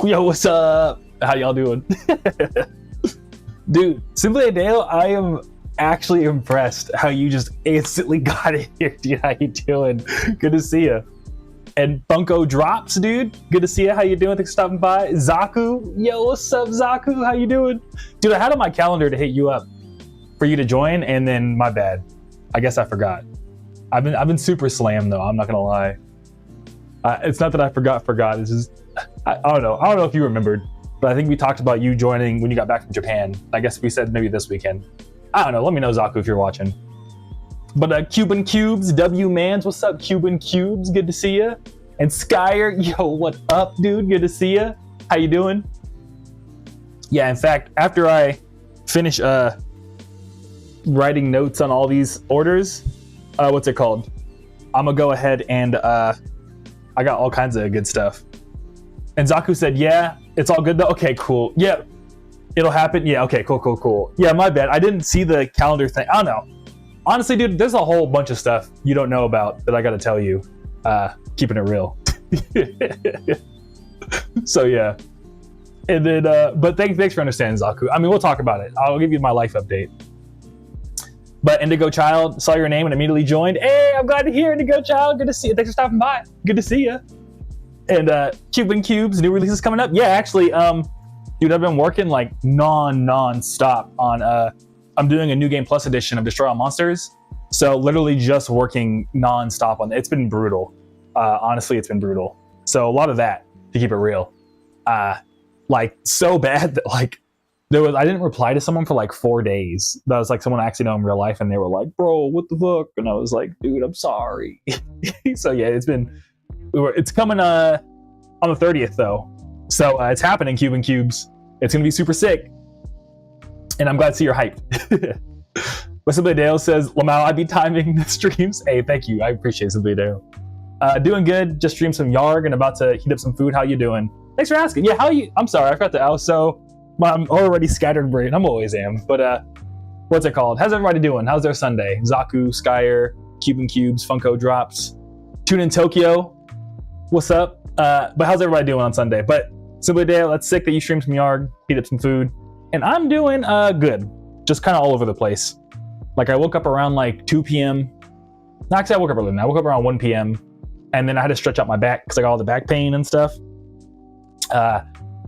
Yo, what's up? How y'all doing? Dude, Simply Dale, I am actually impressed how you just instantly got it here, dude. How you doing? Good to see you. And Funko Drops, dude. Good to see you. How you doing? Thanks for stopping by. Zaku, yo, what's up, Zaku? How you doing? Dude, I had on my calendar to hit you up for you to join, and then my bad. I guess I forgot. I've been super slammed though. I'm not gonna lie. It's not that I forgot. It's just I don't know. I don't know if you remembered, but I think we talked about you joining when you got back from Japan. I guess we said maybe this weekend. I don't know. Let me know, Zaku, if you're watching. But Cuban Cubes, W Mans, what's up, Cuban Cubes? Good to see you. And Skyer, yo, what up, dude? Good to see you. How you doing? Yeah, in fact, after I finish writing notes on all these orders, what's it called? I'm gonna go ahead and I got all kinds of good stuff. And Zaku said, yeah, it's all good though. Okay, cool. Yeah, it'll happen. Yeah, okay, cool. Yeah, my bad. I didn't see the calendar thing. I don't know. Honestly, dude, there's a whole bunch of stuff you don't know about that I gotta tell you. Keeping it real. So yeah. And then, but thanks for understanding, Zaku. I mean, we'll talk about it. I'll give you my life update. But Indigo Child, saw your name and immediately joined. Hey, I'm glad to hear Indigo Child. Good to see you. Thanks for stopping by. Good to see you. And Cuban Cubes, new releases coming up. Yeah, actually, dude, I've been working like non-stop on, I'm doing a New Game Plus edition of Destroy All Monsters. So literally just working non-stop on it. It's been brutal. Honestly, it's been brutal. So a lot of that, to keep it real. Like so bad that like, I didn't reply to someone for like 4 days. That was like someone I actually know in real life, and they were like, bro, what the fuck? And I was like, dude, I'm sorry. So yeah, it's coming on the 30th though. So it's happening, Cuban Cubes. It's gonna be super sick. And I'm glad to see you're hyped. But Simply Dale says, Lamau, I be timing the streams. Hey, thank you. I appreciate Simply Dale. Doing good. Just streamed some Yarg and about to heat up some food. How you doing? Thanks for asking. Yeah, how you? I'm sorry, I forgot to also. I'm already scattered brain. I'm always am. But what's it called? How's everybody doing? How's their Sunday? Zaku, Skyer, Cuban Cubes, Funko Drops, Tune in Tokyo. What's up? But how's everybody doing on Sunday? But Simply Dale, that's sick that you streamed some Yarg, heat up some food. And I'm doing good. Just kind of all over the place. Like I woke up around like 2 p.m. No, actually I woke up earlier than that. I woke up around 1 p.m. And then I had to stretch out my back because I got all the back pain and stuff.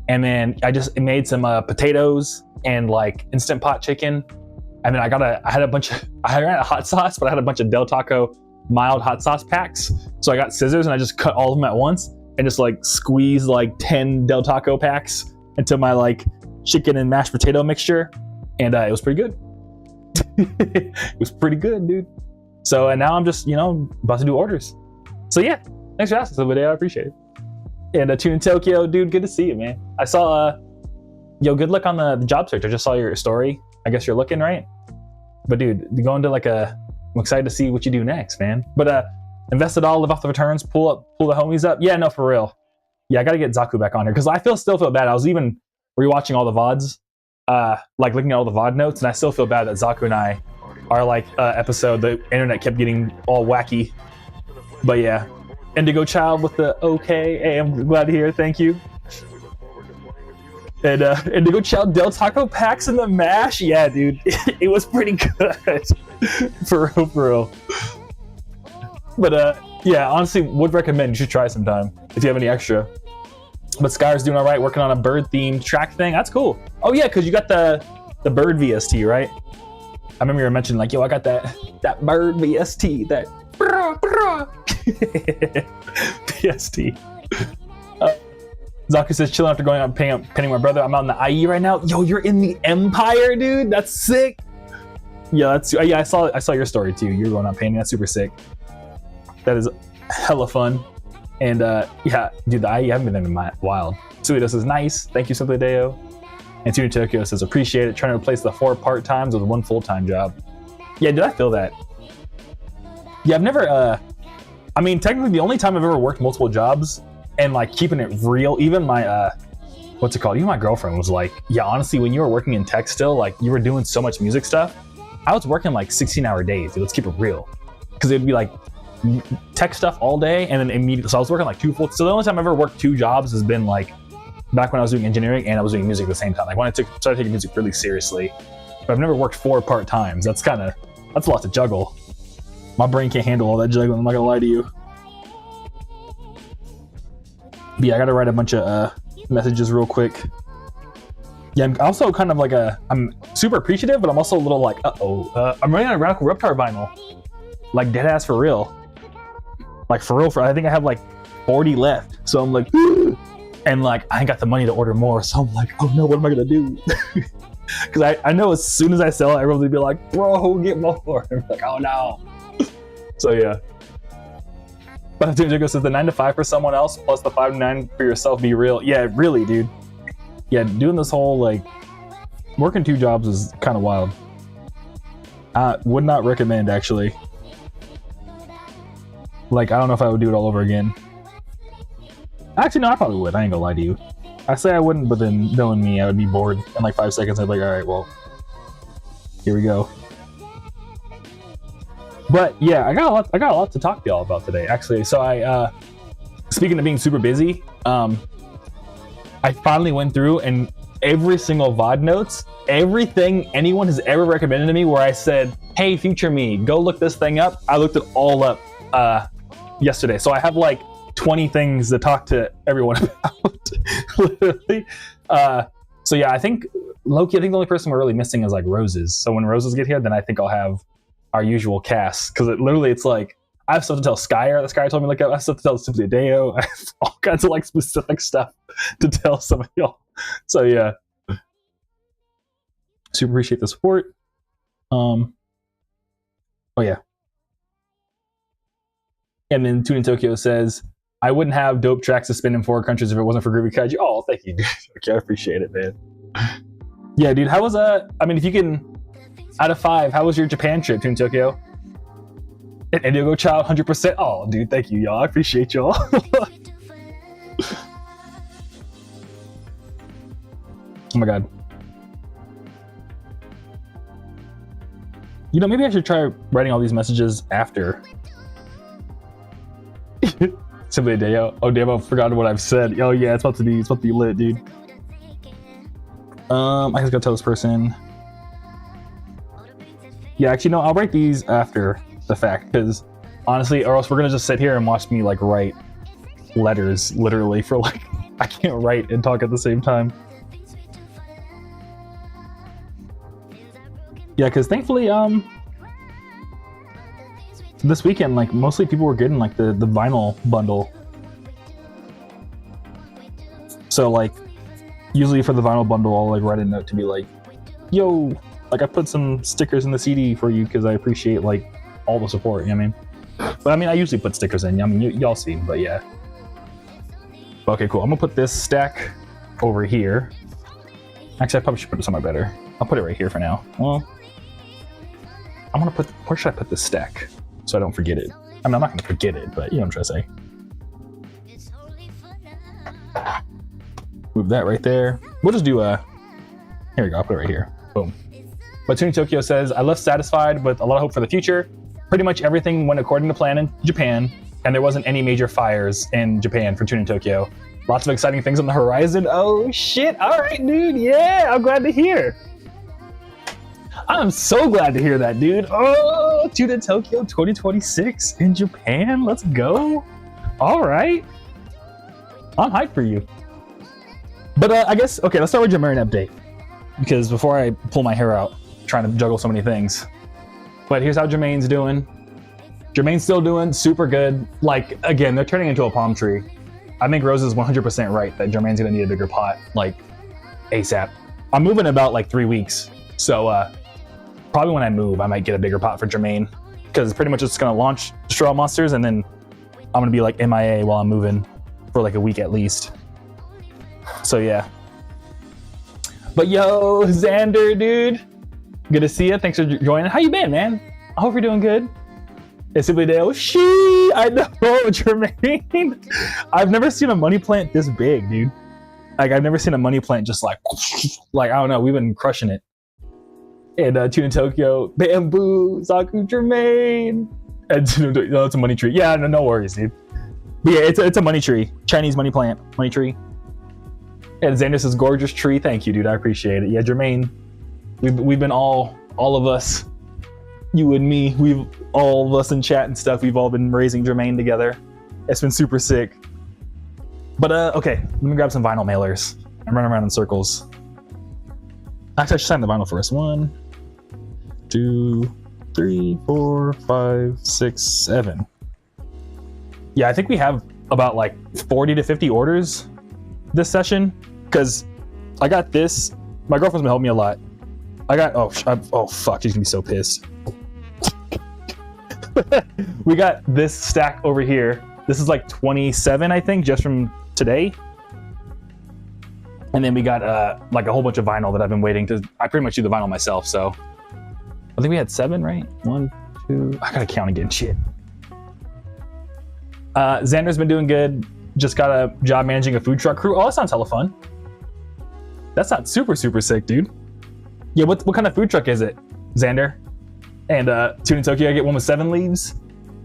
And then I just made some potatoes and like Instant Pot chicken. And then I ran a hot sauce, but I had a bunch of Del Taco mild hot sauce packs. So I got scissors and I just cut all of them at once and just like squeezed like 10 Del Taco packs into my like chicken and mashed potato mixture. And it was pretty good. It was pretty good, dude. So, and now I'm just, about to do orders. So yeah, thanks for asking somebody. I appreciate it. And Tune in Tokyo, dude, good to see you, man. I saw, good luck on the job search. I just saw your story. I guess you're looking, right? But dude, going to I'm excited to see what you do next, man. But invest it all, live off the returns, pull the homies up. Yeah, no, for real. Yeah, I got to get Zaku back on here because I still feel bad. I was even rewatching all the VODs, like looking at all the VOD notes, and I still feel bad that Zaku and I are like episode, the internet kept getting all wacky. But yeah. Indigo Child with the okay. Hey, I'm glad to hear it. Thank you. And Indigo Child Del Taco packs in the mash. Yeah, dude. It was pretty good. For real. But yeah, honestly, would recommend you should try sometime if you have any extra. But Skyer's doing all right, working on a bird-themed track thing. That's cool. Oh yeah, because you got the bird VST, right? I remember you were mentioning like, yo, I got that bird VST, that PST. Zaku says, chilling after going out and painting my brother. I'm out in the IE right now. Yo, you're in the Empire, dude. That's sick. Yeah, I saw your story too. You're going out painting. That's super sick. That is hella fun. And yeah, dude, the IE, I haven't been there in a while. Suido says, nice. Thank you, Simply Deo. And Tune in Tokyo says, appreciate it. Trying to replace the 4 part-times with 1 full-time job. Yeah, dude, I feel that. Yeah, I've never, I mean, technically the only time I've ever worked multiple jobs and like keeping it real, even my, what's it called? Even my girlfriend was like, yeah, honestly, when you were working in tech still, like you were doing so much music stuff, I was working like 16-hour days, dude, let's keep it real. Cause it'd be like tech stuff all day, and then immediately, so I was working like so the only time I've ever worked 2 jobs has been like back when I was doing engineering and I was doing music at the same time. Like when I started taking music really seriously. But I've never worked 4 part-times. That's a lot to juggle. My brain can't handle all that juggling, I'm not gonna lie to you. But yeah, I gotta write a bunch of messages real quick. Yeah, I'm also kind of like I'm super appreciative, but I'm also a little like, I'm running out of Radical Reptar vinyl. Like dead ass for real. Like for real, I think I have like 40 left. So I'm like, and like I ain't got the money to order more. So I'm like, oh no, what am I gonna do? Because I know as soon as I sell it, everyone will be like, bro, get more. I'm like, oh no. So yeah. But Jago says the 9 to 5 for someone else plus the 5 to 9 for yourself be real. Yeah, really, dude. Yeah, doing this whole like working 2 jobs is kind of wild. Would not recommend actually. Like I don't know if I would do it all over again. Actually, no, I probably would. I ain't gonna lie to you. I say I wouldn't, but then knowing me, I would be bored in like 5 seconds. I'd be like, all right, well, here we go. But yeah, I got a lot to talk to y'all about today, actually. So I, speaking of being super busy, I finally went through and every single VOD notes, everything anyone has ever recommended to me where I said, hey, future me, go look this thing up. I looked it all up yesterday. So I have like 20 things to talk to everyone about, literally. So yeah, I think low-key, I think the only person we're really missing is like Roses. So when Roses get here, then I think I'll have our usual cast. Because it's like, I have stuff to tell Skyer. The Skyer told me, like, I have stuff to tell Simply Deo. I have all kinds of like specific stuff to tell some of y'all. So yeah. Super appreciate the support. Oh yeah. And then Tune in Tokyo says, I wouldn't have dope tracks to spin in 4 countries if it wasn't for Groovy Kaiju. Oh, thank you, dude. Okay, I appreciate it, man. Yeah, dude, how was I mean, if you can, out of 5, how was your Japan trip, Tune in Tokyo? And Indigo Child, 100%. Oh, dude, thank you, y'all. I appreciate y'all. Oh my god. You know, maybe I should try writing all these messages after. Simply a day. Oh damn, I forgot what I've said. Oh yeah, it's about to be lit, dude. I just gotta tell this person. Yeah, actually no, I'll write these after the fact, because honestly, or else we're gonna just sit here and watch me like write letters literally for like, I can't write and talk at the same time. Yeah, because thankfully, this weekend, like, mostly people were getting like the vinyl bundle. So like, usually for the vinyl bundle, I'll like write a note to be like, yo, like I put some stickers in the CD for you because I appreciate like all the support, you know what I mean? But I mean, I usually put stickers in, I mean, y'all see, but yeah. Okay, cool, I'm gonna put this stack over here. Actually, I probably should put it somewhere better. I'll put it right here for now. Well, I'm gonna put, where should I put this stack? So I don't forget it. I mean, I'm not gonna forget it, but you know what I'm trying to say. Move that right there. We'll just do here we go, I'll put it right here. Boom. But Tune in Tokyo says, I left satisfied with a lot of hope for the future. Pretty much everything went according to plan in Japan, and there wasn't any major fires in Japan for Tune in Tokyo. Lots of exciting things on the horizon. Oh shit, all right, dude, yeah, I'm glad to hear. I'm so glad to hear that, dude. Oh, Tune in Tokyo 2026 in Japan, let's go. All right, I'm hyped for you. But I guess, okay, let's start with your Marion update, because before I pull my hair out, trying to juggle so many things. But here's how Jermaine's doing. Jermaine's still doing super good. Like, again, they're turning into a palm tree. I think Rose is 100% right that Jermaine's gonna need a bigger pot, like, ASAP. I'm moving in about like 3 weeks, so probably when I move, I might get a bigger pot for Jermaine, because pretty much it's gonna launch Destroy All Monsters, and then I'm gonna be like MIA while I'm moving for like a week at least. So yeah. But yo, Xander, dude, good to see you. Thanks for joining. How you been, man? I hope you're doing good. It's Simply Dale. I know, Jermaine. I've never seen a money plant this big, dude. Like, I've never seen a money plant just like I don't know. We've been crushing it. And Tune in Tokyo, Bamboo, Zaku, Jermaine. No, it's a money tree. Yeah, no worries, dude. But yeah, it's a money tree. Chinese money plant. Money tree. And Xander says, gorgeous tree. Thank you, dude. I appreciate it. Yeah, Jermaine, we've been all of us, you and me, all of us in chat and stuff, we've all been raising Jermaine together. It's been super sick. But okay, let me grab some vinyl mailers. I'm running around in circles. Actually, I should sign the vinyl first. 1, 2, 3, 4, 5, 6, 7. Yeah, I think we have about like 40 to 50 orders this session, because I got this. My girlfriend's been helping me a lot. I got, oh fuck, she's gonna be so pissed. We got this stack over here. This is like 27, I think, just from today. And then we got like a whole bunch of vinyl that I've been waiting to. I pretty much do the vinyl myself, so I think we had 7, right? 1, 2. I gotta count again. Shit. Xander's been doing good. Just got a job managing a food truck crew. Oh, that sounds hella fun. That's not super sick, dude. Yeah, what kind of food truck is it, Xander? And Tune in Tokyo, I get one with 7 leaves.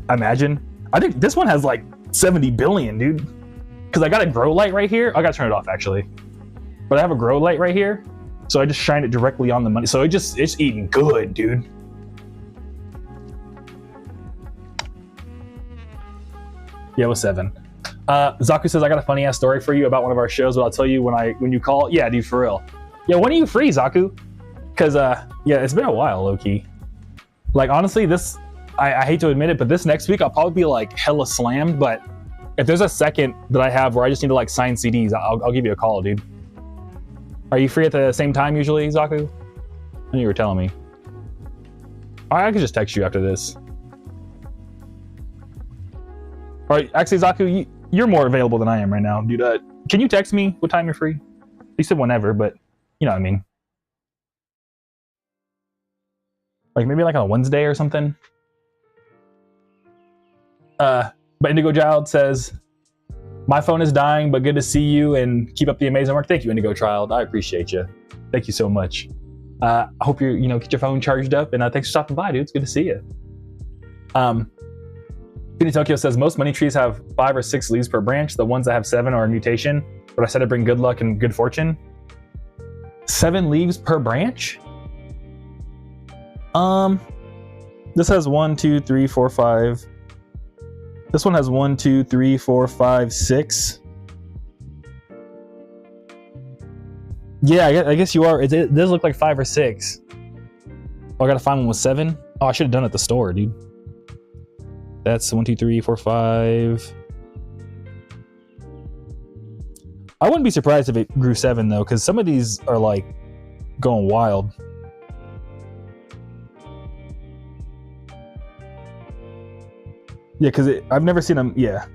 I imagine. I think this one has like 70 billion, dude. Because I got a grow light right here. I gotta turn it off actually. But I have a grow light right here, so I just shine it directly on the money. So it's eating good, dude. Yeah, it was 7. Zaku says, I got a funny ass story for you about one of our shows, but I'll tell you when you call. Yeah, dude, for real. Yeah, when are you free, Zaku? Because yeah, it's been a while, low key. Like honestly, I hate to admit it, but this next week I'll probably be like hella slammed. But if there's a second that I have where I just need to like sign CDs, I'll give you a call, dude. Are you free at the same time usually, Zaku? I know you were telling me. I could just text you after this. All right, actually, Zaku, you're more available than I am right now, dude. Can you text me what time you're free? You said whenever, but you know what I mean. Like maybe like on a Wednesday or something. But Indigo Child says, my phone is dying, but good to see you and keep up the amazing work. Thank you, Indigo Child. I appreciate you. Thank you so much. I hope you get your phone charged up, and thanks for stopping by, dude. It's good to see you. Tune Tokyo says, most money trees have 5 or 6 leaves per branch. The ones that have 7 are a mutation, but I said to bring good luck and good fortune. 7 leaves per branch? This has 1, 2, 3, 4, 5. This one has 1, 2, 3, 4, 5, 6. Yeah, I guess you are. It does look like 5 or 6. Oh, I gotta find one with 7. Oh, I should have done it at the store, dude. That's 1, 2, 3, 4, 5. I wouldn't be surprised if it grew 7 though, because some of these are like going wild. Yeah, because I've never seen them. Yeah.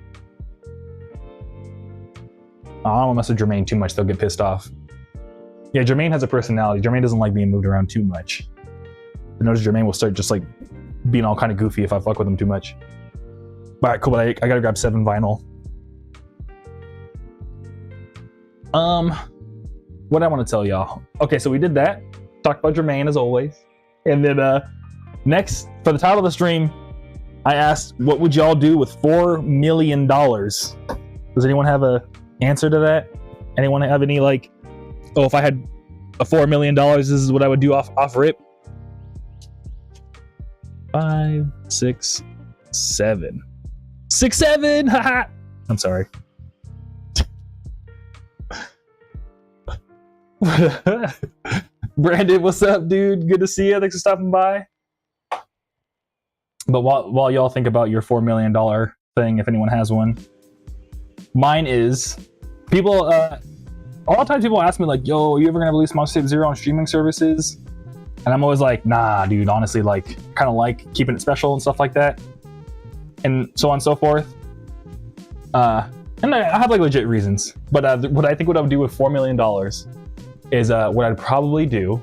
Oh, I don't want to mess with Jermaine too much. They'll get pissed off. Yeah, Jermaine has a personality. Jermaine doesn't like being moved around too much. I notice Jermaine will start just like being all kind of goofy if I fuck with him too much. All right, cool. But I gotta grab 7 vinyl. What I want to tell y'all. Okay, so we did that. Talked about Jermaine as always. And then next, for the title of the stream, I asked, what would y'all do with $4 million? Does anyone have a answer to that? Anyone have any like, oh, if I had a $4 million, this is what I would do off rip? 5, 6, 7. 6, 7! Haha! I'm sorry. Brandon, what's up, dude? Good to see you. Thanks for stopping by. But while y'all think about your $4 million thing, if anyone has one, mine is people. A lot of times people ask me like, "Yo, are you ever gonna release Monster Tape Zero on streaming services?" And I'm always like, "Nah, dude. Honestly, like, kind of like keeping it special and stuff like that, and so on and so forth." And I have like legit reasons. But what I would do with $4 million is what I'd probably do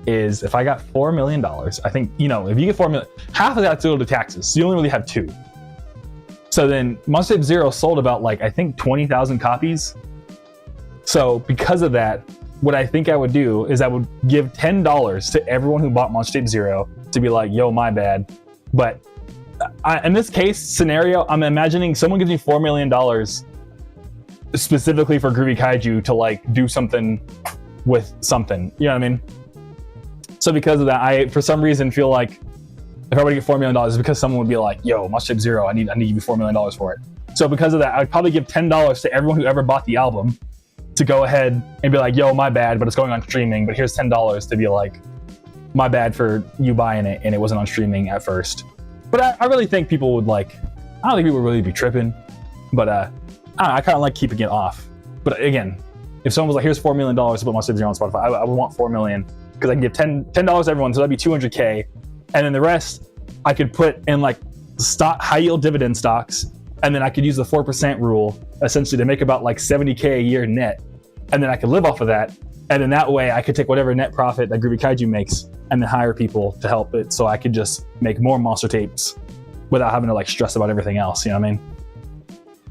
is if I got $4 million, I think, if you get $4 million, half of that's go to taxes. So you only really have 2. So then Monster Tape Zero sold about like, I think 20,000 copies. So because of that, what I think I would do is I would give $10 to everyone who bought Monster Tape Zero to be like, yo, my bad. But in this case scenario, I'm imagining someone gives me $4 million specifically for Groovy Kaiju to like do something with something. You know what I mean? So because of that, I for some reason feel like if I were to get $4 million, it's because someone would be like, "Yo, Must Shape Zero, I need to give you $4 million for it." So because of that, I'd probably give $10 to everyone who ever bought the album to go ahead and be like, "Yo, my bad, but it's going on streaming. But here's $10 to be like, my bad for you buying it and it wasn't on streaming at first." But I really think people would like. I don't think people would really be tripping, but I kind of like keeping it off. But again, if someone was like, "Here's $4 million to put Must Shape Zero on Spotify," I would want $4 million because I can give $10 to everyone, so that'd be $200K, and then the rest I could put in like high yield dividend stocks. And then I could use the 4% rule essentially to make about like $70K a year net. And then I could live off of that. And then that way I could take whatever net profit that Groovy Kaiju makes and then hire people to help it. So I could just make more monster tapes without having to like stress about everything else. You know what I mean?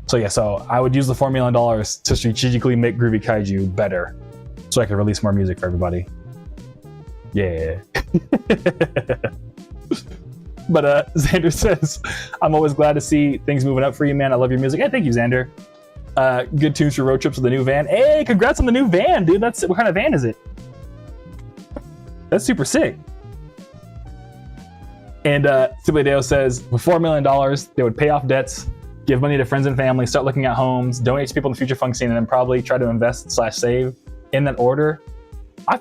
So yeah, so I would use the $4 million to strategically make Groovy Kaiju better so I could release more music for everybody. Yeah. But Xander says, "I'm always glad to see things moving up for you, man. I love your music." Hey, thank you, Xander. Good tunes for road trips with the new van. Hey, congrats on the new van, dude. What kind of van is it? That's super sick. And Sibley says, with $4 million, they would pay off debts, give money to friends and family, start looking at homes, donate to people in the future funk scene, and then probably try to invest/save in that order.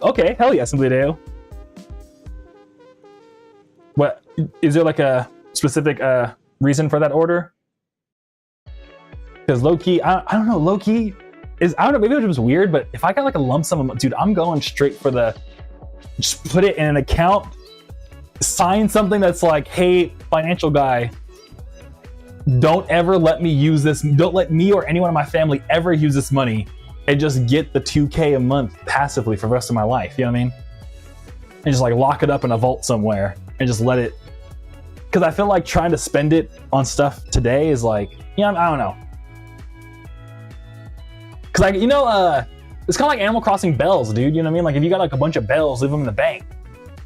Okay, hell yeah, Sibley. What is there like a specific reason for that order? Because low key, I don't know. Low key is, I don't know. Maybe it was weird, but if I got like a lump sum, dude, I'm going straight for just put it in an account, sign something that's like, "Hey, financial guy, don't ever let me use this. Don't let me or anyone in my family ever use this money, and just get the $2K a month passively for the rest of my life." You know what I mean? And just like lock it up in a vault somewhere. And just let it, because I feel like trying to spend it on stuff today is like, I don't know. Because it's kind of like Animal Crossing bells, dude. You know what I mean? Like if you got like a bunch of bells, leave them in the bank.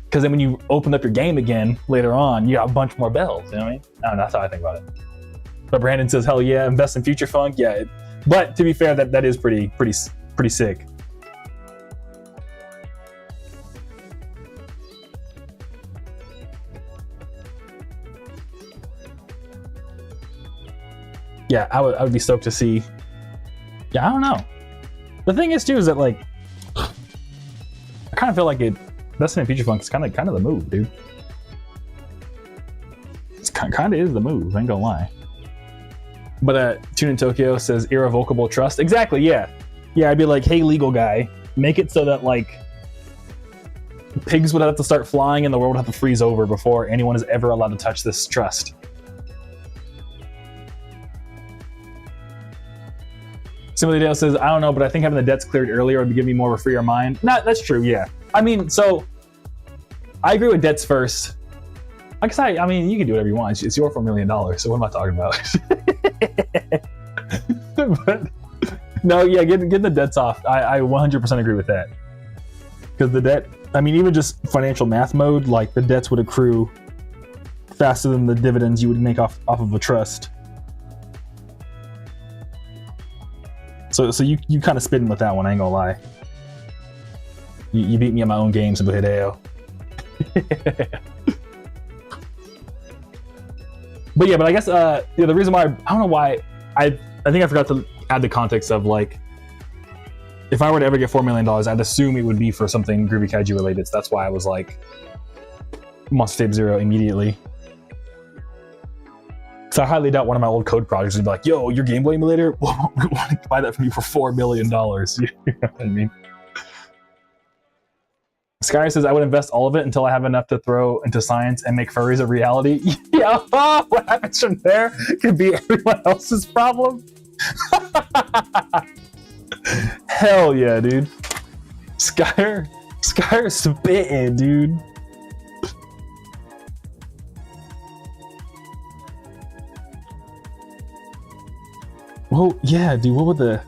Because then when you open up your game again later on, you got a bunch more bells. You know what I mean? I don't know. That's how I think about it. But Brandon says, "Hell yeah, invest in future funk." Yeah, but to be fair, that is pretty sick. Yeah, I would be stoked to see. Yeah, I don't know. The thing is too is that like I kind of feel like investing in future funk is kind of the move, dude. It's kind of is the move. I ain't gonna lie. But Tune in Tokyo says irrevocable trust. Exactly. Yeah. I'd be like, "Hey, legal guy, make it so that like pigs would have to start flying and the world would have to freeze over before anyone is ever allowed to touch this trust." Simile Dale says, "I don't know, but I think having the debts cleared earlier would give me more of a freer mind." No, that's true, yeah. I mean, so I agree with debts first. Like I said, I mean, you can do whatever you want. It's your $4 million, so what am I talking about? But no, yeah, getting the debts off. I 100% agree with that. Because the debt, I mean, even just financial math mode, like the debts would accrue faster than the dividends you would make off of a trust. So you kind of spitting with that one, I ain't gonna lie. You beat me at my own game, Simple Hideo. But yeah, but I guess the reason why I don't know why I think I forgot to add the context of like if I were to ever get $4 million, I'd assume it would be for something Groovy Kaiju related. So that's why I was like Must Shape Zero immediately. So I highly doubt one of my old code projects would be like, "Yo, your Game Boy emulator? We want to buy that from you for $4 million. You know what I mean? Sky says, "I would invest all of it until I have enough to throw into science and make furries a reality." Yeah, what happens from there could be everyone else's problem. Hell yeah, dude. Skyer spitting, dude. Well, yeah, dude, what would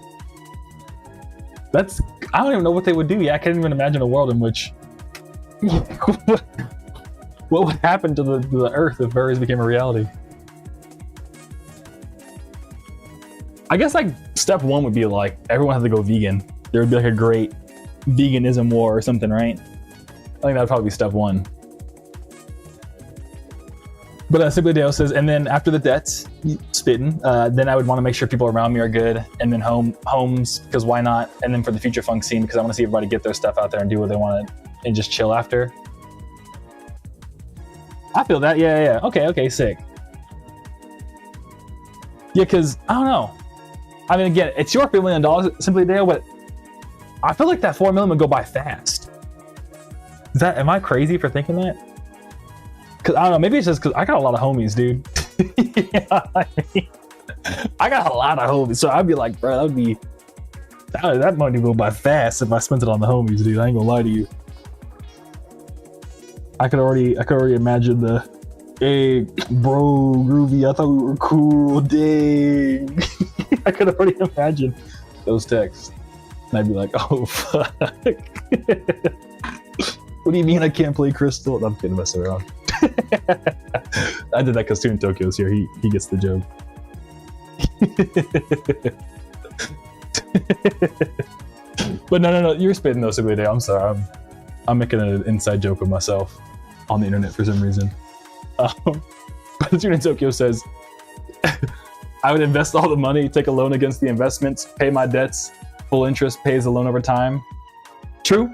I don't even know what they would do. Yeah, I can't even imagine a world in which what would happen to the Earth if furries became a reality? I guess like step one would be like everyone has to go vegan. There would be like a great veganism war or something, right? I think that would probably be step one. But Simply Dale says, and then after the debts, spitting, then I would want to make sure people around me are good, and then homes, because why not? And then for the future funk scene, because I want to see everybody get their stuff out there and do what they want and just chill after. I feel that, yeah. Okay, sick. Yeah, because, I don't know. I mean, again, it's your $1 million, Simply Dale, but I feel like that $4 million would go by fast. Am I crazy for thinking that? Cause I don't know, maybe it's just because I got a lot of homies, dude. I got a lot of homies, so I'd be like, bro, that money would go by fast if I spent it on the homies, dude. I ain't gonna lie to you. I could already imagine the, hey, bro, Groovy, I thought we were cool, dang. I could already imagine those texts, and I'd be like, oh fuck. What do you mean I can't play Crystal? I'm kidding, messing around. I did that because Student Tokyo's here. He gets the joke. But no, you're spitting those every day. I'm sorry. I'm making an inside joke with myself on the internet for some reason. But Student Tokyo says, I would invest all the money, take a loan against the investments, pay my debts, full interest, pays the loan over time. True.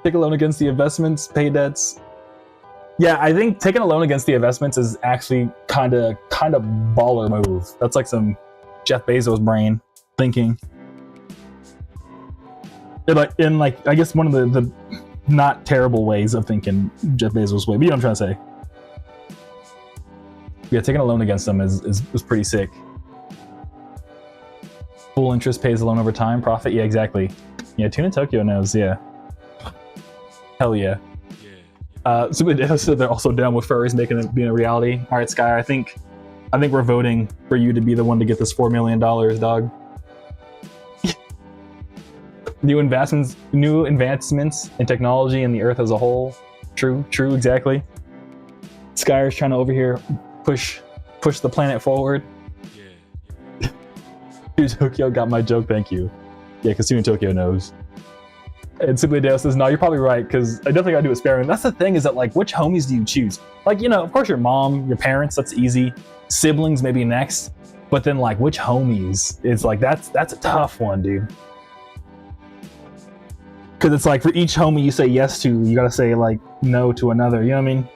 Take a loan against the investments, pay debts. Yeah, I think taking a loan against the investments is actually kind of baller move. That's like some Jeff Bezos brain thinking. In I guess one of the not terrible ways of thinking Jeff Bezos way, but you know what I'm trying to say. Yeah, taking a loan against them is pretty sick. Full interest, pays the loan over time, profit. Yeah, exactly. Yeah, Tuna Tokyo knows. Yeah. Hell yeah. Simply Dale said they're also down with furries making it being a reality. All right, Sky, I think we're voting for you to be the one to get this $4 million, dog. New advancements in technology and the Earth as a whole. True, exactly. Skyer's trying to over here push the planet forward. Dude, Tokyo got my joke, thank you. Yeah, because Student Tokyo knows. And Simply Dale says, no, you're probably right, because I definitely gotta do it sparingly. That's the thing, is that like, which homies do you choose? Like, you know, of course your mom, your parents, that's easy. Siblings maybe next, but then like, which homies? It's like, that's a tough one, dude. Because it's like, for each homie you say yes to, you gotta say like no to another, you know what I mean?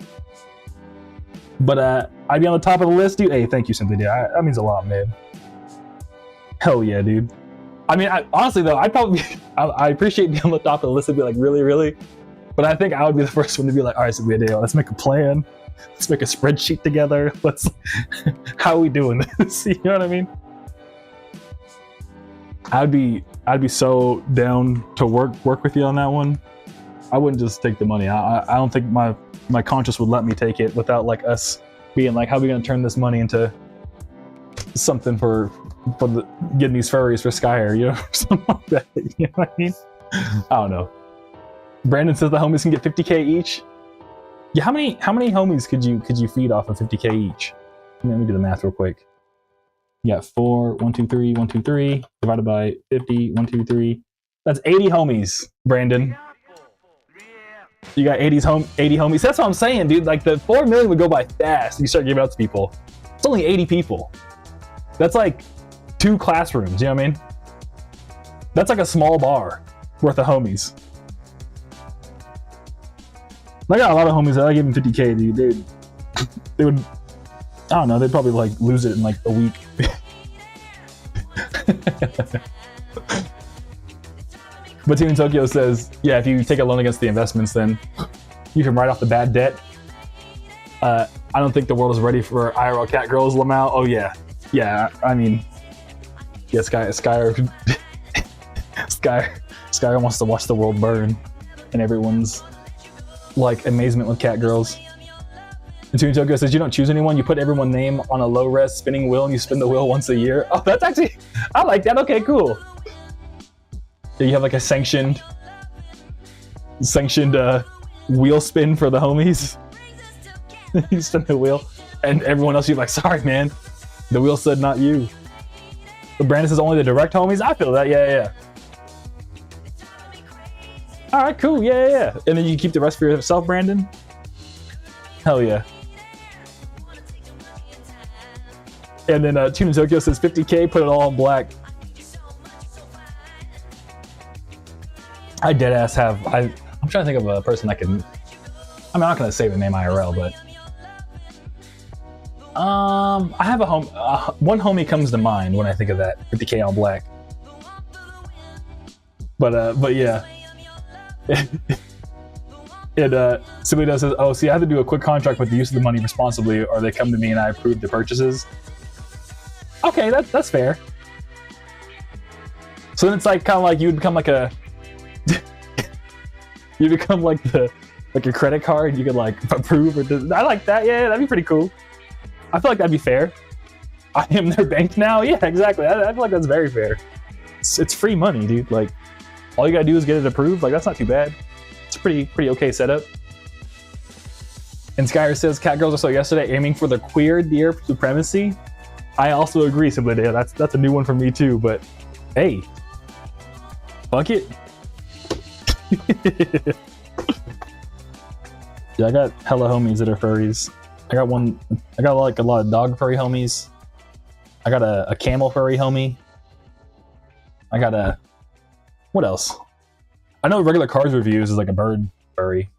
But I'd be on the top of the list, dude. Hey, thank you, Simply Dale. That means a lot, man. Hell yeah, dude. I mean, honestly though, I appreciate being on the top of the list and be like, really? But I think I would be the first one to be like, all right, Simply Dale, let's make a plan. Let's make a spreadsheet together. How are we doing this? You know what I mean? I'd be so down to work with you on that one. I wouldn't just take the money. I don't think my conscience would let me take it without like us being like, how are we gonna turn this money into something for getting these furries for Skyer, you know, something like that. You know what I mean? I don't know. Brandon says the homies can get 50K each. Yeah, how many homies could you feed off of 50K each? Let me do the math real quick. You got 4, 1, 2, 3, 1, 2, 3 divided by 50, 1, 2, 3. That's 80 homies, Brandon. You got 80 homies. That's what I'm saying, dude. Like the 4 million would go by fast. You start giving out to people. It's only 80 people. That's like 2 classrooms, you know what I mean? That's like a small bar worth of homies. I got a lot of homies that I give them 50K, dude. They would, I don't know, they'd probably like lose it in like a week. But Team in Tokyo says, yeah, if you take a loan against the investments, then you can write off the bad debt. I don't think the world is ready for IRL cat girls, Lamau. Oh yeah. Yeah, I mean, yeah, Skyer wants to watch the world burn, and everyone's like amazement with cat girls. And Tune Tokyo says you don't choose anyone, you put everyone's name on a low res spinning wheel and you spin the wheel once a year. Oh, that's actually, I like that. Okay, cool. Yeah, you have like a sanctioned wheel spin for the homies. You spin the wheel. And everyone else, you're like, sorry, man. The wheel said not you. But Brandon says only the direct homies. I feel that. Yeah. All right, cool. Yeah. And then you keep the rest for yourself, Brandon? Hell yeah. And then Tune in Tokyo says 50K, put it all in black. I deadass have. I'm trying to think of a person I can. I'm not going to say the name IRL, but. I have a home. One homie comes to mind when I think of that 50K on black. But yeah. And Silly Does says, "Oh, see, I have to do a quick contract with the use of the money responsibly, or they come to me and I approve the purchases." Okay, that's fair. So then it's like kind of like you would become like a. You become like a credit card. You could like approve or. I like that. Yeah, that'd be pretty cool. I feel like that'd be fair. I am their bank now. Yeah, exactly. I feel like that's very fair. It's free money, dude. Like, all you gotta do is get it approved. Like, that's not too bad. It's a pretty okay setup. And Skyr says, "Cat girls I saw yesterday aiming for the queer deer supremacy." I also agree, Simply Dale. That's a new one for me too. But hey, fuck it. Yeah, I got hella homies that are furries. I got like a lot of dog furry homies. I got a camel furry homie. I got what else? I know regular cars reviews is like a bird furry.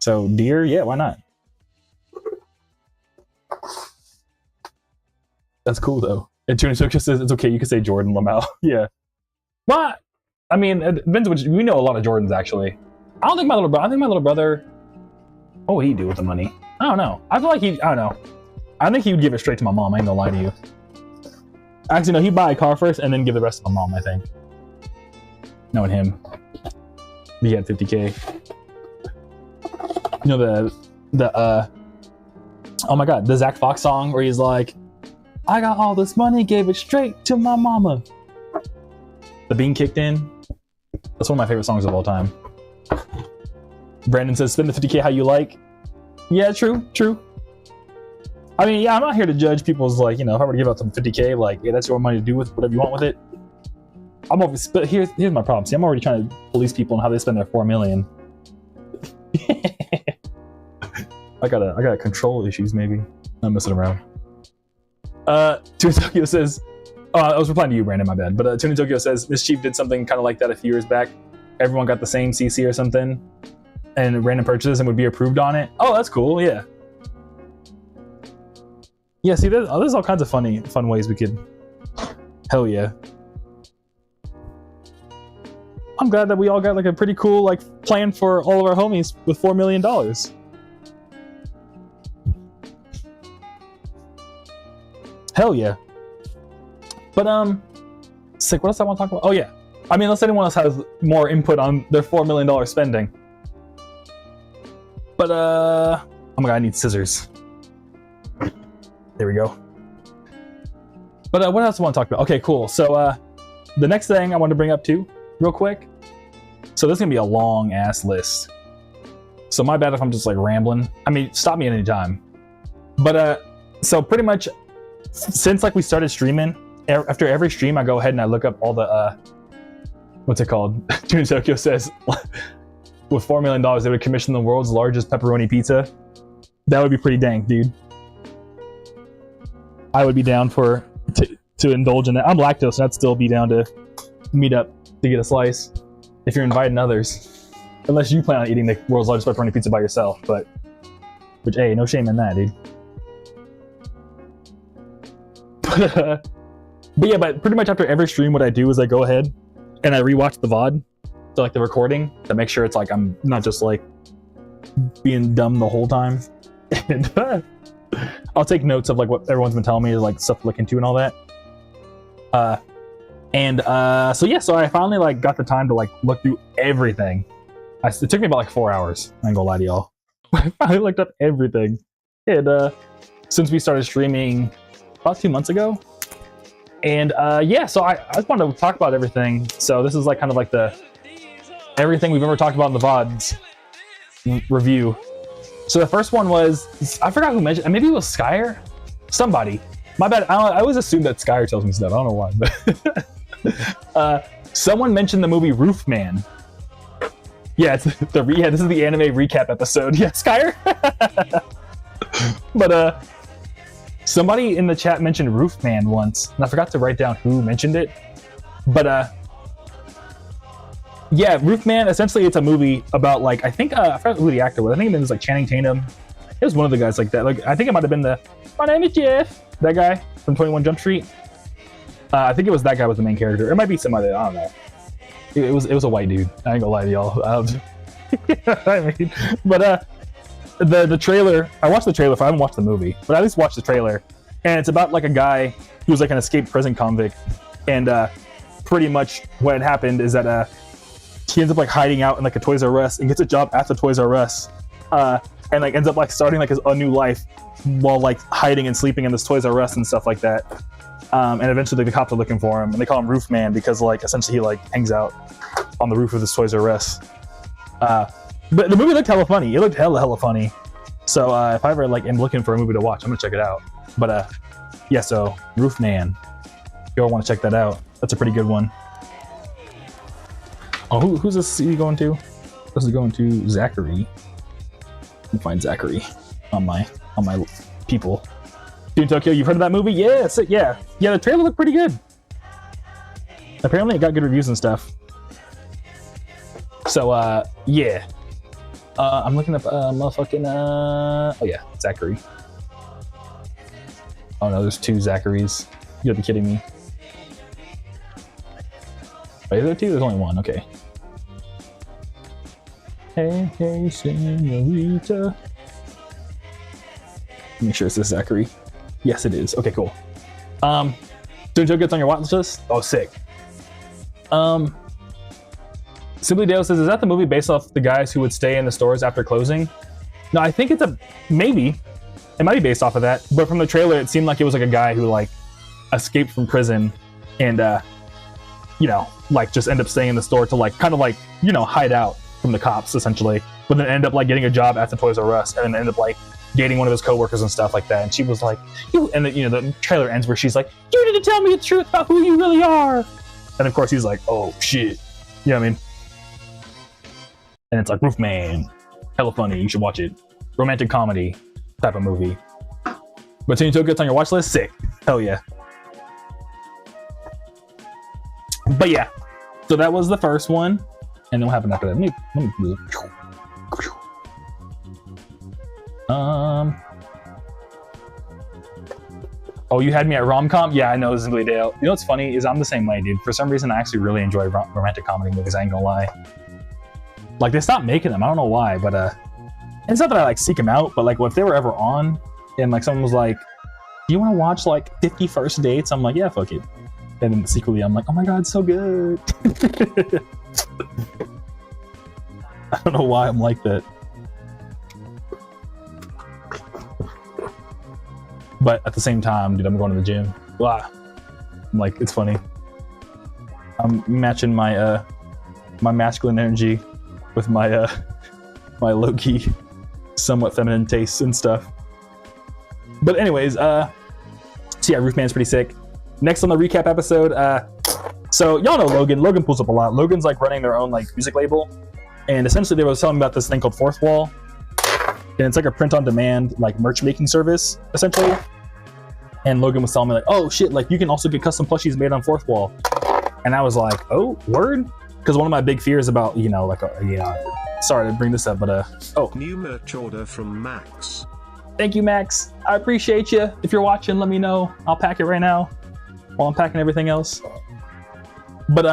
So deer, yeah, why not? That's cool though. And Tuna Tokyo says it's okay, you can say Jordan Lamau. Yeah. Well, I mean, it depends which, we know a lot of Jordans actually. I think my little brother, what would he do with the money? I don't know. I feel like I don't know. I think he would give it straight to my mom. I ain't gonna lie to you. Actually, no, he'd buy a car first and then give the rest to my mom, I think. Knowing him. He had 50K. You know oh my god, the Zach Fox song where he's like, "I got all this money, gave it straight to my mama." The bean kicked in. That's one of my favorite songs of all time. Brandon says, "Spend the 50K how you like." Yeah, true. I mean, yeah, I'm not here to judge people's, like, you know, if I were to give out some 50K, like, yeah, that's your money to do with whatever you want with it. But here's my problem. See, I'm already trying to police people on how they spend their $4 million. I got control issues, maybe. I'm messing around. Tuna Tokyo says, I was replying to you, Brandon, my bad. But Tuna Tokyo says, Miss Chief did something kind of like that a few years back. Everyone got the same CC or something, and random purchases and would be approved on it. Oh, that's cool, yeah. Yeah, see, there's all kinds of fun ways we could. Hell yeah. I'm glad that we all got like a pretty cool like plan for all of our homies with $4 million. Hell yeah. But sick. What else I want to talk about? Oh yeah. I mean, unless anyone else has more input on their $4 million spending. But oh my god, I need scissors. There we go. But what else do I want to talk about? Okay, cool. So the next thing I want to bring up too, real quick. So this is gonna be a long ass list. So my bad if I'm just like rambling. I mean, stop me at any time. But so pretty much since like we started streaming, after every stream I go ahead and I look up all the what's it called? Tuna Tokyo says with $4 million they would commission the world's largest pepperoni pizza. That would be pretty dank, dude. I would be down to indulge in that. I'm lactose, and I'd still be down to meet up to get a slice if you're inviting others. Unless you plan on eating the world's largest pepperoni pizza by yourself, but hey, no shame in that, dude. But yeah, but pretty much after every stream, what I do is I go ahead and I rewatch the VOD, so like the recording, to make sure it's like I'm not just like being dumb the whole time. And I'll take notes of like what everyone's been telling me, like stuff to look into and all that. So yeah, so I finally like got the time to like look through everything. It took me about like 4 hours. I ain't gonna lie to y'all. I finally looked up everything. And since we started streaming about 2 months ago. And yeah, so I just wanted to talk about everything. So this is like kind of like the everything we've ever talked about in the VODs review. So the first one was, I forgot who mentioned, maybe it was Skyer? Somebody. My bad. I always assume that Skyer tells me stuff. I don't know why, but someone mentioned the movie Roofman. Yeah, this is the anime recap episode. Yeah, Skyer. But somebody in the chat mentioned Roofman once, and I forgot to write down who mentioned it. But yeah, Roofman, essentially it's a movie about like, I forgot who the actor was. I think it was like Channing Tatum. It was one of the guys like that. Like, I think it might have been my name is Jeff, that guy from 21 Jump Street. I think it was that guy was the main character. It might be some other, I don't know. It was a white dude. I ain't gonna lie to y'all. I mean, but the trailer, I watched the trailer, I haven't watched the movie, but I at least watched the trailer. And it's about like a guy who's like an escaped prison convict. And pretty much what had happened is that he ends up like hiding out in like a Toys R Us and gets a job at the Toys R Us. And like ends up like starting like a new life while like hiding and sleeping in this Toys R Us and stuff like that. And eventually the cops are looking for him, and they call him Roof Man because like essentially he like hangs out on the roof of this Toys R Us. But the movie looked hella funny. It looked hella funny. So if I ever like am looking for a movie to watch, I'm gonna check it out. But yeah, so Roof Man. If you all want to check that out, that's a pretty good one. Oh, who's this CD going to? This is going to Zachary. Let me find Zachary on my people. Dude, Tokyo, you've heard of that movie? Yes, yeah. The trailer looked pretty good. Apparently, it got good reviews and stuff. So, yeah. I'm looking up motherfucking. Oh yeah, Zachary. Oh no, there's two Zacharys. You gotta be kidding me. Wait, is there two? There's only one. Okay. Hey, hey, señorita. Make sure it's this Zachary. Yes, it is. Okay, cool. Doing Joe gets on your watch list? Oh, sick. Simply Dale says, is that the movie based off the guys who would stay in the stores after closing? No, I think it's maybe. It might be based off of that. But from the trailer, it seemed like it was like a guy who like escaped from prison and, you know, like just end up staying in the store to like kind of like, you know, hide out from the cops essentially. But then end up like getting a job at the Toys R Us and then end up like dating one of his coworkers and stuff like that. And she was like, and then, you know, the trailer ends where she's like, you need to tell me the truth about who you really are. And of course he's like, oh shit. You know what I mean? And it's like Roofman. Hella funny. You should watch it. Romantic comedy type of movie. But Tony Tokyo, it's on your watch list? Sick. Hell yeah. But yeah. So that was the first one. And then what happened after that? Let me move. Oh, you had me at rom-com? Yeah, I know, Simply Dale. You know what's funny is I'm the same way, dude. For some reason, I actually really enjoy romantic comedy movies. I ain't gonna lie. Like, they stopped making them. I don't know why, but it's not that I like seek them out, but like, if they were ever on, and like someone was like, "Do you want to watch like 50 First Dates?" I'm like, "Yeah, fuck it." And then secretly, I'm like, "Oh my god, it's so good." I don't know why I'm like that. But at the same time, dude, I'm going to the gym. Blah. I'm like, it's funny. I'm matching my my masculine energy with my my low-key, somewhat feminine tastes and stuff. But anyways, so yeah, Roofman's pretty sick. Next on the recap episode, so y'all know Logan. Logan pulls up a lot. Logan's like running their own like music label, and essentially they were telling me about this thing called Fourth Wall, and it's like a print-on-demand like merch making service essentially. And Logan was telling me like, oh shit, like you can also get custom plushies made on Fourth Wall, and I was like, oh word, because one of my big fears about sorry to bring this up, but oh, new merch order from Max. Thank you, Max. I appreciate you. If you're watching, let me know. I'll pack it right now while I'm packing everything else. But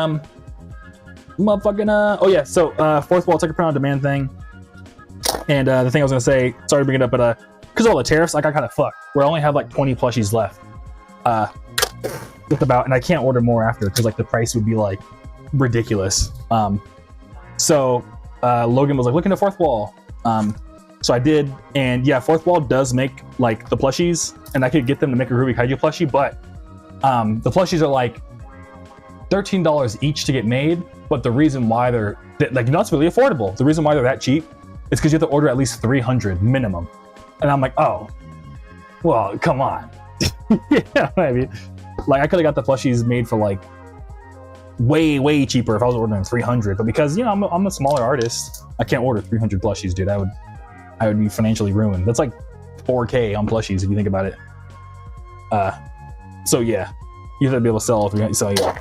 motherfucking oh yeah, so Fourth Wall, it's like a print-on-demand thing. And the thing I was gonna say, sorry to bring it up, but because of all the tariffs, I got kind of fucked. Where I only have like 20 plushies left. Just about, and I can't order more after because like the price would be like ridiculous. So Logan was like, look into Fourth Wall. So I did, and yeah, Fourth Wall does make like the plushies, and I could get them to make a Groovy Kaiju plushie, but the plushies are like $13 each to get made. But the reason why they're like, you know, it's really affordable. The reason why they're that cheap It's because you have to order at least 300 minimum. And I'm like, oh, well, come on. You know what I mean? Like, I could have got the plushies made for like way cheaper if I was ordering 300. But because, you know, I'm a smaller artist, I can't order 300 plushies, dude. I would be financially ruined. That's like 4K on plushies if you think about it. So yeah, you have to be able to sell 300. So yeah,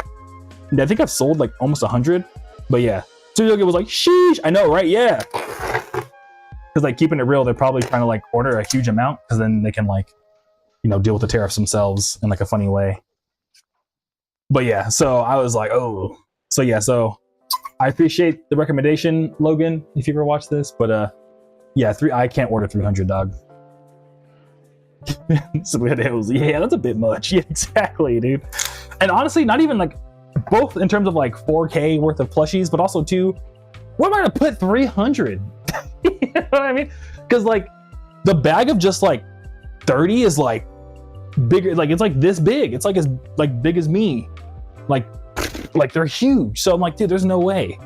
I think I've sold like almost 100. But yeah, Studio was like, sheesh. I know, right? Yeah. Because like keeping it real, they're probably trying to like order a huge amount because then they can like, you know, deal with the tariffs themselves in like a funny way. But yeah, so I was like, oh. So yeah, so I appreciate the recommendation, Logan, if you ever watch this. But yeah, I can't order 300, dog. So it was, yeah, that's a bit much. Yeah, exactly, dude. And honestly, not even like both in terms of like 4K worth of plushies, but also too, where am I gonna put 300? You know what I mean? Because like the bag of just like 30 is like bigger, like it's like this big. It's like as like big as me. Like they're huge. So I'm like, dude, there's no way.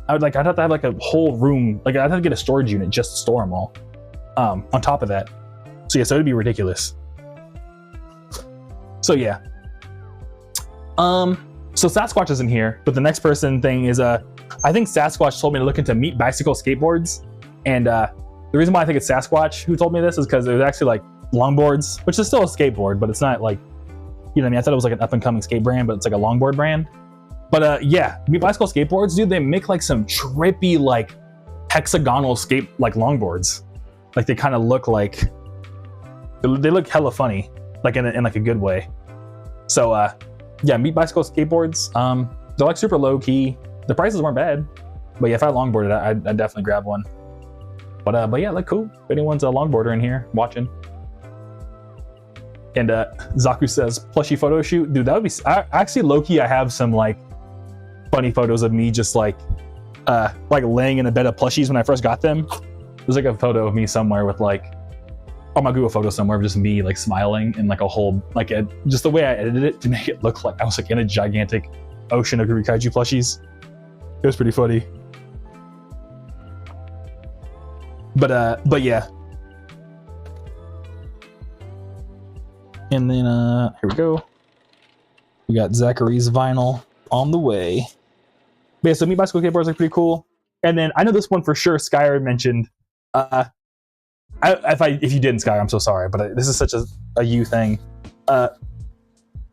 I'd have to have like a whole room. Like I'd have to get a storage unit just to store them all. On top of that. So yeah, so it'd be ridiculous. So yeah. So Sasquatch isn't here, but the next person thing is I think Sasquatch told me to look into meat bicycle skateboards. And the reason why I think it's Sasquatch who told me this is because it was actually like longboards, which is still a skateboard, but it's not like, you know what I mean? I thought it was like an up and coming skate brand, but it's like a longboard brand. But yeah, meat bicycle skateboards, dude, they make like some trippy like hexagonal skate like longboards. Like they kind of look like, they look hella funny, like in like a good way. So yeah, meat bicycle skateboards, they're like super low key. The prices weren't bad, but yeah, if I longboarded, I'd definitely grab one. But yeah, like cool. If anyone's a longboarder in here watching. And Zaku says plushie photo shoot, dude. That would be actually low key. I have some like funny photos of me just like laying in a bed of plushies when I first got them. There's like a photo of me somewhere with like on my Google photo somewhere of just me like smiling and like a whole like just the way I edited it to make it look like I was like in a gigantic ocean of Groovy Kaiju plushies. It was pretty funny. But yeah. And then here we go. We got Zachary's vinyl on the way. But yeah, so meat bicycle skateboards are pretty cool. And then I know this one for sure Skyr mentioned. If you didn't, Skyr, I'm so sorry, but this is such a you thing.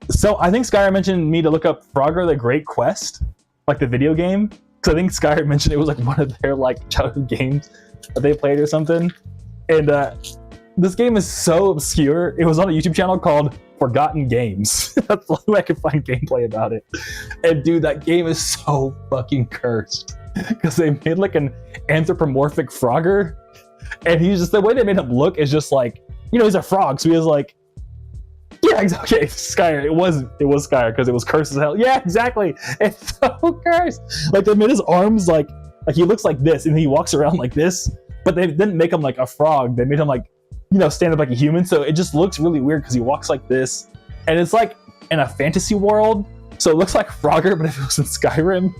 So I think Skyr mentioned me to look up Frogger the Great Quest, like the video game. Because I think Skyr mentioned it was like one of their like childhood games that they played or something. And this game is so obscure. It was on a YouTube channel called Forgotten Games. That's the only way I could find gameplay about it. And dude, that game is so fucking cursed. Because they made like an anthropomorphic Frogger. And he's just, the way they made him look is just like, you know, he's a frog. So he was like, yeah, exactly. Okay, Skyr. It was Skyr because it was cursed as hell. Yeah, exactly. It's so cursed. Like they made his arms like he looks like this and he walks around like this. But they didn't make him like a frog. They made him like, you know, stand up like a human. So it just looks really weird because he walks like this. And it's like in a fantasy world. So it looks like Frogger, but if it was in Skyrim.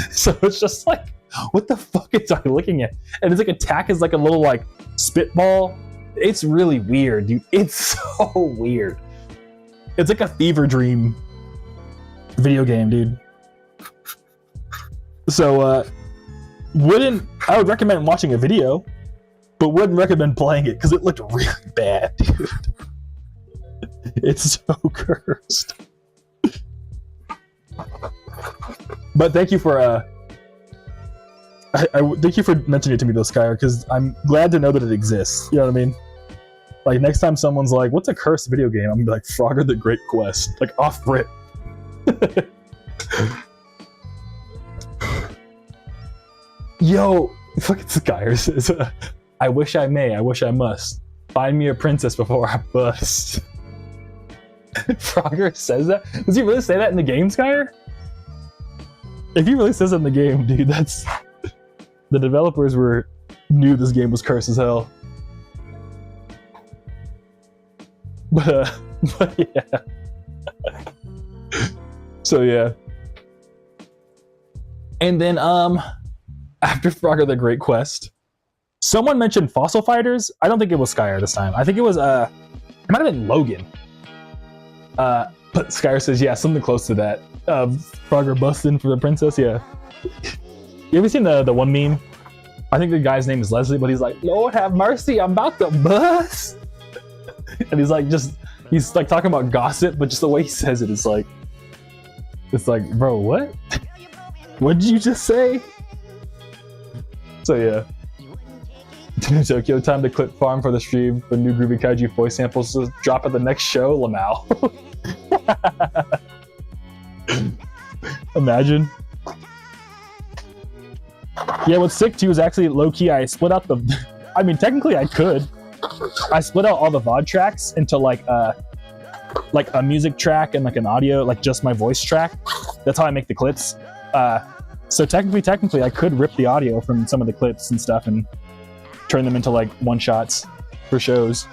So it's just like, what the fuck is I looking at? And his like attack is like a little like spitball. It's really weird, dude. It's so weird. It's like a fever dream video game, dude. So I would recommend watching a video, but wouldn't recommend playing it because it looked really bad, dude. It's so cursed. But thank you for thank you for mentioning it to me though, Skyr, because I'm glad to know that it exists. You know what I mean? Like next time someone's like, "What's a cursed video game?" I'm gonna be like, "Frogger the Great Quest," like off rip. Yo, fucking Skyr says, "I wish I may, I wish I must. Find me a princess before I bust." Frogger says that? Does he really say that in the game, Skyr? If he really says it in the game, dude, that's... The developers knew this game was cursed as hell. But yeah. So yeah. And then after Frogger the Great Quest, Someone mentioned Fossil Fighters. I don't think it was Skyer this time. I think it was it might have been Logan. But Skyer says, yeah, something close to that. Frogger busting for the princess, yeah. You ever seen the one meme? I think the guy's name is Leslie, but he's like, Lord have mercy, I'm about to bust. And he's like talking about gossip, but just the way he says it is like, it's like, bro, what? What did you just say? So yeah. Tokyo, time to clip farm for the stream. The new Groovy Kaiju voice samples to drop at the next show, Lamau. Imagine. Yeah, what's sick too is actually low-key I split out the I mean technically I could. I split out all the VOD tracks into like a music track and like an audio, like just my voice track. That's how I make the clips. So technically I could rip the audio from some of the clips and stuff and turn them into like one-shots for shows.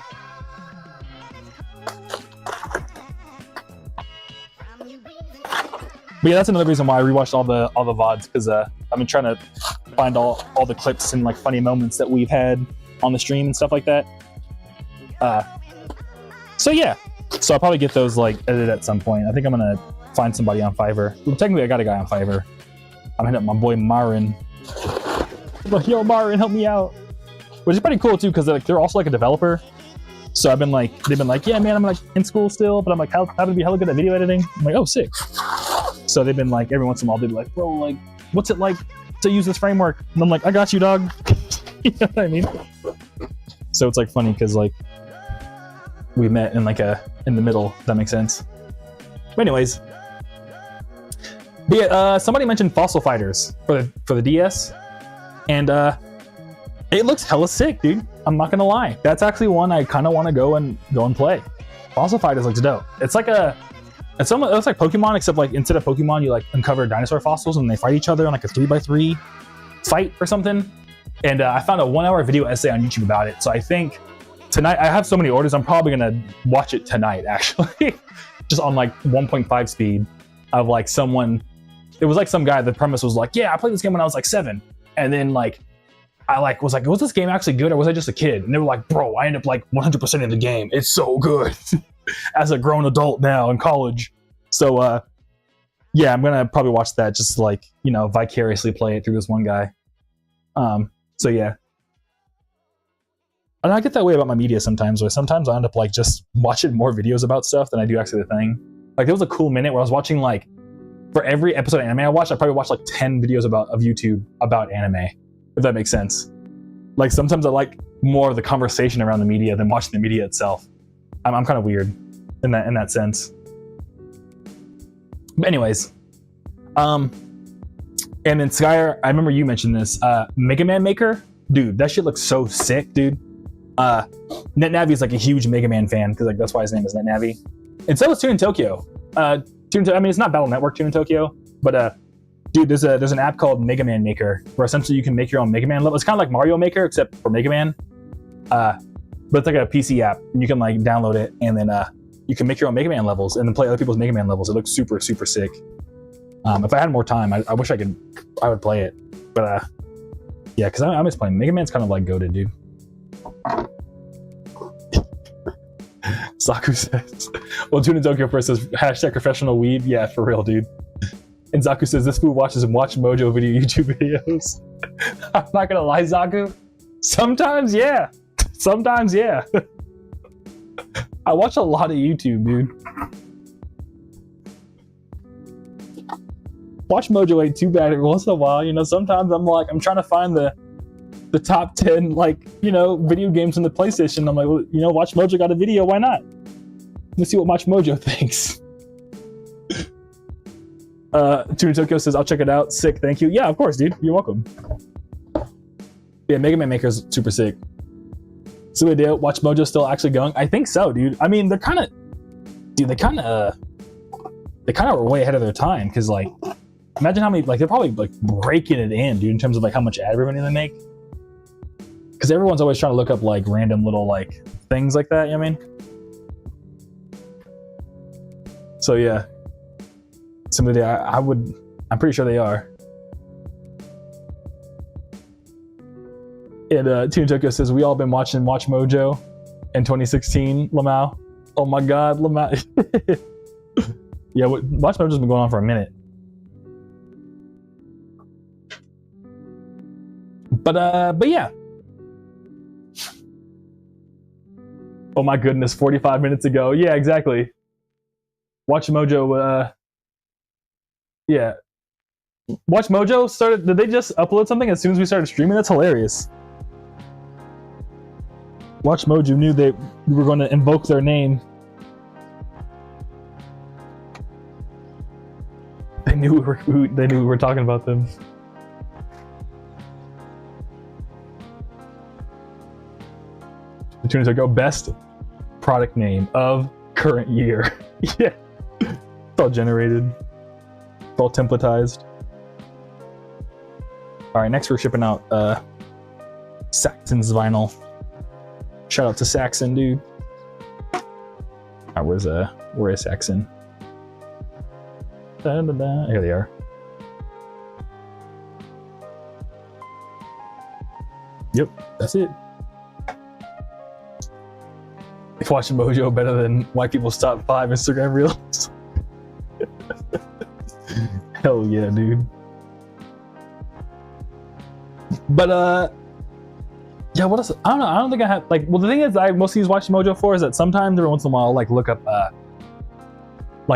But yeah, that's another reason why I rewatched all the VODs, because I've been trying to find all the clips and like funny moments that we've had on the stream and stuff like that. So yeah, so I'll probably get those like edited at some point. I think I'm gonna find somebody on Fiverr. Well, technically I got a guy on Fiverr. I'm hitting up my boy Marin. Like, yo Marin, help me out. Which is pretty cool too, because like, they're also like a developer. So they've been like, yeah man, I'm like in school still, but I'm like, how to be hella good at video editing. I'm like, oh sick. So they've been like, every once in a while, they'd be like, bro, like, what's it like to use this framework? And I'm like, I got you, dog. You know what I mean? So it's like funny because like we met in like in the middle, if that makes sense. But anyways, but yeah, somebody mentioned Fossil Fighters for the DS, and it looks hella sick, dude. I'm not gonna lie. That's actually one I kind of want to go and play. Fossil Fighters looks dope. It's like it looks like Pokemon, except like instead of Pokemon, you like uncover dinosaur fossils and they fight each other on like a 3x3 fight or something. And I found a 1-hour video essay on YouTube about it. So I think tonight, I have so many orders, I'm probably gonna watch it tonight actually. Just on like 1.5 speed of like someone, it was like some guy, the premise was like, yeah, I played this game when I was like 7. And then like, I like was like, was this game actually good or was I just a kid? And they were like, bro, I end up like 100% in the game. It's so good. As a grown adult now in college. So yeah, I'm gonna probably watch that, just like, you know, vicariously play it through this one guy. So yeah. And I get that way about my media sometimes, where sometimes I end up like just watching more videos about stuff than I do actually the thing. Like there was a cool minute where I was watching like, for every episode of anime I watched, I probably watched like 10 videos of YouTube about anime, if that makes sense. Like sometimes I like more of the conversation around the media than watching the media itself. I'm kind of weird in that sense. But anyways, and then Skyer, I remember you mentioned this, Mega Man Maker, dude, that shit looks so sick, dude. NetNavi is like a huge Mega Man fan, because like that's why his name is NetNavi. And so is Tune in Tokyo. I mean, it's not Battle Network Tune in Tokyo, but dude, there's an app called Mega Man Maker, where essentially you can make your own Mega Man level. It's kind of like Mario Maker, except for Mega Man. But it's like a PC app, and you can like download it, and then you can make your own Mega Man levels, and then play other people's Mega Man levels. It looks super, super sick. If I had more time, I wish I would play it. But yeah, because I miss playing. Mega Man's kind of like goated, dude. Saku says, well, Tune in Tokyo first says, hashtag professional weed. Yeah, for real, dude. And Zaku says, this fool watches Watch Mojo video YouTube videos. I'm not gonna lie, Zaku. Sometimes, yeah. Sometimes, yeah. I watch a lot of YouTube, dude. Watch Mojo ain't too bad every once in a while. You know, sometimes I'm trying to find the top 10, like, you know, video games on the PlayStation. I'm like, well, you know, Watch Mojo got a video. Why not? Let's see what Watch Mojo thinks. Tune Tokyo says, I'll check it out. Sick, thank you. Yeah, of course, dude. You're welcome. Yeah, Mega Man Maker is super sick. So the deal, Watch Mojo still actually going? I think so, dude. I mean, they kind of were way ahead of their time, because like, imagine how many, like, they're probably like breaking it in, dude, in terms of like how much ad revenue they make. Because everyone's always trying to look up like random little like things like that, you know what I mean? So yeah, somebody I'm pretty sure they are. And Tuna Tokyo says, we all been watching Watch Mojo in 2016, Lamau. Oh my God, Lamau. Yeah, Watch Mojo's been going on for a minute. But yeah. Oh my goodness, 45 minutes ago. Yeah, exactly. Watch Mojo, yeah. Watch Mojo started, did they just upload something as soon as we started streaming? That's hilarious. Watch Mojo knew we were going to invoke their name. They knew we were talking about them. The tuners are go best product name of current year. Yeah. It's all generated. It's all templatized. All right, next we're shipping out Saxon's vinyl. Shout out to Saxon, dude. All right, where is Saxon? Da, da, da. Here they are. Yep, that's it. If watching Mojo better than white people's top 5 Instagram reels. Hell yeah, dude. But yeah, what else? I don't know. I don't think I have well, the thing is I mostly use Watch Mojo for is that sometimes every once in a while I'll look up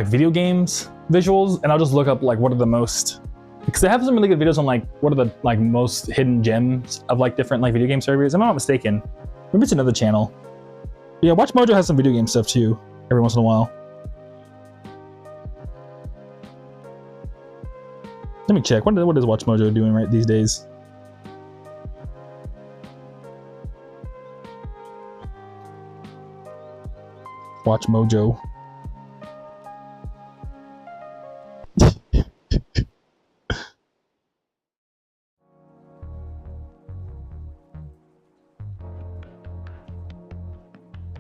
video games visuals, and I'll just look up what are the most, because they have some really good videos on what are the most hidden gems of different video game servers. If I'm not mistaken, maybe it's another channel. Yeah, Watch Mojo has some video game stuff too every once in a while. Let me check. What is Watch Mojo doing right these days? Watch Mojo.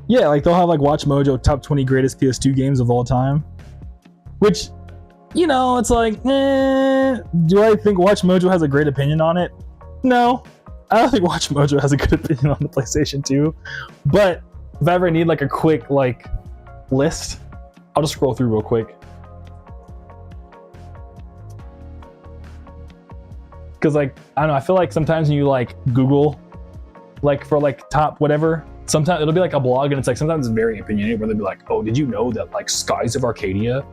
Yeah, they'll have Watch Mojo top 20 greatest PS2 games of all time. Which, it's do I think Watch Mojo has a great opinion on it? No. I don't think Watch Mojo has a good opinion on the PlayStation 2. But if I ever need a quick list, I'll just scroll through real quick. Because I don't know, I feel sometimes when you Google for top whatever, sometimes it'll be a blog, and it's sometimes it's very opinionated, where they'll be oh, did you know that Skies of Arcadia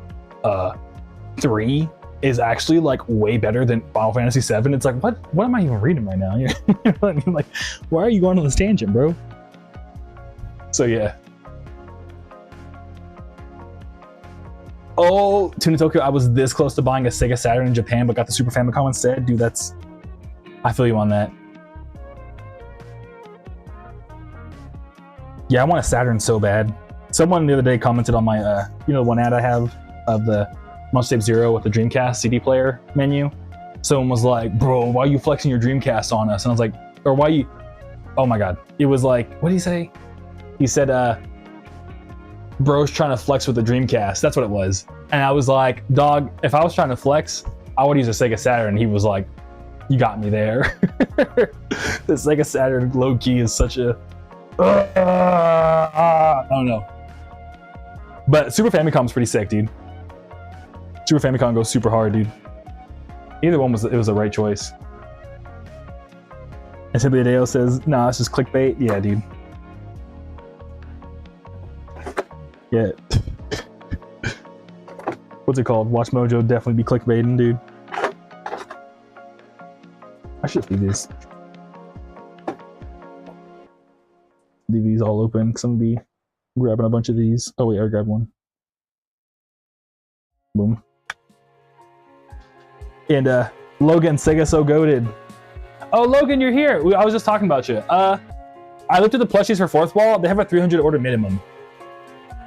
3 is actually way better than Final Fantasy 7? It's what am I even reading right now? You know what I mean? Why are you going on this tangent, bro? So yeah. Oh, Tuna Tokyo, I was this close to buying a Sega Saturn in Japan, but got the Super Famicom instead. Dude, I feel you on that. Yeah, I want a Saturn so bad. Someone the other day commented on my, the one ad I have of the Monster Tape Zero with the Dreamcast CD player menu. Someone was like, bro, why are you flexing your Dreamcast on us? And I was like, or why you, oh my God. It was what did he say? He said, bro's trying to flex with the Dreamcast. That's what it was. And I was like, dog, if I was trying to flex, I would use a Sega Saturn. And he was like, you got me there. The Sega Saturn low key is such a, I don't know. But Super Famicom's pretty sick, dude. Super Famicom goes super hard, dude. Either one was the right choice. And Simply Adeo says, nah, it's just clickbait. Yeah, dude. Yeah. What's it called? Watch Mojo definitely be clickbaiting, dude. I should leave this. Leave these all open because I'm gonna be grabbing a bunch of these. Oh wait, I grabbed one. Boom. And Logan, Sega so goated. Oh Logan, you're here. I was just talking about you. I looked at the plushies for Fourth Wall. They have a 300 order minimum.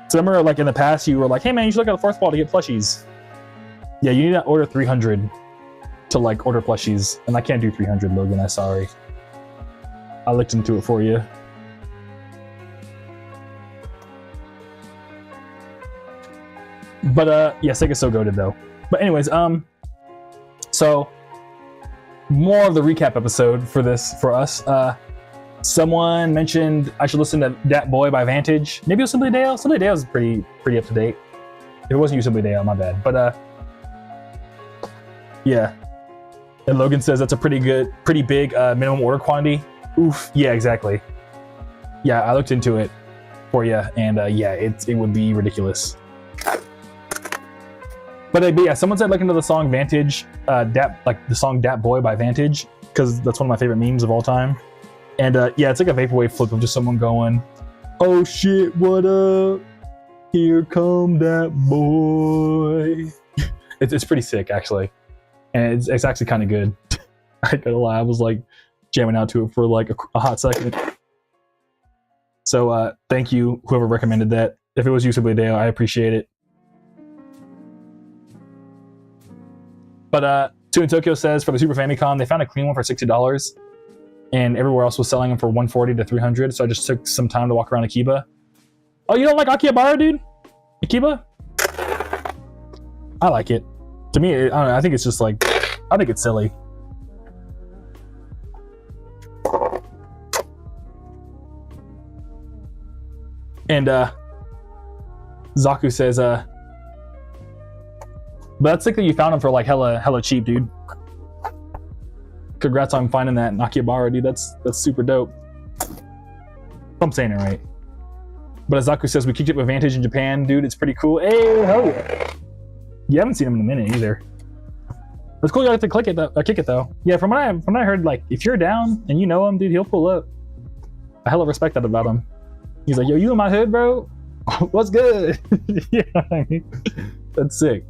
So remember, in the past, you were like, "Hey man, you should look at the Fourth Wall to get plushies." Yeah, you need to order 300 to order plushies, and I can't do 300, Logan. I'm sorry. I looked into it for you. But yeah, Sega's so goated though. But anyways, so more of the recap episode for us. Someone mentioned I should listen to Dat Boy by Vantage. Maybe it was Simply Dale. Simply Dale is pretty up to date. If it wasn't you, Simply Dale, my bad. But yeah. And Logan says that's a pretty big minimum order quantity. Oof. Yeah, exactly. Yeah, I looked into it for you, and yeah, it would be ridiculous. But yeah, someone said look into the song Vantage, like the song Dat Boy by Vantage, because that's one of my favorite memes of all time. And yeah, it's like a vaporwave flip of just someone going, "Oh shit, what up? Here come that boy." It's pretty sick actually, and it's actually kind of good. I gotta lie, I was like jamming out to it for like a hot second. So thank you, whoever recommended that. If it was you, Simply Dale, I appreciate it. But Two in Tokyo says for the Super Famicom, they found a clean one for $60, and everywhere else was selling them for $140 to $300. So I just took some time to walk around Akiba. Oh, you don't like Akihabara, dude? Akiba? I like it. To me, I don't know. I think it's just like, I think it's silly. And Zaku says, but that's sick that you found them for like hella cheap, dude. Congrats on finding that in Akihabara, dude. That's super dope. If I'm saying it right. But as Zaku says, we kicked it with Vantage in Japan, dude. It's pretty cool. Hey, hell yeah. You haven't seen him in a minute either. It's cool you like to kick it though. Yeah, from what I heard, like if you're down and you know him, dude, he'll pull up. I hella respect that about him. He's like, yo, you in my hood, bro? What's good? Yeah, I mean, that's sick.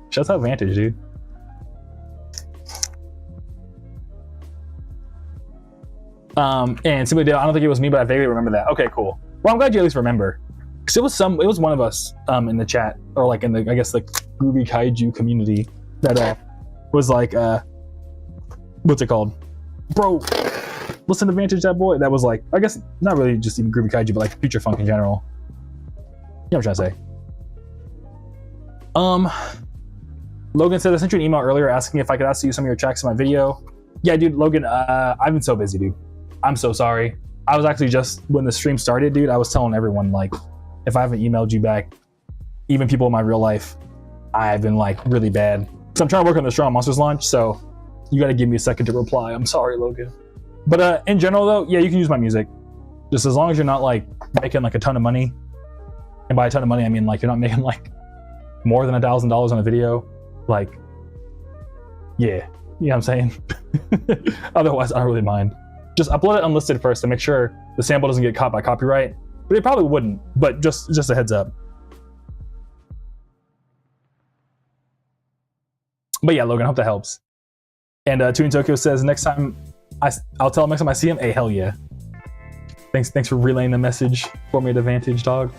Shouts out Vantage, dude. And Simply Dale, I don't think it was me, but I vaguely remember that. Okay, cool. Well, I'm glad you at least remember. Because it was one of us in the chat, or like in the, I guess, the Groovy Kaiju community that was like, what's it called? Bro, listen to Vantage Dat Boy. That was like, I guess, not really just even Groovy Kaiju, but like future funk in general. You know what I'm trying to say. Logan said, I sent you an email earlier asking if I could ask you some of your tracks in my video. Yeah, dude, Logan, I've been so busy, dude. I'm so sorry. I was actually just, when the stream started, dude, I was telling everyone, like, if I haven't emailed you back, even people in my real life, I've been like really bad. So I'm trying to work on the Strong Monsters launch, so you gotta give me a second to reply. I'm sorry, Logan. But in general though, yeah, you can use my music. Just as long as you're not like making like a ton of money. And by a ton of money, I mean like you're not making like more than $1,000 on a video. Like, yeah, you know what I'm saying? Otherwise, I don't really mind. Just upload it unlisted first to make sure the sample doesn't get caught by copyright. But it probably wouldn't, but just a heads up. But yeah, Logan, I hope that helps. And Two in Tokyo says, next time, I'll tell him next time I see him, hey, hell yeah. Thanks for relaying the message for me at Vantage, dog.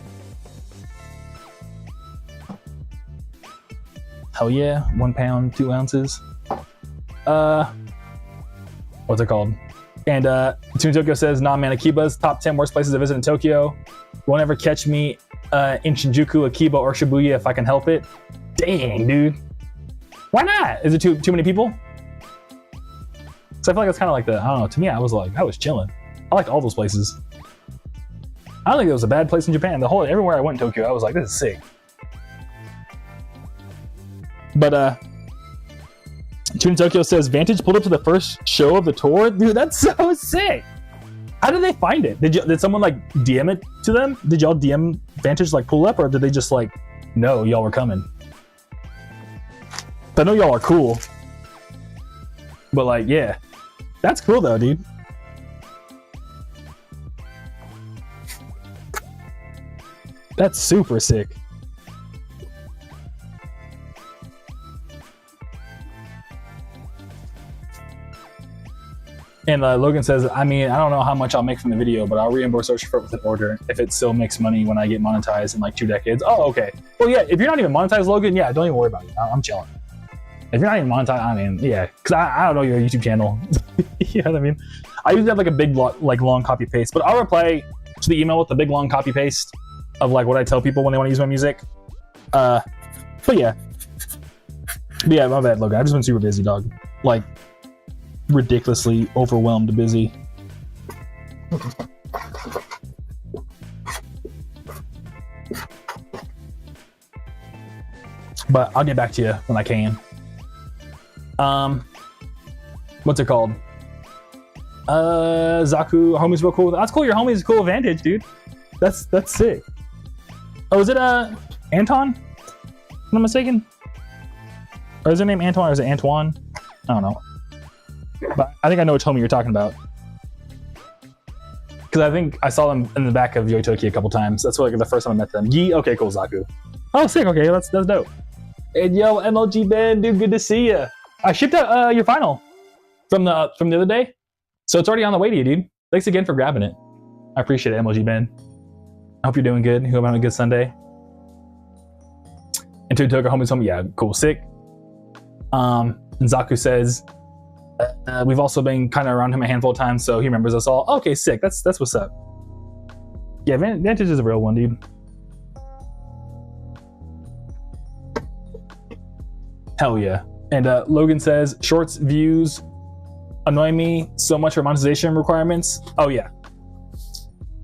Hell yeah, 1 pound, 2 ounces. What's it called? And Two in Tokyo says, nah man, Akiba's top 10 worst places to visit in Tokyo. Won't ever catch me in Shinjuku, Akiba, or Shibuya if I can help it. Dang, dude. Why not? Is it too many people? So I feel like it's kind of like I don't know, to me, I was chilling. I liked all those places. I don't think there was a bad place in Japan. Everywhere I went in Tokyo, I was like, this is sick. But Two in Tokyo says, Vantage pulled up to the first show of the tour? Dude, that's so sick. How did they find it? Did someone like DM it to them? Did y'all DM Vantage like pull up, or did they just like know y'all were coming? I know y'all are cool. But like, yeah. That's cool though, dude. That's super sick. And Logan says, I mean, I don't know how much I'll make from the video, but I'll reimburse Ocean for it with an order if it still makes money when I get monetized in like 2 decades. Oh, okay. Well, yeah, if you're not even monetized, Logan, yeah, don't even worry about it. I'm chilling. If you're not even monetized, I mean, yeah, because I don't know your YouTube channel. You know what I mean? I usually have like a big, like long copy paste, but I'll reply to the email with the big long copy paste of like what I tell people when they want to use my music. But yeah. But yeah, my bad, Logan. I've just been super busy, dog. Like, ridiculously overwhelmed busy. But I'll get back to you when I can. What's it called? Zaku, homie's real cool. That's cool. Your homie's cool advantage, dude. That's sick. Oh, is it Anton? If I'm not mistaken. Or is her name Antoine or is it Antoine? I don't know. But I think I know which homie you're talking about. Because I think I saw them in the back of Yoitoki a couple times. That's like the first time I met them. Yee, okay, cool, Zaku. Oh, sick. Okay, that's dope. And yo, MLG Ben, dude, good to see you. I shipped out your final from the other day, so it's already on the way to you, dude. Thanks again for grabbing it. I appreciate it, MLG Ben. I hope you're doing good. Hope you're having a good Sunday. And to Toga homie's home, yeah, cool, sick. And Zaku says we've also been kind of around him a handful of times, so he remembers us all. Okay, sick. That's what's up. Yeah, Vantage is a real one, dude. Hell yeah. And Logan says, shorts views annoy me so much for monetization requirements. Oh yeah.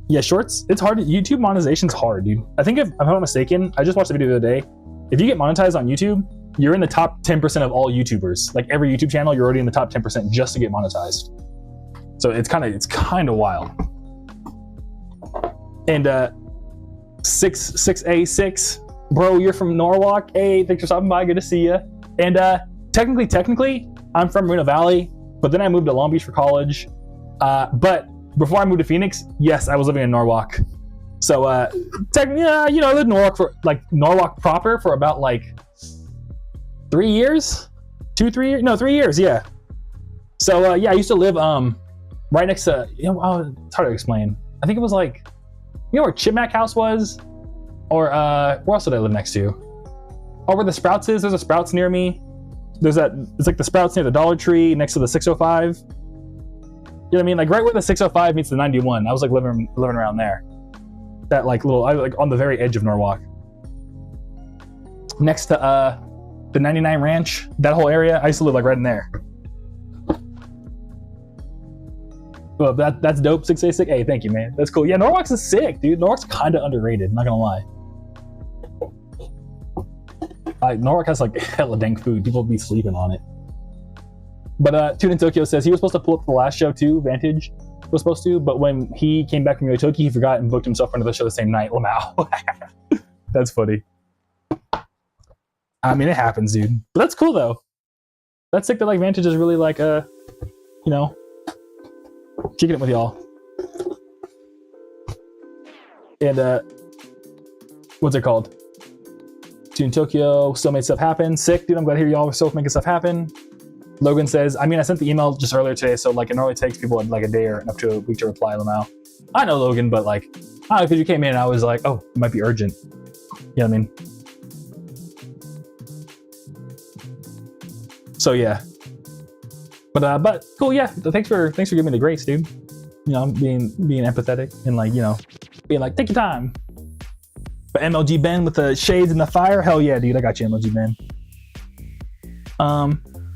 Yeah, shorts, it's hard. YouTube monetization's hard, dude. I think if I'm not mistaken, I just watched the video the other day. If you get monetized on YouTube, you're in the top 10% of all YouTubers. Like every YouTube channel, you're already in the top 10% just to get monetized. So it's kind of wild. And 6A6, bro, you're from Norwalk. Hey, thanks for stopping by. Good to see you. And technically, I'm from Marina Valley, but then I moved to Long Beach for college. But before I moved to Phoenix, yes, I was living in Norwalk. So technically, I lived in Norwalk for Norwalk proper for about 3 years, 3 years, yeah. So yeah, I used to live right next to, it's hard to explain. I think it was where Chipmack House was, or where else did I live next to? Oh, where the Sprouts is. There's a Sprouts near me. It's like the Sprouts near the Dollar Tree next to the 605. You know what I mean? Like right where the 605 meets the 91. I was living around there. That on the very edge of Norwalk. Next to the 99 Ranch, that whole area. I used to live right in there. Well, that's dope. 6A6. Hey, thank you, man. That's cool. Yeah, Norwalk's is sick, dude. Norwalk's kind of underrated. Not gonna lie. Norwalk has hella dank food. People be sleeping on it. But Tune in Tokyo says he was supposed to pull up the last show too. Vantage was supposed to, but when he came back from Yoitoki, he forgot and booked himself for another show the same night. Lamau. That's funny. I mean, it happens, dude. But that's cool though. That's sick that Vantage is really kicking it with y'all. And what's it called? Tune Tokyo still made stuff happen. Sick, dude. I'm glad to hear y'all were still making stuff happen. Logan says, I sent the email just earlier today, so it normally takes people a day or up to a week to reply. Lamau. I know, Logan, but I don't know, because you came in and I was like, oh, it might be urgent. You know what I mean? So yeah. But cool, yeah. Thanks for giving me the grace, dude. Being empathetic and being take your time. But MLG Ben with the shades and the fire, hell yeah, dude. I got you, MLG Ben.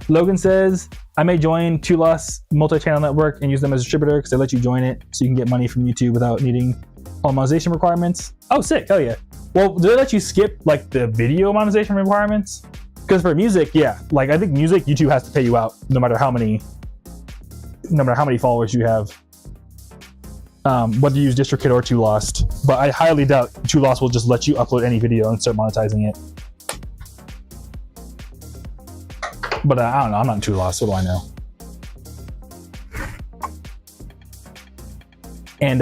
Logan says, I may join Two Lost multi-channel network and use them as a distributor because they let you join it so you can get money from YouTube without needing all monetization requirements. Oh, sick. Hell yeah. Well, do they let you skip the video monetization requirements? Because for music, yeah. I think music, YouTube has to pay you out no matter how many followers you have. Whether you use DistroKid or Two Lost. But I highly doubt Two Lost will just let you upload any video and start monetizing it. But I don't know. I'm not Two Lost. What do I know? And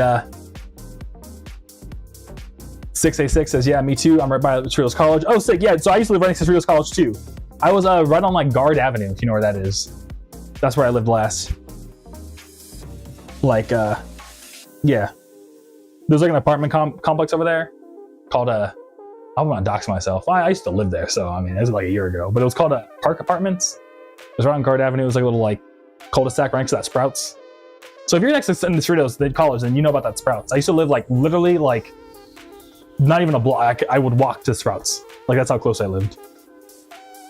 6A6 says, yeah, me too. I'm right by Cerritos College. Oh, sick. Yeah, so I used to live right next to Cerritos College too. I was right on Guard Avenue, if you know where that is. That's where I lived last. Yeah. There's an apartment complex over there called I don't want to dox myself. I used to live there, so it was a year ago. But it was called Park Apartments. It was right on Guard Avenue. It was a little cul-de-sac right next to that Sprouts. So if you're next to the Cerritos College, then you know about that Sprouts. I used to live literally not even a block. I would walk to Sprouts. That's how close I lived.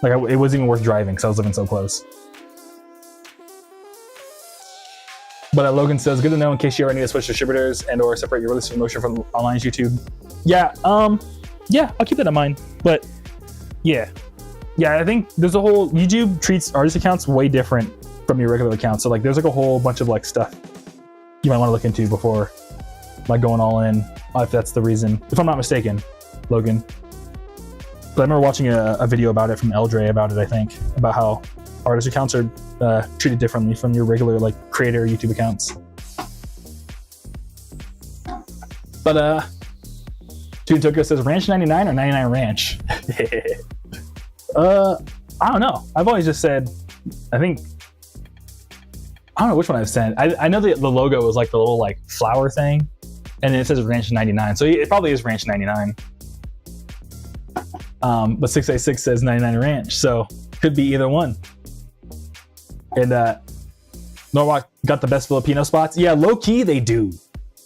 It wasn't even worth driving because I was living so close. But Logan says, good to know in case you ever need to switch distributors and or separate your release promotion from online YouTube. Yeah, yeah, I'll keep that in mind. But yeah, I think there's a whole, YouTube treats artist accounts way different from your regular account. So like there's like a whole bunch of like stuff you might want to look into before like going all in, if that's the reason, if I'm not mistaken, Logan. But I remember watching a video about it from Eldre about it, I think, about how artist accounts are treated differently from your regular like creator YouTube accounts. But Dude Tokyo says Ranch 99 or 99 Ranch? I don't know. I've always just said, I don't know which one I've said. I know the logo was like the little like flower thing, and then it says Ranch 99. So it probably is Ranch 99. But 686 says 99 Ranch, so could be either one. And Norwalk got the best Filipino spots. Yeah, low key they do.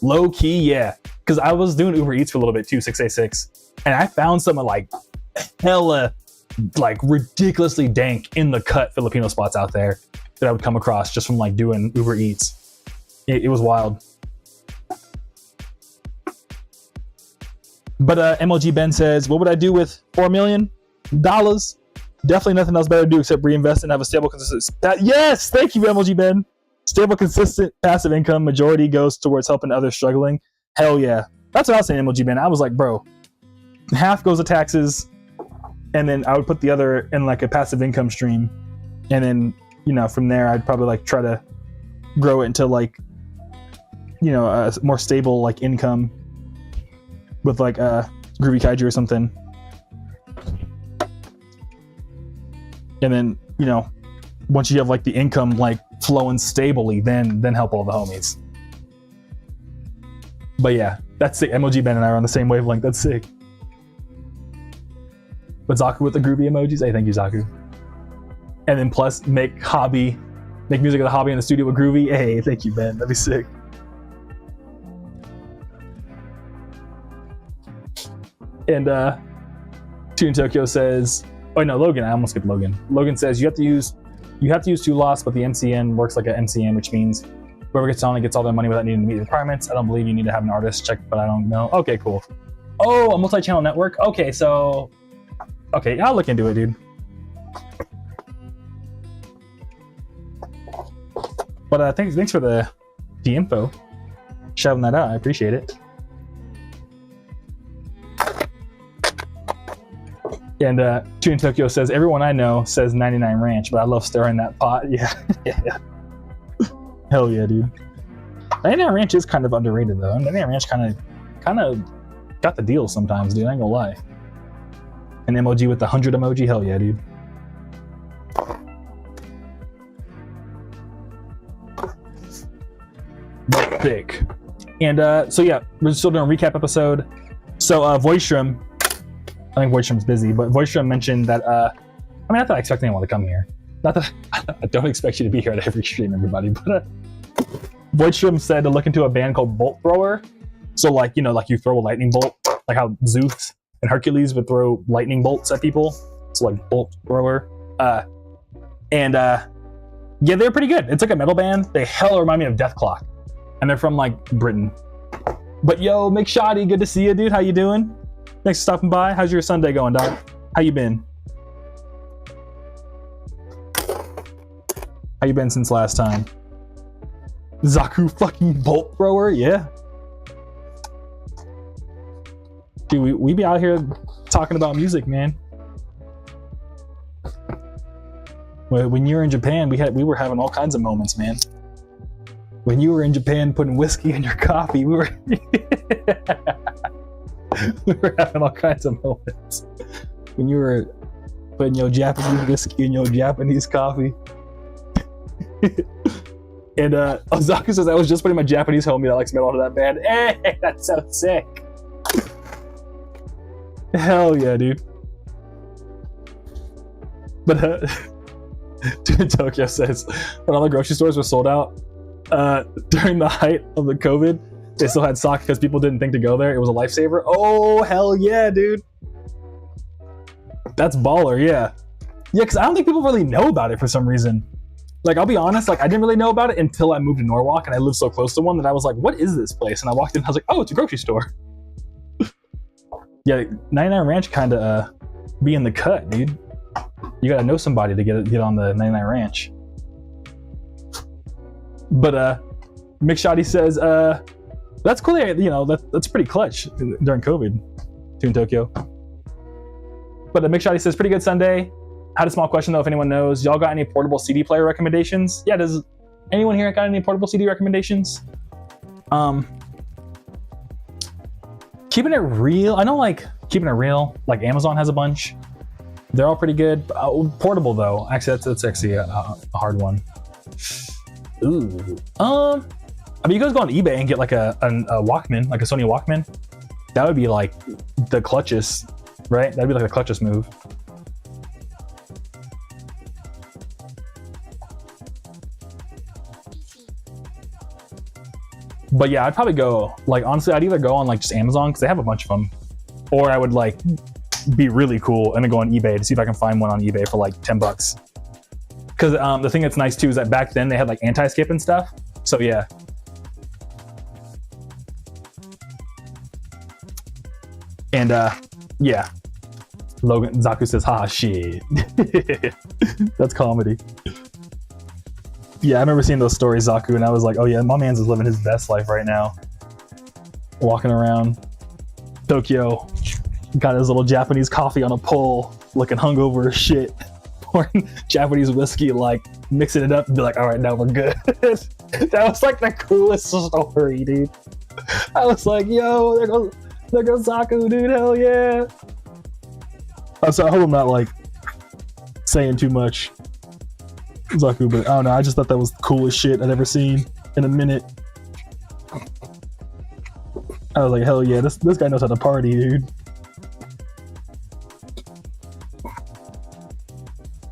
Low key, yeah. Because I was doing Uber Eats for a little bit too, 686, and I found some like hella, like ridiculously dank in the cut Filipino spots out there that I would come across just from like doing Uber Eats. It was wild. But MLG Ben says, what would I do with $4 million? Definitely nothing else better to do except reinvest and have a stable, consistent. Yes, thank you, MLG Ben. Stable, consistent, passive income. Majority goes towards helping others struggling. Hell yeah. That's what I was saying, MLG Ben. I was like, bro, half goes to taxes, and then I would put the other in like a passive income stream. And then, you know, from there, I'd probably like try to grow it into like, you know, a more stable like income with like Groovy Kaiju or something. And then, you know, once you have like the income like flowing stably, then help all the homies. But yeah, that's sick. MLG Ben and I are on the same wavelength. That's sick. But Zaku with the groovy emojis. Hey, thank you, Zaku. And then plus make music of the hobby in the studio with Groovy. Hey, thank you, Ben. That'd be sick. And Tune Tokyo says, oh no, Logan. I almost skipped Logan. Logan says you have to use 2 loss, but the MCN works like an MCN, which means whoever gets on it gets all their money without needing to meet the requirements. I don't believe you need to have an artist check, but I don't know. Okay, cool. Oh, a multi-channel network. Okay, so I'll look into it, dude. But thanks for the info, shouting that out. I appreciate it. And Tune Tokyo says everyone I know says 99 Ranch, but I love stirring that pot. Yeah, yeah. Hell yeah, dude. 99 Ranch is kind of underrated though. 99 Ranch kind of got the deal sometimes, dude. I ain't gonna lie. An emoji with the 100 emoji. Hell yeah, dude. But thick. And so yeah, we're still doing a recap episode. So Voicestream, I think Voicestream's busy, but Voicestream mentioned that not that I expect anyone to come here. Not that I don't expect you to be here at every stream, everybody, but Voicestream said to look into a band called Bolt Thrower. So like, you know, like you throw a lightning bolt, like how Zeus and Hercules would throw lightning bolts at people. So like Bolt Thrower. Yeah, they're pretty good. It's like a metal band. They hella remind me of Death Clock. And they're from like Britain. But yo, McShoddy, good to see you, dude. How you doing? Thanks for stopping by. How's your Sunday going, dog? How you been? How you been since last time? Zaku fucking Bolt Thrower? Yeah. Dude, we be out here talking about music, man. When you were in Japan, we were having all kinds of moments, man. When you were in Japan putting whiskey in your coffee, we were having all kinds of moments. When you were putting your Japanese whiskey in your Japanese coffee. And Ozaku says I was just putting my Japanese homie that likes metal onto that band. Hey, that's so sick. Hell yeah, dude. But dude, Tokyo says when all the grocery stores were sold out during the height of the COVID, they still had stock because people didn't think to go there. It was a lifesaver. Oh, hell yeah, dude. That's baller, yeah. Yeah, because I don't think people really know about it for some reason. Like, I'll be honest, like, I didn't really know about it until I moved to Norwalk, and I lived so close to one that I was like, what is this place? And I walked in, and I was like, oh, it's a grocery store. Yeah, 99 Ranch kind of be in the cut, dude. You gotta know somebody to get on the 99 Ranch. But Mick Shoddy says, that's cool. You know, that's pretty clutch during COVID to in Tokyo. But Mick Shoddy says, pretty good Sunday. Had a small question though, if anyone knows. Y'all got any portable CD player recommendations? Yeah, does anyone here got any portable CD recommendations? Keeping it real. I know, like, keeping it real, like Amazon has a bunch. They're all pretty good. Portable though, actually, that's actually a hard one. Ooh. I mean, you guys go on eBay and get like a Walkman, like a Sony Walkman. That would be like the clutchest, right? That'd be like the clutchest move. But yeah, I'd probably go, like, honestly, I'd either go on like just Amazon because they have a bunch of them, or I would like be really cool and then go on eBay to see if I can find one on eBay for like $10. Because the thing that's nice too is that back then they had like anti-skip and stuff. So yeah. And yeah. Logan Zaku says, "Ha shit." That's comedy. Yeah, I remember seeing those stories, Zaku, and I was like, oh yeah, my man's is living his best life right now. Walking around Tokyo, got his little Japanese coffee on a pole, looking hungover as shit, pouring Japanese whiskey, like mixing it up and be like, all right, now we're good. That was like the coolest story, dude. I was like, yo, there goes Zaku, dude, hell yeah. So I hope I'm not like saying too much, Zaku, but I don't know, I just thought that was the coolest shit I'd ever seen in a minute. I was like, hell yeah, this guy knows how to party, dude.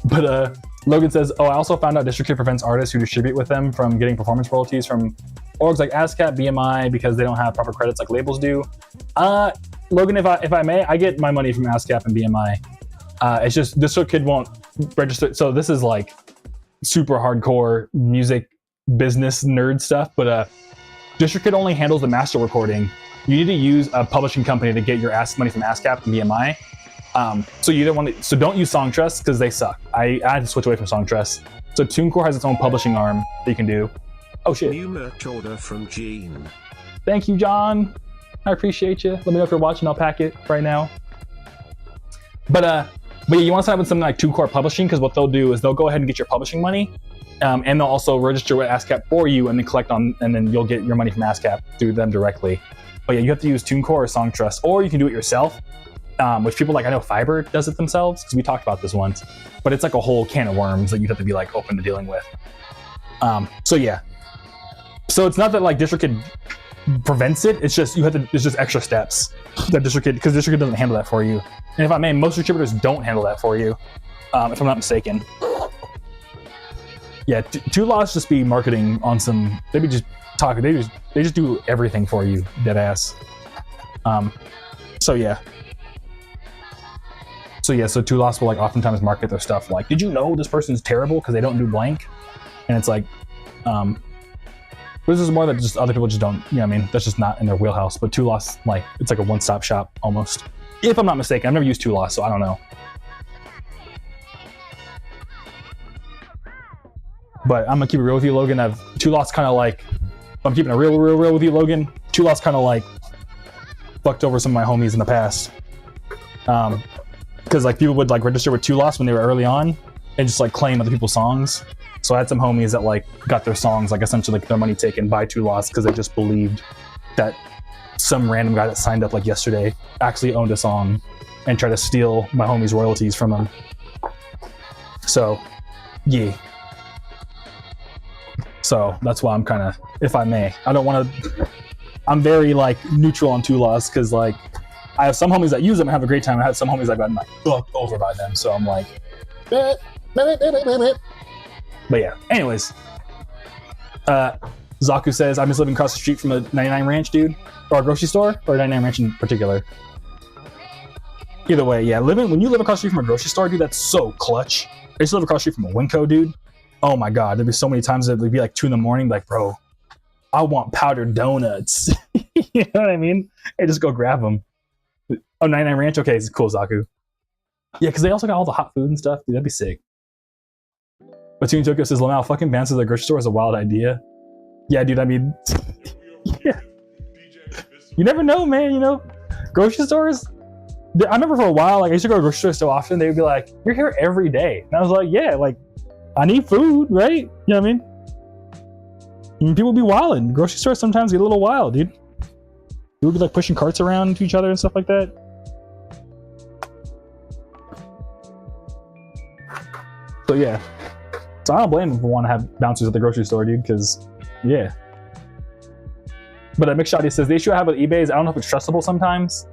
But Logan says, oh, I also found out DistroKid prevents artists who distribute with them from getting performance royalties from orgs like ASCAP, BMI, because they don't have proper credits like labels do. Logan, if I may, I get my money from ASCAP and BMI. It's just DistroKid won't register. So this is like super hardcore music business nerd stuff, but DistroKid only handles the master recording. You need to use a publishing company to get your money from ASCAP and BMI. So you don't want to. So don't use Songtrust because they suck. I had to switch away from Songtrust. So TuneCore has its own publishing arm that you can do. Oh shit! New merch order from Gene. Thank you, John. I appreciate you. Let me know if you're watching. I'll pack it right now. But yeah, you want to sign up with something like TuneCore Publishing because what they'll do is they'll go ahead and get your publishing money, and they'll also register with ASCAP for you, and then collect on, and then you'll get your money from ASCAP through them directly. But yeah, you have to use TuneCore or Songtrust, or you can do it yourself. Which people like, I know Fiverr does it themselves because we talked about this once, but it's like a whole can of worms that you'd have to be like open to dealing with. So yeah, so it's not that like DistroKid prevents it. It's just it's just extra steps that DistroKid, because DistroKid doesn't handle that for you. And if I may, most distributors don't handle that for you, if I'm not mistaken. Yeah, Two Loss just be marketing on some. They be just talking. They just do everything for you, dead ass. So yeah. So Two Loss will like oftentimes market their stuff like, did you know this person's terrible because they don't do blank? And it's like, this is more that just other people just don't, you know what I mean? That's just not in their wheelhouse. But Two Loss, like, it's like a one-stop shop almost. If I'm not mistaken, I've never used Two Loss, so I don't know. But I'm gonna keep it real with you, Logan. Two Loss kind of like, I'm keeping it real with you, Logan. Two Loss kind of like fucked over some of my homies in the past. Because like people would like register with Two Loss when they were early on and just like claim other people's songs. So I had some homies that like got their songs, like essentially like their money taken by Two Loss because they just believed that some random guy that signed up like yesterday actually owned a song and tried to steal my homies' royalties from them. So yeah. So that's why I'm kind of, if I may, I don't want to, I'm very like neutral on Two Loss because like I have some homies that use them and have a great time. I have some homies that got like fucked over by them. So I'm like, but yeah. Anyways, Zaku says, I'm just living across the street from a 99 Ranch, dude, or a grocery store, or a 99 Ranch in particular. Either way, yeah. When you live across the street from a grocery store, dude, that's so clutch. I used to live across the street from a Winco, dude. Oh my God, there'd be so many times that it'd be like 2 a.m, like, bro, I want powdered donuts. You know what I mean? Hey, just go grab them. Oh, 99 Ranch? Okay, it's cool, Zaku. Yeah, because they also got all the hot food and stuff. Dude, that'd be sick. But Tune Tokyo says, Lamau, fucking bounce to the grocery store is a wild idea. Yeah, dude, I mean, yeah. You never know, man, you know? Grocery stores? I remember for a while, like, I used to go to the grocery store so often, they would be like, you're here every day. And I was like, yeah, like, I need food, right? You know what I mean? And people be wilding. Grocery stores sometimes get a little wild, dude. People be like pushing carts around to each other and stuff like that. So yeah. So I don't blame them for wanting to have bouncers at the grocery store, dude, because, yeah. But McShoddy says, the issue I have with eBay is I don't know if it's trustable sometimes.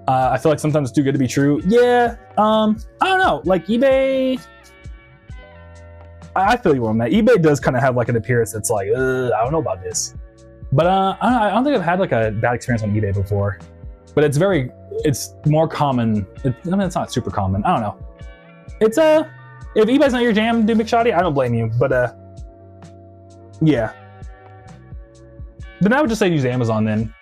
I feel like sometimes it's too good to be true. Yeah, I don't know. Like eBay, I feel you on that. eBay does kind of have like an appearance that's like, I don't know about this. But I don't think I've had like a bad experience on eBay before. But it's more common. I mean, it's not super common. I don't know. It's if eBay's not your jam, dude, McShoddy, I don't blame you. But yeah. Then I would just say use Amazon then,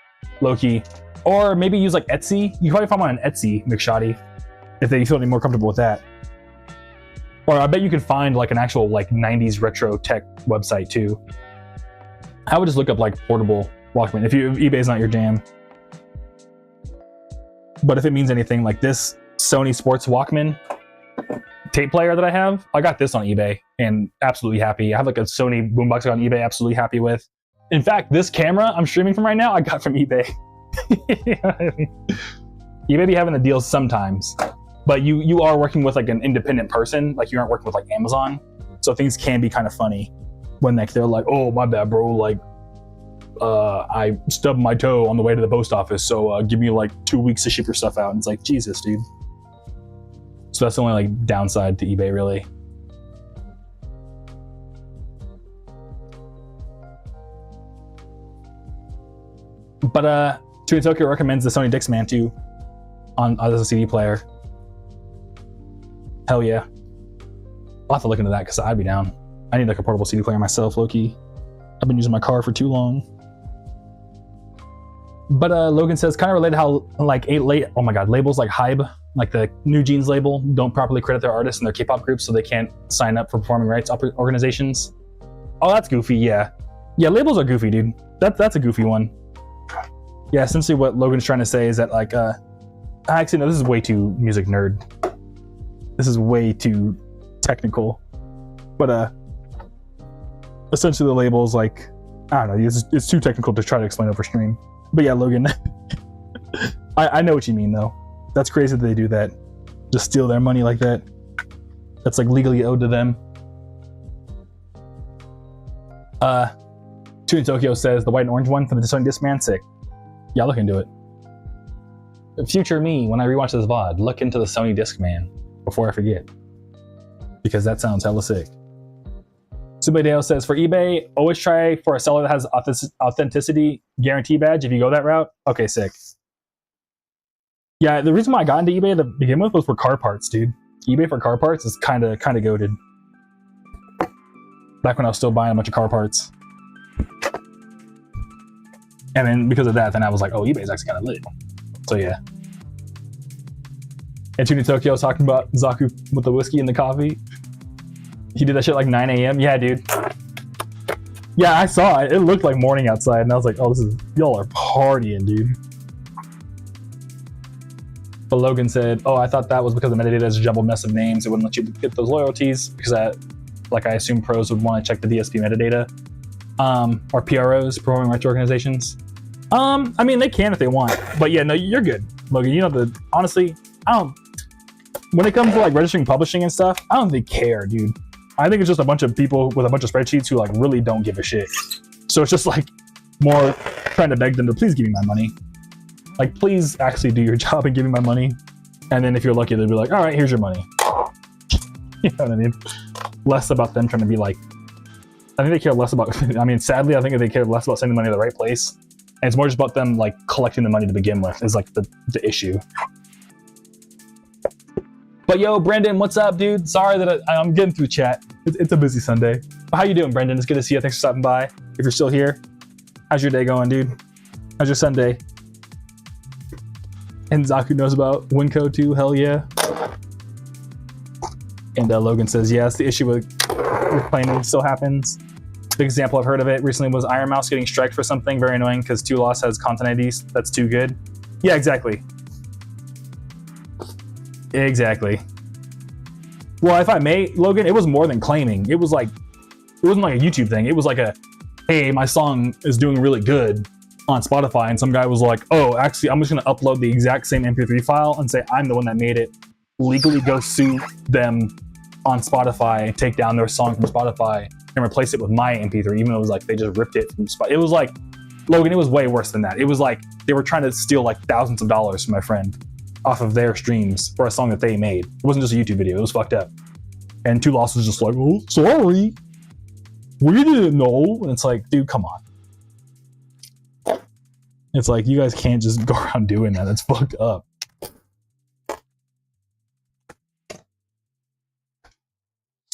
low-key. Or maybe use like Etsy. You probably find one on Etsy, McShoddy, if you feel any more comfortable with that. Or I bet you could find like an actual like 90s retro tech website too. I would just look up like portable Walkman if eBay's not your jam. But if it means anything, like this Sony Sports Walkman tape player that I have, I got this on eBay and absolutely happy. I have like a Sony boombox on eBay, absolutely happy with. In fact, this camera I'm streaming from right now, I got from eBay. You know what I mean? You may be having the deals sometimes, but you are working with like an independent person, like you aren't working with like Amazon, so things can be kind of funny when like they're like, oh my bad bro, like I stubbed my toe on the way to the post office, so give me like 2 weeks to ship your stuff out. And it's like, Jesus, dude. So that's the only like downside to eBay, really. But Tune Tokyo recommends the Sony Dixman too as a CD player. Hell yeah. I'll have to look into that because I'd be down. I need like a portable CD player myself, low-key. I've been using my car for too long. But Logan says, kind of related how like labels like Hybe, like the New Jeans label, don't properly credit their artists and their K-pop groups, so they can't sign up for performing rights organizations. Oh, that's goofy, yeah. Yeah, labels are goofy, dude. That's a goofy one. Yeah, essentially what Logan's trying to say is that like, actually no, this is way too music nerd. This is way too technical. But essentially the label's like, I don't know, it's too technical to try to explain over stream. But yeah, Logan, I know what you mean though. That's crazy that they do that. Just steal their money like that. That's like legally owed to them. Tune Tokyo says the white and orange one for the Sony Discman, sick. Yeah, look into it. Future me, when I rewatch this VOD, look into the Sony Discman before I forget. Because that sounds hella sick. Subadeo says, for eBay, always try for a seller that has authenticity guarantee badge if you go that route. Okay, sick. Yeah, the reason why I got into eBay to begin with was for car parts, dude. eBay for car parts is kind of goated. Back when I was still buying a bunch of car parts. And then because of that, then I was like, oh, eBay's actually kind of lit. So yeah. And Tune Tokyo was talking about Zaku with the whiskey and the coffee. He did that shit like 9 a.m. Yeah, dude. Yeah, I saw it. It looked like morning outside, and I was like, oh, y'all are partying, dude. But Logan said, oh, I thought that was because the metadata is a jumbled mess of names. It wouldn't let you get those loyalties because I assume pros would want to check the DSP metadata. Or PROs, performing rights organizations. I mean, they can if they want, but yeah, no, you're good, Logan. You know, honestly, when it comes to like registering publishing and stuff, I don't think they care, dude. I think it's just a bunch of people with a bunch of spreadsheets who like really don't give a shit. So it's just like more trying to beg them to please give me my money. Like, please actually do your job and give me my money. And then if you're lucky, they'll be like, all right, here's your money. You know what I mean? Less about them trying to be like, I think they care less about, I mean, sadly, I think they care less about sending money to the right place. And it's more just about them like collecting the money to begin with is like the issue. But yo, Brandon, what's up, dude? Sorry that I'm getting through chat. It's a busy Sunday. How you doing, Brendan? It's good to see you. Thanks for stopping by. If you're still here, how's your day going, dude? How's your Sunday? And Zaku knows about Winco too. Hell yeah. And Logan says, yes, the issue with claiming still happens. Big example I've heard of it recently was Iron Mouse getting striked for something. Very annoying because 2 Lost has content IDs. That's too good. Yeah, exactly. Exactly. Well, if I may, Logan, it was more than claiming. It wasn't like a YouTube thing. It was like a, hey, my song is doing really good on Spotify, and some guy was like, oh, actually, I'm just gonna upload the exact same MP3 file and say I'm the one that made it. Legally go sue them on Spotify, take down their song from Spotify, and replace it with my MP3, even though it was like they just ripped it from Spotify. It was like, Logan, it was way worse than that. It was like they were trying to steal like thousands of dollars from my friend off of their streams for a song that they made. It wasn't just a YouTube video, it was fucked up. And 2 Lost was just like, oh, sorry, we didn't know. And it's like, dude, come on. It's like, you guys can't just go around doing that. That's fucked up.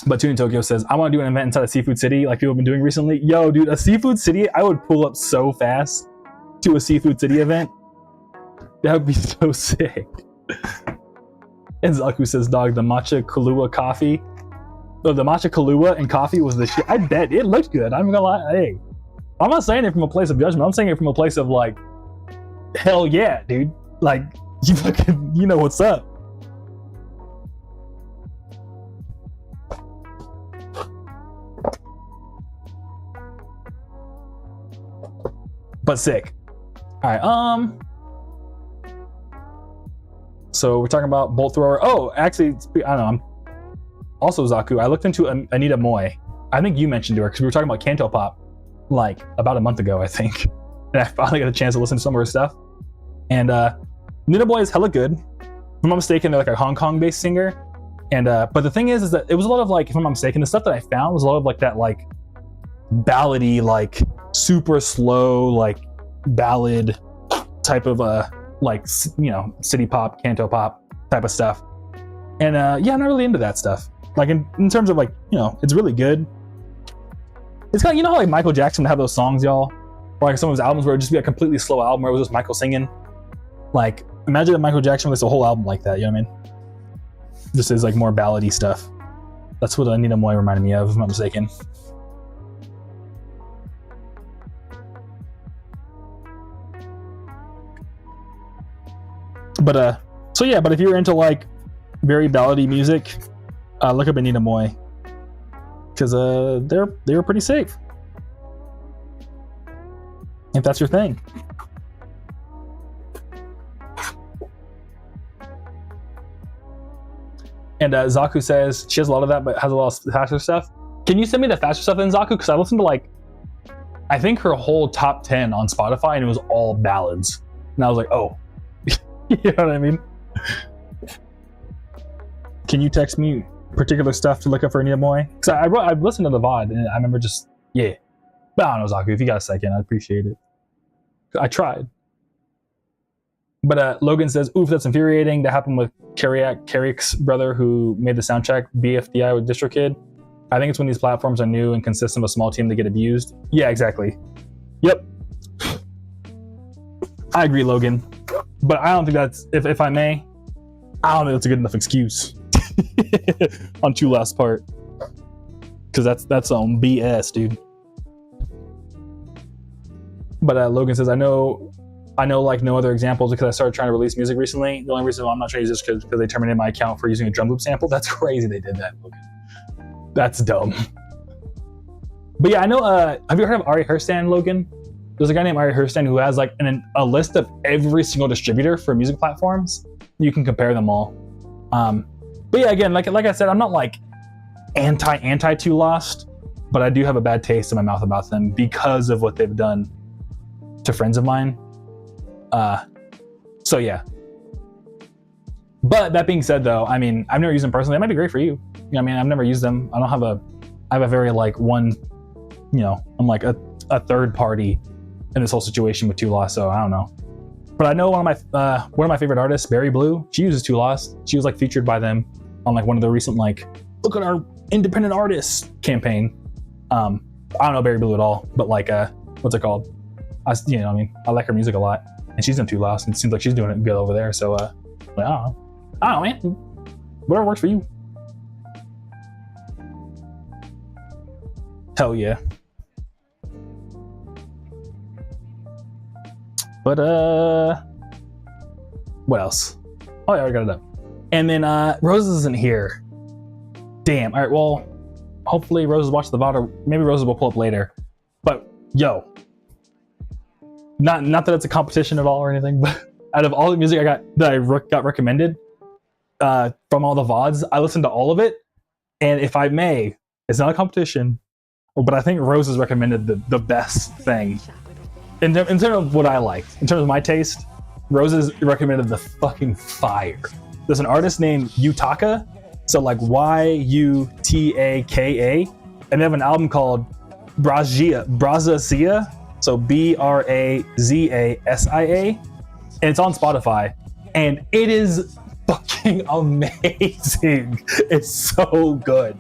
But Tune in Tokyo says, I want to do an event inside a Seafood City like people have been doing recently. Yo, dude, a Seafood City, I would pull up so fast to a Seafood City event. That would be so sick. And Zaku says, dog, the matcha Kahlua coffee. Oh, the matcha Kahlua and coffee was the shit. I bet it looked good. I'm gonna lie. Hey, I'm not saying it from a place of judgment. I'm saying it from a place of like, hell yeah, dude. Like, you fucking, you know what's up. But sick. All right. So we're talking about Bolt Thrower. Oh, actually, I don't know. Also, Zaku, I looked into Anita Moy. I think you mentioned to her because we were talking about Canto Pop like about a month ago, I think. And I finally got a chance to listen to some of her stuff. And Anita Moy is hella good. If I'm not mistaken, they're like a Hong Kong-based singer. And but the thing is that it was a lot of like, if I'm not mistaken, the stuff that I found was a lot of like that like ballady, like super slow, like ballad type of like, you know, city pop, canto pop type of stuff. And yeah, I'm not really into that stuff. Like in terms of like, you know, it's really good. It's kind of, you know how like Michael Jackson would have those songs, y'all? Or like some of his albums where it would just be a completely slow album where it was just Michael singing. Like, imagine that Michael Jackson released a whole album like that, you know what I mean? Just is like more ballady stuff. That's what Anita Moy reminded me of, if I'm not mistaken. But so yeah, but if you're into like very ballady music, look up Anita Moy, because they were pretty safe, if that's your thing. And Zaku says she has a lot of that, but has a lot of faster stuff. Can you send me the faster stuff then, Zaku? Because I listened to like, I think her whole top 10 on Spotify, and it was all ballads. And I was like, oh, you know what I mean? Can you text me particular stuff to look up for Anita Moy? Because I've listened to the VOD, and I remember just, yeah. But I don't know, Zaku, if you got a second, I'd appreciate it. I tried. But Logan says, oof, that's infuriating. That happened with Carrick's brother who made the soundtrack BFDI with DistroKid. I think it's when these platforms are new and consist of a small team that get abused. Yeah, exactly. Yep. I agree, Logan. But I don't think that's, if I may, I don't think that's a good enough excuse on Too Last part. Because that's on BS, dude. But Logan says, I know like no other examples because I started trying to release music recently. The only reason why I'm not trying to use this is because they terminated my account for using a drum loop sample. That's crazy they did that, Logan. That's dumb. But yeah, I know, have you heard of Ari Herstand, Logan? There's a guy named Ari Herstand who has like a list of every single distributor for music platforms. You can compare them all. But yeah, again, like I said, I'm not like anti Too Lost, but I do have a bad taste in my mouth about them because of what they've done to friends of mine. So yeah. But that being said though, I mean, I've never used them personally. It might be great for you. You know, I mean, I've never used them. I have a very like one, you know, I'm like a third party in this whole situation with Too Lost, so I don't know. But I know one of my favorite artists, Barry Blue, she uses Too Lost. She was like featured by them on like one of the recent like look at our independent artist campaign. I don't know Barry Blue at all, but like, what's it called? I like her music a lot, and she's in Too Lost, and it seems like she's doing it good over there. So, I don't know, man. Whatever works for you. Hell yeah. But what else? Oh, yeah, I already got it up. And then Roses isn't here. Damn. All right, well, hopefully Roses watch the VOD, or maybe Roses will pull up later. But yo, not that it's a competition at all or anything, but out of all the music I got recommended from all the VODs, I listened to all of it. And if I may, it's not a competition, but I think Roses recommended the best thing. In terms of what I like, in terms of my taste, Roses recommended the fucking fire. There's an artist named Yutaka, so like Yutaka, and they have an album called Brazazia, so Brazazia, and it's on Spotify, and it is fucking amazing. It's so good.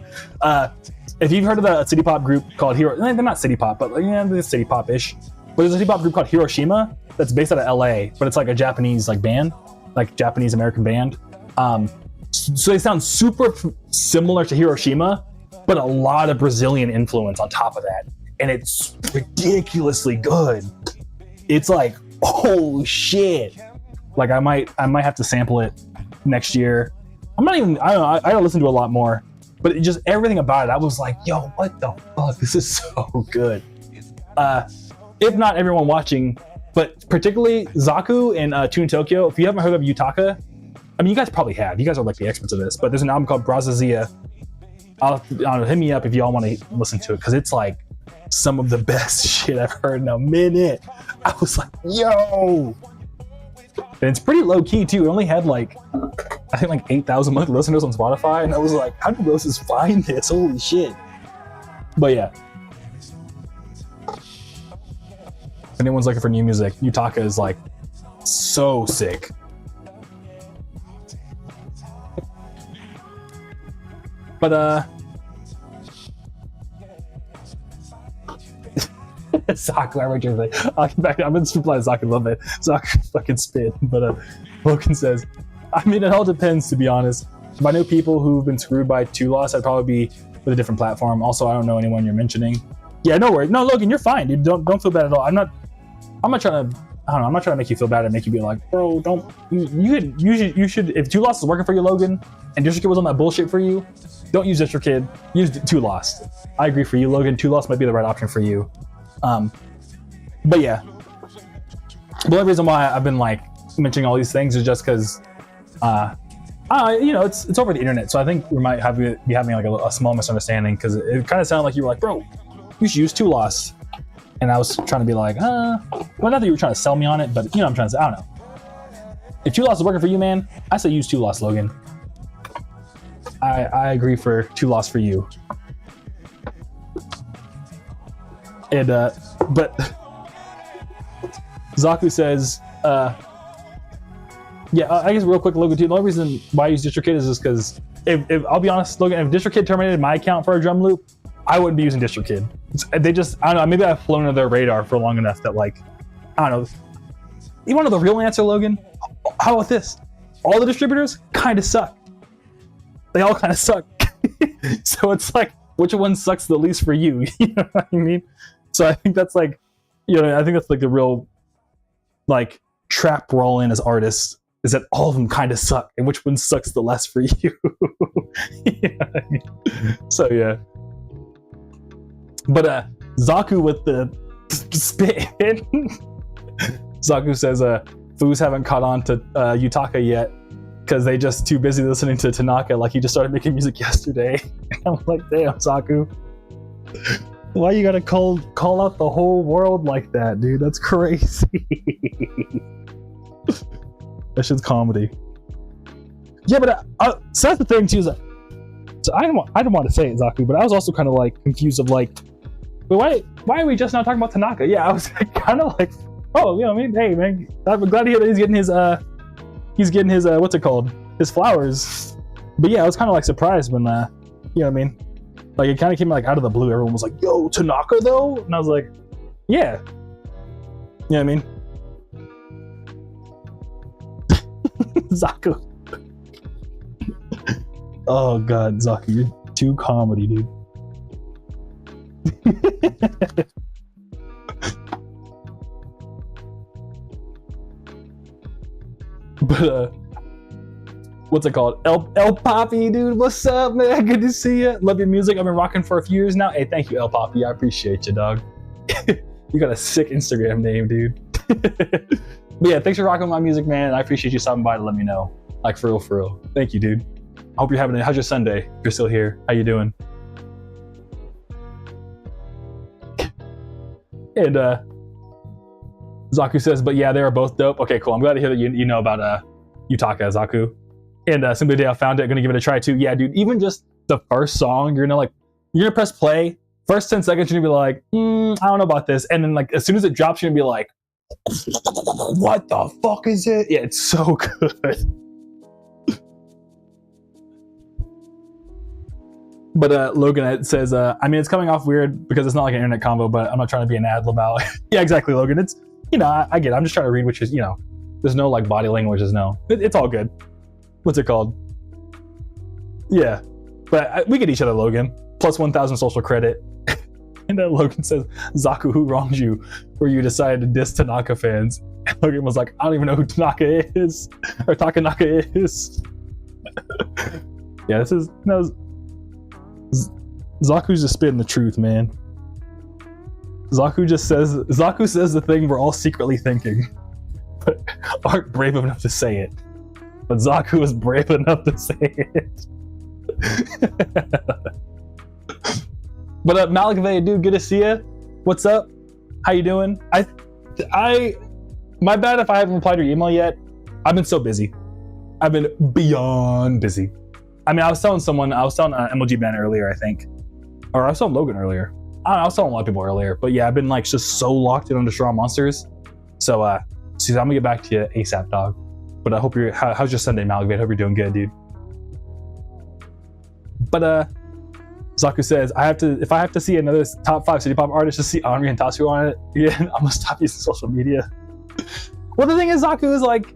If you've heard of the city pop group called Hero, they're not city pop, but they're city pop-ish. But there's a city pop group called Hiroshima that's based out of LA, but it's like a Japanese band, like Japanese American band. So they sound super similar to Hiroshima, but a lot of Brazilian influence on top of that, and it's ridiculously good. It's like, oh shit! Like I might have to sample it next year. I gotta listen to a lot more, but just everything about it, I was like, yo, what the fuck? This is so good. If not everyone watching, but particularly Zaku and Tune Tokyo, if you haven't heard of Yutaka, I mean, you guys probably have. You guys are like the experts of this, but there's an album called Brazazia. I don't know, hit me up if y'all want to listen to it, because it's like some of the best shit I've heard in a minute. I was like, yo! And it's pretty low key too. It only had I think 8,000 monthly listeners on Spotify, and I was like, how did Roses find this? Holy shit. But yeah. If anyone's looking for new music, Yutaka is like so sick. But Zaku, I read your thing. I'll get back. I'm gonna reply to Zaku a little bit. Zaku fucking spit. But Logan says, I mean, it all depends, to be honest. If I know people who've been screwed by Too Lost, I'd probably be with a different platform. Also, I don't know anyone you're mentioning. Yeah, no worries. No, Logan, you're fine, dude. Don't feel bad at all. I'm not trying to, I don't know, I'm not trying to make you feel bad and make you be like, bro, don't, you should, if Too Lost is working for you, Logan, and DistroKid was on that bullshit for you, don't use DistroKid, use Too Lost. I agree for you, Logan. Too Lost might be the right option for you. But yeah, the only reason why I've been mentioning all these things is just because, it's over the internet, so I think we might be having a small misunderstanding, because it kind of sounded like you were like, bro, you should use Too Lost. And I was trying to be like, well, not that you were trying to sell me on it, but you know what I'm trying to say. I don't know. If Too Lost is working for you, man, I say use Too Lost, Logan. I agree for Too Lost for you. And but Zaku says, I guess real quick, Logan, too. The only reason why I use DistroKid is just because if I'll be honest, Logan, if DistroKid terminated my account for a drum loop, I wouldn't be using DistroKid. They just, I don't know, maybe I've flown under their radar for long enough that I don't know. You want to know the real answer, Logan? How about this? All the distributors kind of suck. They all kind of suck. So it's like, which one sucks the least for you? You know what I mean? So I think that's I think that's the real trap roll in as artists, is that all of them kind of suck, and which one sucks the less for you? You know what I mean? So yeah. But Zaku with the spit. Zaku says foos haven't caught on to Yutaka yet, because they just too busy listening to Tanaka, like he just started making music yesterday. I'm like, damn, Zaku. Why you gotta call out the whole world like that, dude? That's crazy. That shit's comedy. Yeah, but so that's the thing too. So I didn't want to say it, Zaku, but I was also kind of confused of but why are we just now talking about Tanaka? Yeah, I was kind of oh, I mean, hey man, I'm glad to hear that he's getting his what's it called? His flowers. But yeah, I was kind of surprised when You know what I mean? Like it kind of came like out of the blue. Everyone was like, "Yo, Tanaka though," and I was like, "Yeah." You know what I mean? Zaku. Oh god, Zaku, you're too comedy, dude. But what's it called? El Poppy, dude. What's up, man? Good to see you. Love your music. I've been rocking for a few years now. Hey, thank you, El Poppy. I appreciate you, dog. You got a sick Instagram name, dude. But yeah, thanks for rocking my music, man. I appreciate you stopping by to let me know. Like for real. Thank you, dude. I hope you're having how's your Sunday? If you're still here. How you doing? And Zaku says, but yeah, they are both dope. Okay, cool. I'm glad to hear that you know about Yutaka, Zaku. And Simply Day I found it. Gonna give it a try too. Yeah, dude, even just the first song, you're gonna press play. First 10 seconds, you're gonna be like, I don't know about this. And then like as soon as it drops, you're gonna be like, what the fuck is it? Yeah, it's so good. But Logan says, I mean, it's coming off weird because it's not like an internet combo, but I'm not trying to be an ad lib out. Yeah, exactly, Logan. It's, I get it. I'm just trying to read, which is, there's no like body language. There's no, it's all good. What's it called? Yeah, but we get each other, Logan. Plus 1,000 social credit. And then Logan says, Zaku, who wronged you? Where you decided to diss Tanaka fans. And Logan was like, I don't even know who Tanaka is. Or Takanaka is. Yeah, Zaku's just spitting the truth, man. Zaku says the thing we're all secretly thinking, but aren't brave enough to say it. But Zaku is brave enough to say it. But Malik Vey, dude, good to see you. What's up? How you doing? My bad if I haven't replied to your email yet. I've been so busy. I've been beyond busy. I mean, I was telling MLG Ben earlier, I think. Or I was telling Logan earlier. I was telling a lot of people earlier. But yeah, I've been like just so locked in on Destroy Monsters. So I'm gonna get back to you ASAP, dog. But I hope how's your Sunday, Malik? I hope you're doing good, dude. But Zaku says, if I have to see another top 5 city pop artist to see Henri and Tatsu on it, I'm gonna stop using social media. Well, the thing is, Zaku is like,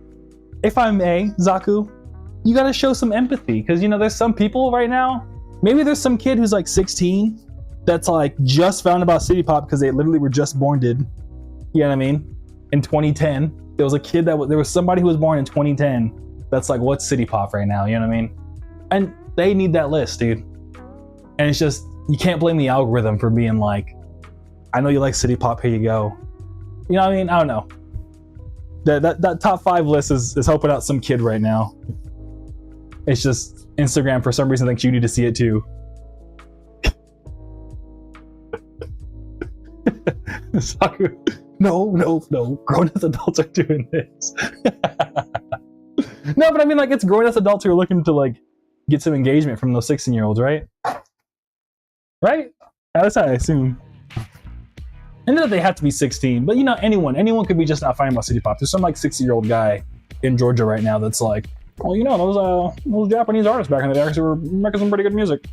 if I may, Zaku, you gotta show some empathy, because there's some people right now, maybe there's some kid who's like 16 that's like just found about city pop because they literally were just born, you know what I mean? In 2010, there was a kid there was somebody who was born in 2010 that's like, what's city pop right now, you know what I mean? And they need that list, dude. And it's just, you can't blame the algorithm for being like, I know you like city pop, here you go. You know what I mean? I don't know. That top 5 list is helping out some kid right now. It's just Instagram for some reason thinks you need to see it too. No. Grown-ass adults are doing this. No, but I mean, like, it's grown-ass adults who are looking to like get some engagement from those 16-year-olds, right? Right? That's how I assume. And not that they have to be 16, but anyone could be just not finding about city pop. There's some like 60-year-old guy in Georgia right now that's like, well, those Japanese artists back in the day actually were making some pretty good music.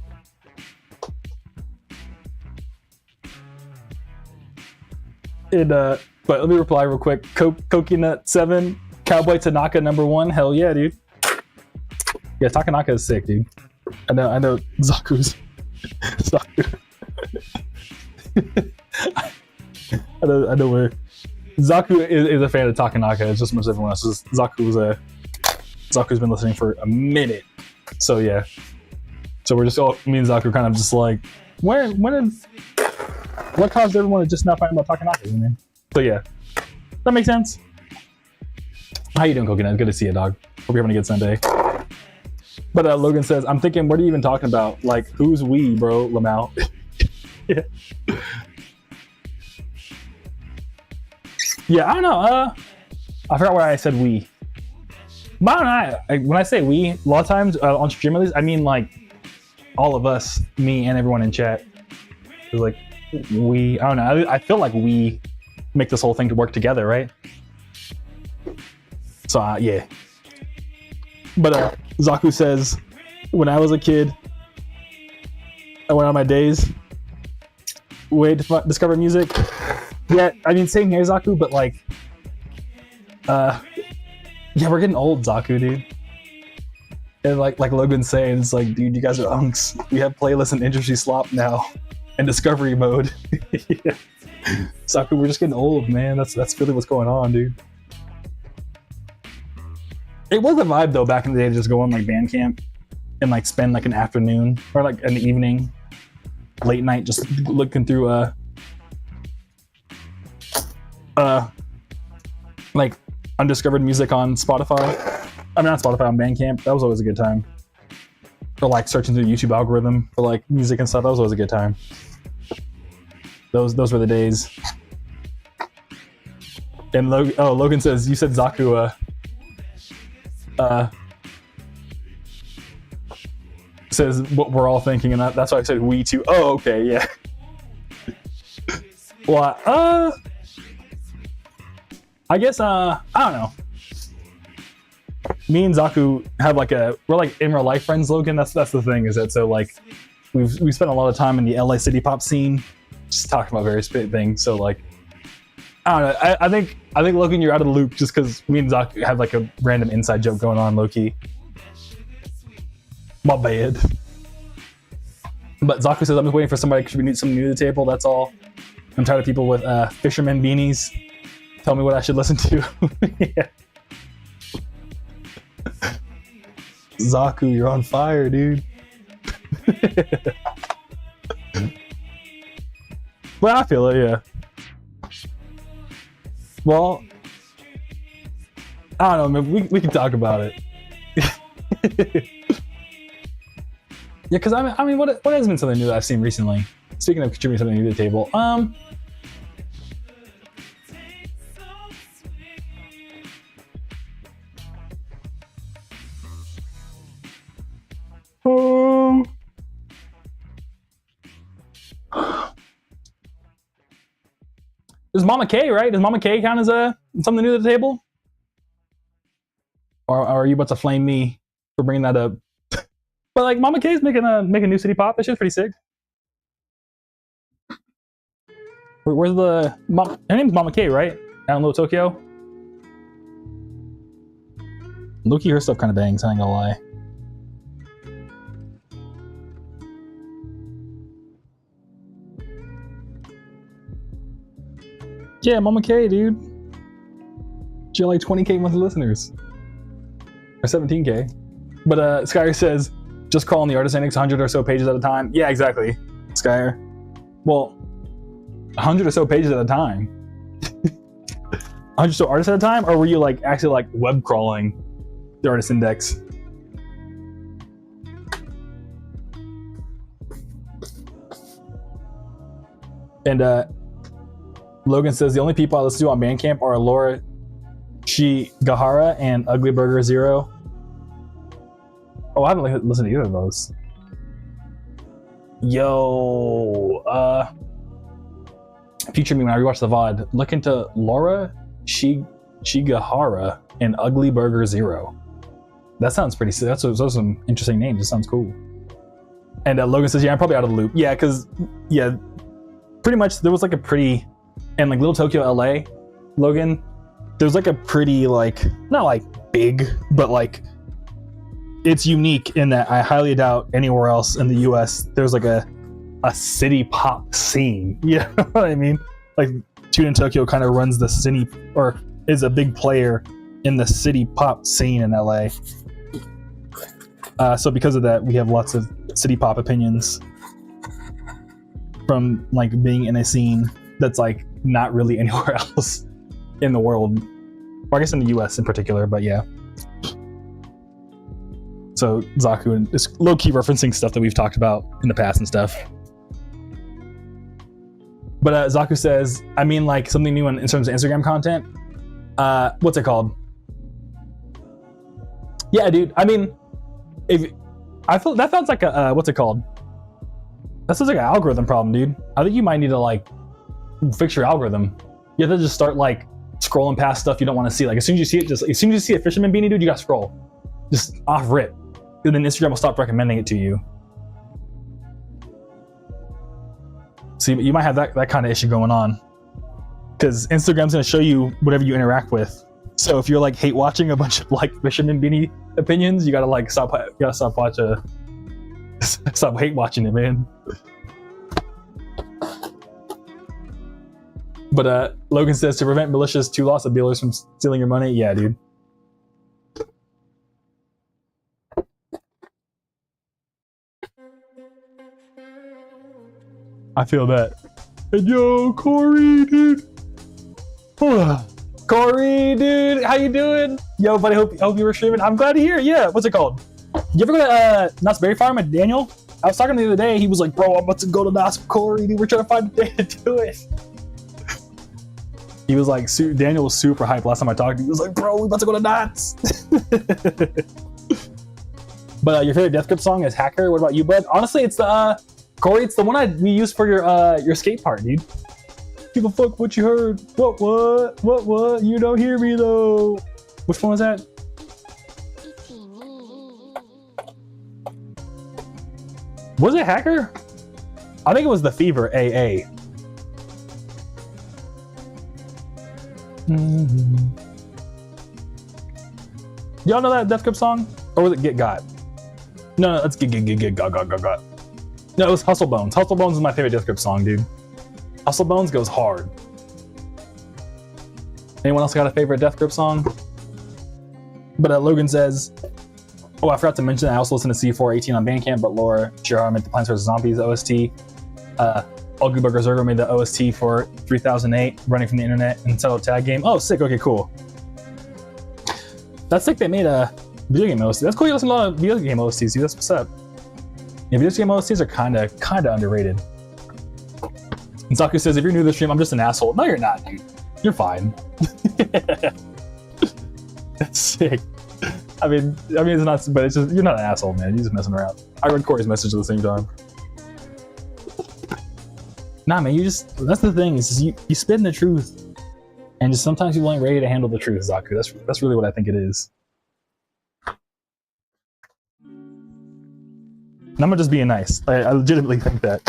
But let me reply real quick. Coconut 7, Cowboy Tanaka #1. Hell yeah, dude. Yeah, Takanaka is sick, dude. I know Zaku's. Zaku. I know where Zaku is a fan of Takanaka as just much as everyone else. Zaku's been listening for a minute. So yeah. So we're just me and Zaku kind of just like, what caused everyone to just not find about Takanaka, man? So yeah. That makes sense. How you doing, Coconut? Good to see you, dog. Hope you're having a good Sunday. But Logan says, I'm thinking, what are you even talking about? Like, who's we, bro, Lamau? Yeah. Yeah, I don't know. I forgot why I said we. But I don't know. When I say we, a lot of times on stream at least, I mean like all of us, me and everyone in chat. It's like we. I don't know. I feel like we make this whole thing to work together, right? So yeah. But Zaku says, when I was a kid, I went on my days. Way to discover music. Yeah, I mean, same here, Zaku, but like, yeah, we're getting old, Zaku, dude. And like Logan's saying, it's like, dude, you guys are unks. We have playlists and industry slop now, and discovery mode. Yeah. Zaku, we're just getting old, man. That's really what's going on, dude. It was a vibe though back in the day to just go on like Bandcamp and like spend like an afternoon or like an evening, late night, just looking through like undiscovered music on Spotify. I mean, not Spotify, on Bandcamp. That was always a good time. Or like searching through the YouTube algorithm for like music and stuff. That was always a good time. Those were the days. And Logan says, you said Zaku says what we're all thinking, and that's why I said we too. Oh, okay, yeah. Well, I guess I don't know. Me and Zaku have like we're like in real life friends, Logan. That's the thing, is that so like we spent a lot of time in the LA city pop scene, just talking about various things. So like I don't know. I think Logan, you're out of the loop just because me and Zaku have like a random inside joke going on, low-key. My bad. But Zaku says, I'm just waiting for somebody to contribute something new to the table, that's all. I'm tired of people with fisherman beanies. Tell me what I should listen to. Yeah. Zaku, you're on fire, dude. Well, I feel it, yeah. Well, I don't know, man. We can talk about it. Yeah, because I mean, what has been something new that I've seen recently? Speaking of contributing something new to the table, there's Mama K, right? Does Mama K count as something new to the table? Or are you about to flame me for bringing that up? But like Mama K's making a new city pop. That shit's pretty sick. Where's her name's Mama K, right? Down in Little Tokyo. Loki, her stuff kind of bangs, I ain't gonna lie. Yeah, Mama K, dude. She had like 20K monthly listeners. Or 17K. But Skyer says, just crawling the artist index 100 or so pages at a time. Yeah, exactly, Skyer. Well, 100 or so pages at a time. 100 or so artists at a time? Or were you like actually like web crawling the artist index? And Logan says, the only people I listen to on Bandcamp are Laura Shigahara and Ugly Burger Zero. Oh, I haven't listened to either of those. Yo, future me when I rewatch the VOD, look into Laura Shigahara and Ugly Burger Zero. That sounds pretty sick. Those are some interesting names. It sounds cool. And Logan says, yeah, I'm probably out of the loop. Yeah, because, yeah, pretty much there was like a pretty, and like Little Tokyo LA, Logan, there's like a pretty like, not like big, but like, it's unique in that I highly doubt anywhere else in the US there's like a city pop scene. You know what I mean? Like Tune in Tokyo kind of runs the city, or is a big player in the city pop scene in LA. So because of that, we have lots of city pop opinions from like being in a scene that's like not really anywhere else in the world, or I guess in the US in particular, but yeah. So Zaku and it's low-key referencing stuff that we've talked about in the past and stuff. But Zaku says, I mean like something new in terms of Instagram content. What's it called? Yeah, dude. I mean, if I feel that sounds like a what's it called? That sounds like an algorithm problem, dude. I think you might need to like fix your algorithm. You have to just start like scrolling past stuff you don't want to see. Like as soon as you see it, as soon as you see a fisherman beanie, dude, you gotta scroll. Just off rip. And then Instagram will stop recommending it to you. So you might have that kind of issue going on, because Instagram's going to show you whatever you interact with. So if you're like hate watching a bunch of like fisherman beanie opinions, you gotta like stop hate watching it, man. But Logan says, to prevent malicious 2 loss of dealers from stealing your money. Yeah, dude. I feel that. And yo, Corey, dude. Corey, dude, how you doing? Yo, buddy, hope you were streaming. I'm glad to hear it. Yeah, what's it called? You ever go to Knott's Berry Farm at Daniel? I was talking to him the other day. He was like, bro, I'm about to go to Knott's with Corey, dude. We're trying to find a day to do it. He was like, Daniel was super hyped last time I talked to him. He was like, bro, we're about to go to Knott's. But your favorite Death Grip song is Hacker. What about you, bud? Honestly, it's the Corey. It's the one we used for your skate part, dude. Give a fuck what you heard. What? You don't hear me though. Which one was that? Was it Hacker? I think it was the Fever AA. Y'all know that Death Grip song? Or was it Get Got? No, let's get got. No, it was Hustle Bones. Hustle Bones is my favorite Death Grip song, dude. Hustle Bones goes hard. Anyone else got a favorite Death Grip song? But Logan says, oh, I forgot to mention, I also listen to C418 on Bandcamp, but Laura Girard made the Plants vs. Zombies OST. Ugly Bugger Zergo made the OST for 3008, Running from the Internet, and Settled Tag Game. Oh, sick. Okay, cool. That's sick they made a video game OST. That's cool you listen to a lot of video game OSTs, dude. That's what's up. Yeah, video game OSTs are kind of underrated. And Saku says, if you're new to the stream, I'm just an asshole. No, you're not, dude. You're fine. That's sick. I mean, it's not, but it's just, you're not an asshole, man. You're just messing around. I read Corey's message at the same time. Nah, man, that's the thing, is just you spitting the truth. And just sometimes people ain't ready to handle the truth, Zaku. That's really what I think it is. And I'm just being nice. I legitimately think that.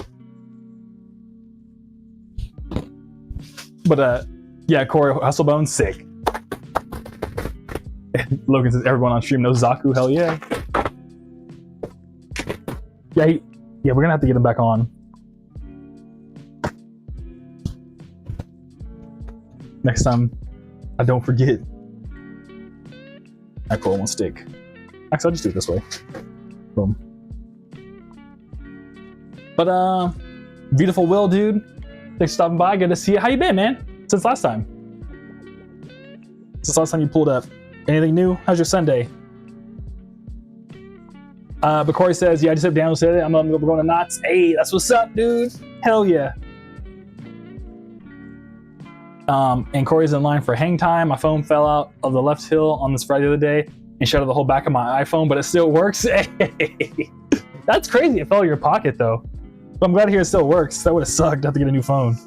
But yeah, Corey Hustlebone, sick. Logan says everyone on stream knows Zaku. Hell yeah. Yeah, we're gonna have to get him back on. Next time, I don't forget. I pull one stick. Actually, I'll just do it this way. Boom. But beautiful Will, dude. Thanks for stopping by. Good to see you. How you been, man? Since last time. Since last time you pulled up. Anything new? How's your Sunday? But Corey says, yeah, I just hope Daniel said it. I'm going to Knott's. Hey, that's what's up, dude. Hell yeah. And Corey's in line for hang time. My phone fell out of the left hill on this Friday the other day and shattered the whole back of my iPhone, but it still works. Hey. That's crazy. It fell out of your pocket, though. But I'm glad to hear it still works. That would have sucked. I have to get a new phone.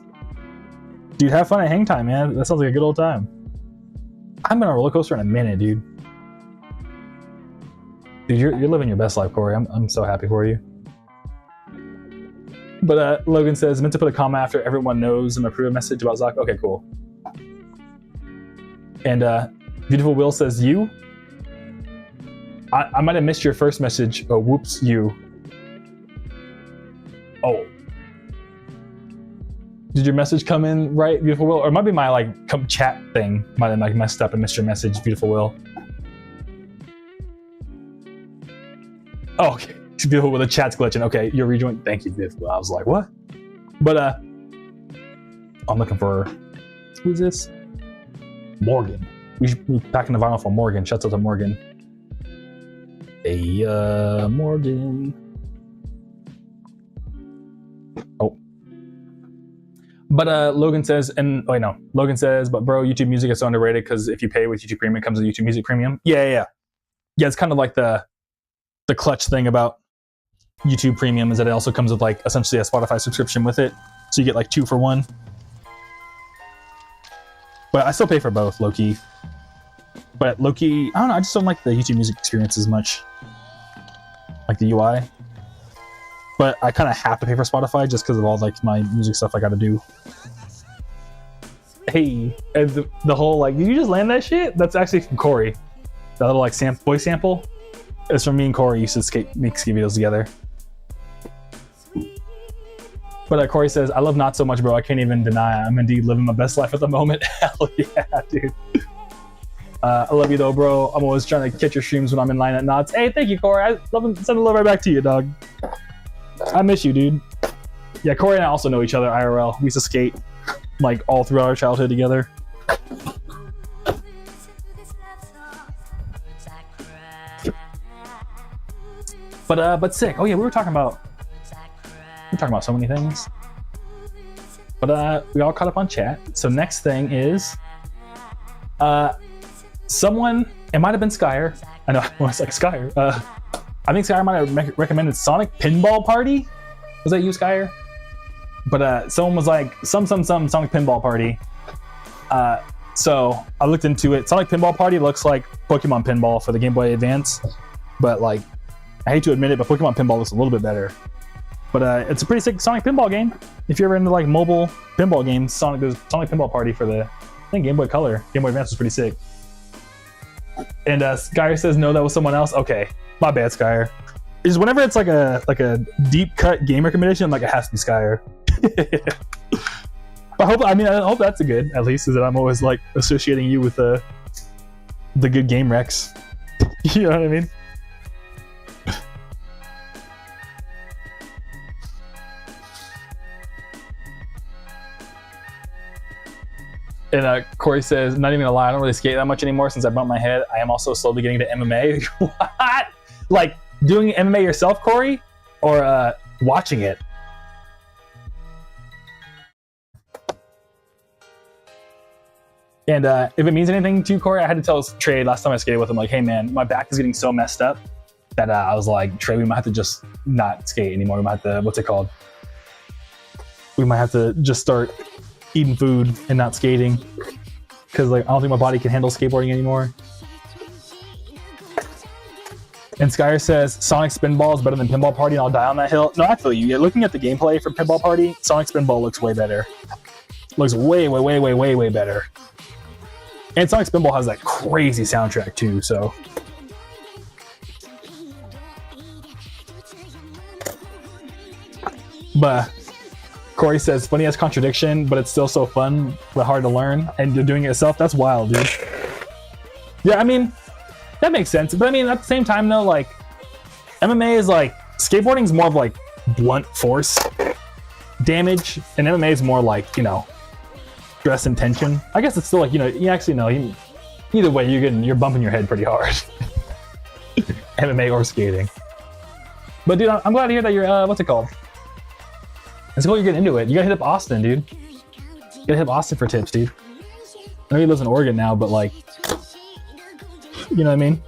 Dude, have fun at hang time, man. That sounds like a good old time. I haven't been on a roller coaster in a minute, dude. Dude, you're living your best life, Corey. I'm so happy for you. But Logan says, meant to put a comma after everyone knows and approve a message about Zach. Okay, cool. And Beautiful Will says, you? I might have missed your first message. Oh, whoops, you. Oh. Did your message come in right, Beautiful Will? Or it might be my chat thing might have messed up and missed your message, Beautiful Will. Oh, okay. Beautiful Will, the chat's glitching. Okay, you're rejoining. Thank you, Beautiful Will. I was like, what? But I'm looking for, who's this? Morgan. We should be packing the vinyl for Morgan. Shouts out to Morgan. Hey, Morgan. Oh. But Logan says, Logan says, but bro, YouTube Music is so underrated because if you pay with YouTube Premium, it comes with YouTube Music Premium. Yeah, it's kind of like the clutch thing about YouTube Premium is that it also comes with essentially a Spotify subscription with it. So you get 2 for 1. But I still pay for both, low-key. But low-key, I don't know, I just don't like the YouTube Music experience as much. Like the UI. but I kind of have to pay for Spotify just because of all like my music stuff I got to do. Hey, and the whole like, did you just land that shit? That's actually from Corey. That little like voice sample is from me and Corey. Used to make skate videos together. But Corey says, I love Not So Much, bro. I can't even deny I'm indeed living my best life at the moment. Hell yeah, dude. I love you though, bro. I'm always trying to catch your streams when I'm in line at Knots. Hey, thank you, Corey. I love and send a love right back to you, dog. I miss you, dude. Yeah, Corey and I also know each other IRL. We used to skate like all throughout our childhood together. But sick. Oh yeah, we were talking about so many things. But we all caught up on chat. So next thing is someone, it might have been Skyer. I know, well, it's like Skyer. I think Skyer might have recommended Sonic Pinball Party. Was that you, Skyer? But someone was like, some Sonic Pinball Party. So I looked into it. Sonic Pinball Party looks like Pokemon Pinball for the Game Boy Advance. But like, I hate to admit it, but Pokemon Pinball looks a little bit better. But it's a pretty sick Sonic Pinball game. If you're ever into like mobile pinball games, there's Sonic Pinball Party for the, I think, Game Boy Color. Game Boy Advance was pretty sick. And Skyer says, no, that was someone else. Okay, my bad, Skyer. Is whenever it's like a deep cut game recommendation, I'm like, it has to be Skyer. I hope that's a good, at least, is that I'm always like associating you with the good game recs. You know what I mean? And Corey says, not even gonna lie, I don't really skate that much anymore since I bumped my head. I am also slowly getting to MMA. What? Like doing MMA yourself, Corey? Or watching it? And if it means anything to you, Corey, I had to tell Trey last time I skated with him, like, hey man, my back is getting so messed up that I was like, Trey, we might have to just not skate anymore. We might have to, what's it called? We might have to just start eating food and not skating, because like I don't think my body can handle skateboarding anymore. And Skyer says Sonic Spinball is better than Pinball Party, and I'll die on that hill. No, I feel you. Yeah, looking at the gameplay for Pinball Party, Sonic Spinball looks way better. Looks way better. And Sonic Spinball has that crazy soundtrack too. So, but Corey says, funny as contradiction, but it's still so fun, but hard to learn. And you're doing it yourself? That's wild, dude. Yeah, I mean, that makes sense. But I mean, at the same time, though, like, MMA is like, skateboarding is more of like blunt force damage, and MMA is more like, you know, stress and tension. I guess it's still like, you know, you actually know, either way, you're bumping your head pretty hard. MMA or skating. But dude, I'm glad to hear that you're, what's it called? It's cool you're getting into it. You gotta hit up Austin, dude. You gotta hit up Austin for tips, dude. I know he lives in Oregon now, but like, you know what I mean?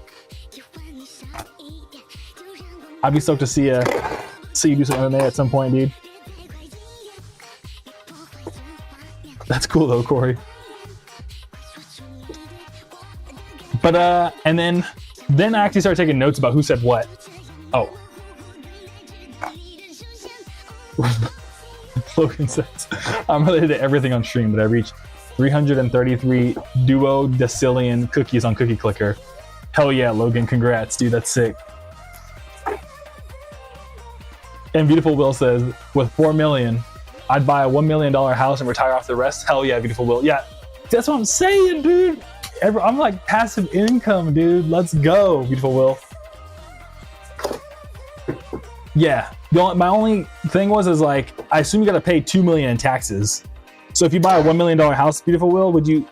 I'd be stoked to see you do some MMA at some point, dude. That's cool though, Corey. But and then I actually started taking notes about who said what. Oh. Logan says, I'm related to everything on stream, but I reached 333 duodecillion cookies on Cookie Clicker. Hell yeah, Logan, congrats, dude, that's sick. And Beautiful Will says, with 4 million, I'd buy a $1 million house and retire off the rest. Hell yeah, Beautiful Will. Yeah, that's what I'm saying, dude. I'm like passive income, dude. Let's go, Beautiful Will. Yeah, my only thing is like, I assume you got to pay $2 million in taxes. So if you buy a $1 million house, Beautiful Will, would you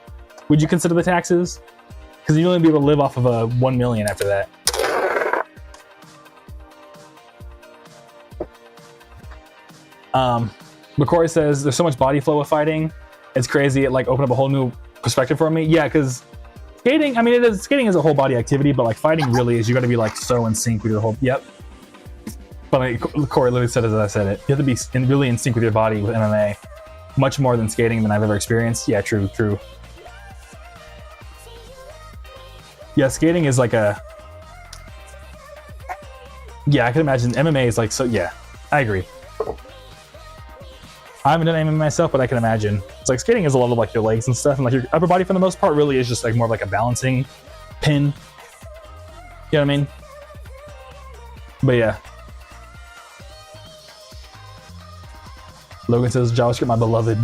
consider the taxes? Because you'd only be able to live off of a $1 million after that. McCory says there's so much body flow with fighting. It's crazy. It like opened up a whole new perspective for me. Yeah, because skating, I mean, skating is a whole body activity, but like fighting really is, you got to be like so in sync with your whole. Yep. But like, Corey literally said as I said it. You have to be really in sync with your body with MMA, much more than skating than I've ever experienced. Yeah, true. Yeah, skating is like a. Yeah, I can imagine MMA is like so. Yeah, I agree. I haven't done MMA myself, but I can imagine. It's like skating is a lot of like your legs and stuff, and like your upper body for the most part really is just like more of like a balancing pin. You know what I mean? But yeah. Logan says, JavaScript, my beloved.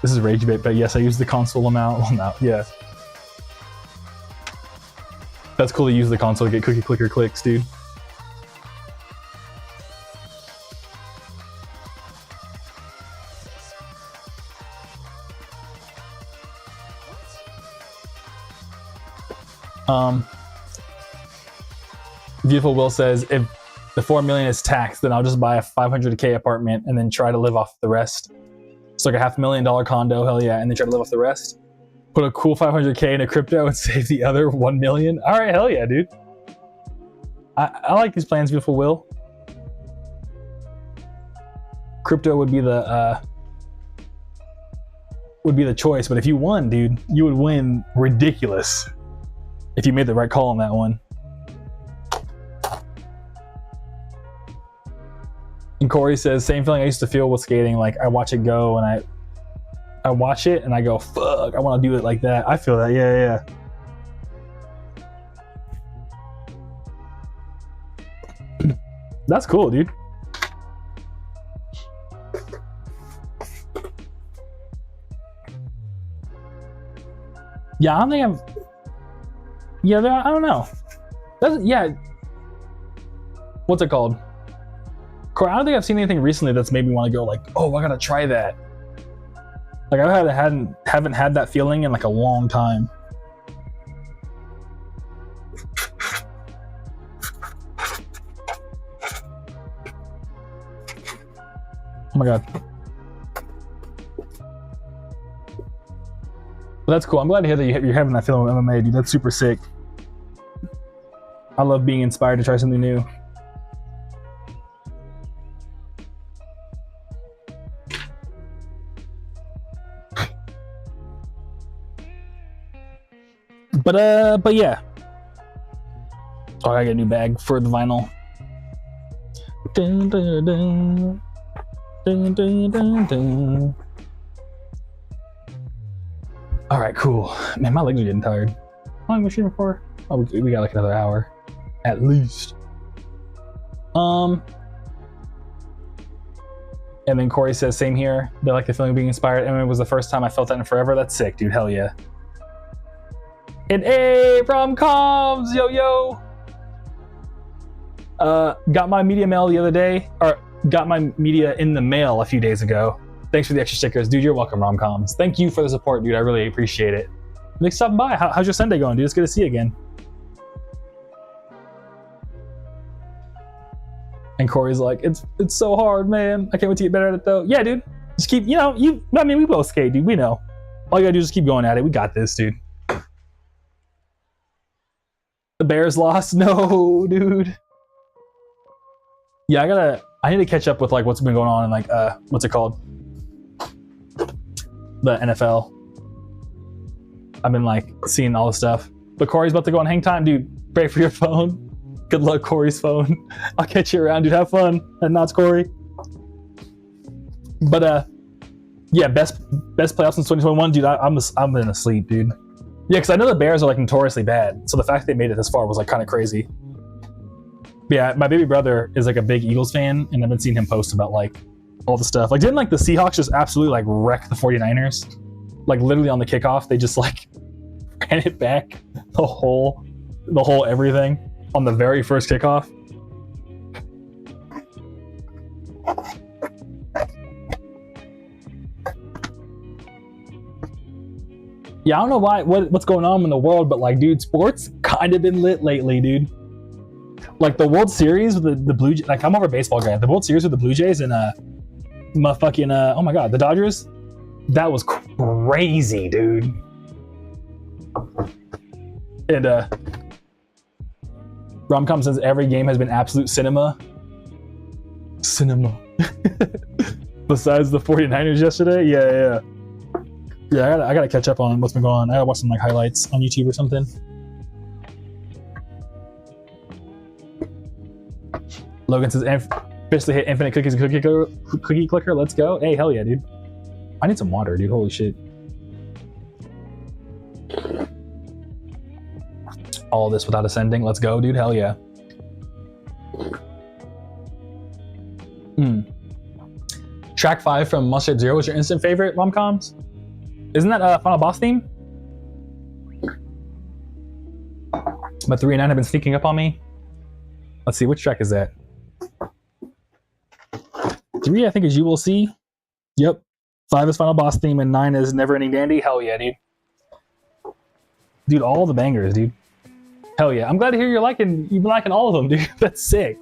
This is rage bait, but yes, I use the console amount. Well, no, yeah. That's cool to use the console to get cookie clicker clicks, dude. Beautiful Will says, if the 4 million is taxed, then I'll just buy a 500K apartment and then try to live off the rest. It's like a $500,000 condo, hell yeah, and then try to live off the rest. Put a cool 500K into crypto and save the other 1 million. All right, hell yeah, dude. I like these plans, Beautiful Will. Crypto would be the choice, but if you won, dude, you would win ridiculous if you made the right call on that one. And Corey says, same feeling I used to feel with skating. Like I watch it go and I watch it and I go, fuck, I want to do it like that. I feel that, yeah. That's cool, dude. Yeah, I don't think I've... Yeah, I don't know. Yeah. What's it called? Corey, I don't think I've seen anything recently that's made me want to go like, oh, I gotta try that. Like I haven't had that feeling in like a long time. Oh my god. Well, that's cool. I'm glad to hear that you're having that feeling with MMA, dude. That's super sick. I love being inspired to try something new. But yeah. Oh, I got a new bag for the vinyl. Dun, dun, dun. Dun, dun, dun, dun. All right, cool. Man, my legs are getting tired. How long have we shooting for? Oh, we got like another hour, at least. And then Corey says, same here. They like the feeling of being inspired. And it was the first time I felt that in forever. That's sick, dude. Hell yeah. And hey, rom-coms, yo. Got my media mail the other day, or got my media in the mail a few days ago. Thanks for the extra stickers, dude. You're welcome, rom-coms. Thank you for the support, dude. I really appreciate it. Thanks for stopping by. How's your Sunday going, dude? It's good to see you again. And Corey's like, it's so hard, man. I can't wait to get better at it, though. Yeah, dude. Just keep, we both skate, dude. We know. All you gotta do is just keep going at it. We got this, dude. The Bears lost? No, dude. Yeah, I need to catch up with like what's been going on in like what's it called? The NFL. I've been like seeing all the stuff. But Corey's about to go on hang time, dude. Pray for your phone. Good luck, Corey's phone. I'll catch you around, dude. Have fun. And that's Corey. But yeah, best playoffs since 2021, dude. I'm been asleep, dude. Yeah, because I know the Bears are like notoriously bad, so the fact they made it this far was like kind of crazy. But yeah, my baby brother is like a big Eagles fan, and I've been seeing him post about like all the stuff. Like, didn't like the Seahawks just absolutely like wreck the 49ers? Like literally on the kickoff, they just like ran it back the whole everything on the very first kickoff. Yeah, I don't know what's going on in the world, but like, dude, sports kind of been lit lately, dude. Like the World Series with the Blue Jays, like I'm over a baseball guy. The World Series with the Blue Jays and oh my god, the Dodgers. That was crazy, dude. And Romcom says every game has been absolute cinema. Besides the 49ers yesterday, yeah. Yeah, I gotta catch up on what's been going on. I gotta watch some like highlights on YouTube or something. Logan says, Officially hit infinite cookies and cookie clicker. Let's go. Hey, hell yeah, dude. I need some water, dude. Holy shit. All this without ascending. Let's go, dude. Hell yeah. Track 5 from Mustard Zero was your instant favorite, rom-coms? Isn't that Final Boss theme? But 3 and 9 have been sneaking up on me. Let's see, which track is that? 3, I think, is You Will See. Yep. 5 is Final Boss theme, and 9 is Never Ending Dandy. Hell yeah, dude. Dude, all the bangers, dude. Hell yeah. I'm glad to hear you've been liking all of them, dude. That's sick.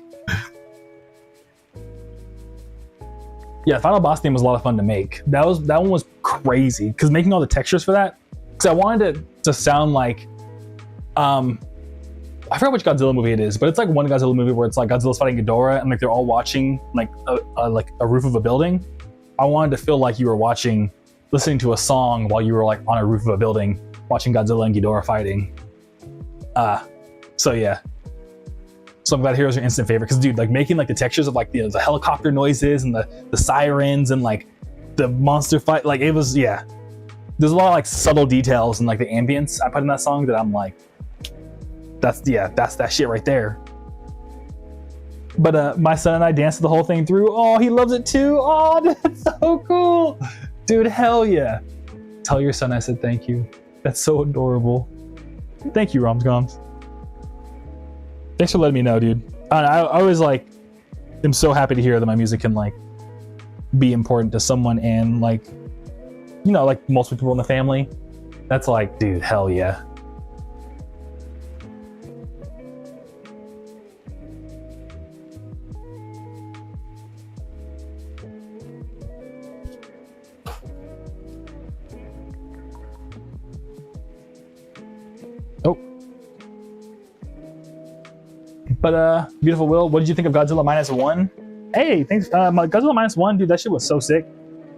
Yeah, Final Boss theme was a lot of fun to make. That one was crazy, because making all the textures for that, because I wanted it to sound like, I forgot which Godzilla movie it is, but it's like one Godzilla movie where it's like Godzilla's fighting Ghidorah and like they're all watching like a roof of a building. I wanted to feel like you were listening to a song while you were like on a roof of a building, watching Godzilla and Ghidorah fighting. So yeah. So I'm glad Heroes are your instant favorite, because dude, like making like the textures of like the helicopter noises and the sirens and like the monster fight, like it was, yeah. There's a lot of like subtle details and like the ambience I put in that song that I'm like, that's that shit right there. But my son and I danced the whole thing through. Oh, he loves it too. Oh, that's so cool. Dude, hell yeah. Tell your son I said thank you. That's so adorable. Thank you, Romcoms. Thanks for letting me know, dude. I always like am so happy to hear that my music can like be important to someone, and like, you know, like multiple people in the family. That's like, dude, hell yeah. Oh. But beautiful Will, what did you think of Godzilla -1? Hey, thanks. My Godzilla -1, dude, that shit was so sick.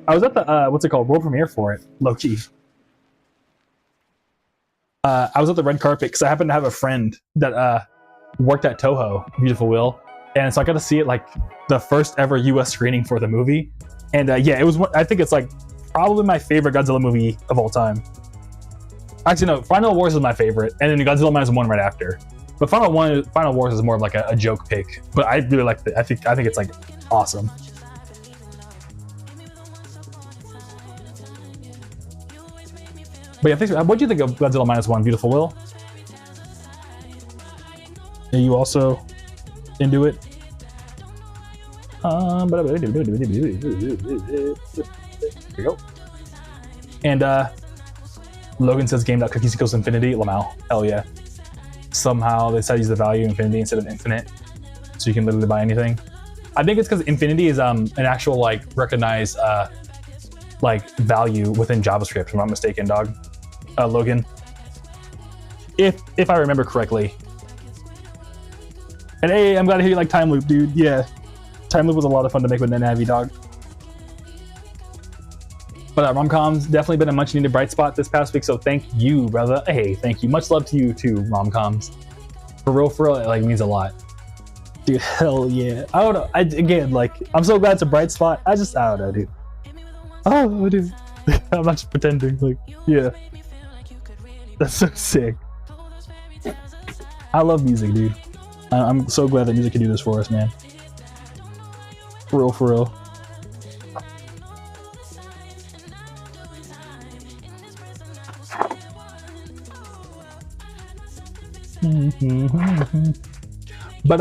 I was at the what's it called, world premiere for it, low key. I was at the red carpet because I happened to have a friend that worked at Toho, beautiful Will, and so I got to see it like the first ever US screening for the movie. And yeah, it was. I think it's like probably my favorite Godzilla movie of all time. Actually, no, Final Wars is my favorite, and then Godzilla -1 right after. But Final Wars is more of like a joke pick. But I really like it. I think it's like awesome. But yeah, thanks. What do you think of Godzilla -1, beautiful Will? Are you also into it? There we go. And Logan says game.cookies equals infinity. Lamau. Hell yeah. Somehow they decided to use the value infinity instead of infinite, so you can literally buy anything. I think it's because infinity is an actual like recognized like value within JavaScript, if I'm not mistaken, dog. Logan. If I remember correctly. And hey, I'm glad to hear you like Time Loop, dude. Yeah. Time Loop was a lot of fun to make with NetNavi, dog. But Romcoms definitely been a much needed bright spot this past week, so thank you, brother. Hey, thank you. Much love to you too, Romcoms. For real, it like means a lot. Dude, hell yeah. I don't know. Again, like, I'm so glad it's a bright spot. I don't know, dude. Oh, dude. I'm not just pretending. Like, yeah. That's so sick. I love music, dude. I'm so glad that music can do this for us, man. For real. But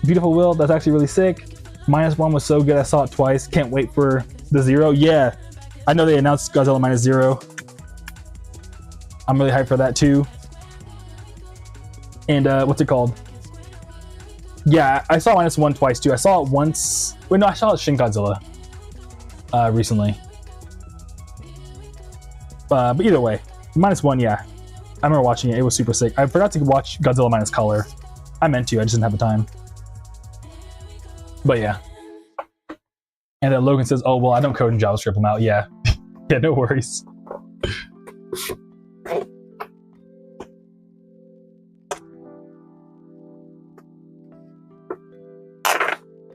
beautiful Will, that's actually really sick. -1 was so good, I saw it twice. Can't wait for the 0. Yeah, I know they announced Godzilla -0. I'm really hyped for that too. And what's it called? Yeah, I saw -1 twice too. I saw it once. Wait, no, I saw it Shin Godzilla recently. But either way, -1, yeah. I remember watching it. It was super sick. I forgot to watch Godzilla -Color. I meant to. I just didn't have the time. But yeah. And Logan says, "Oh well, I don't code in JavaScript." I'm out. Yeah. Yeah. No worries.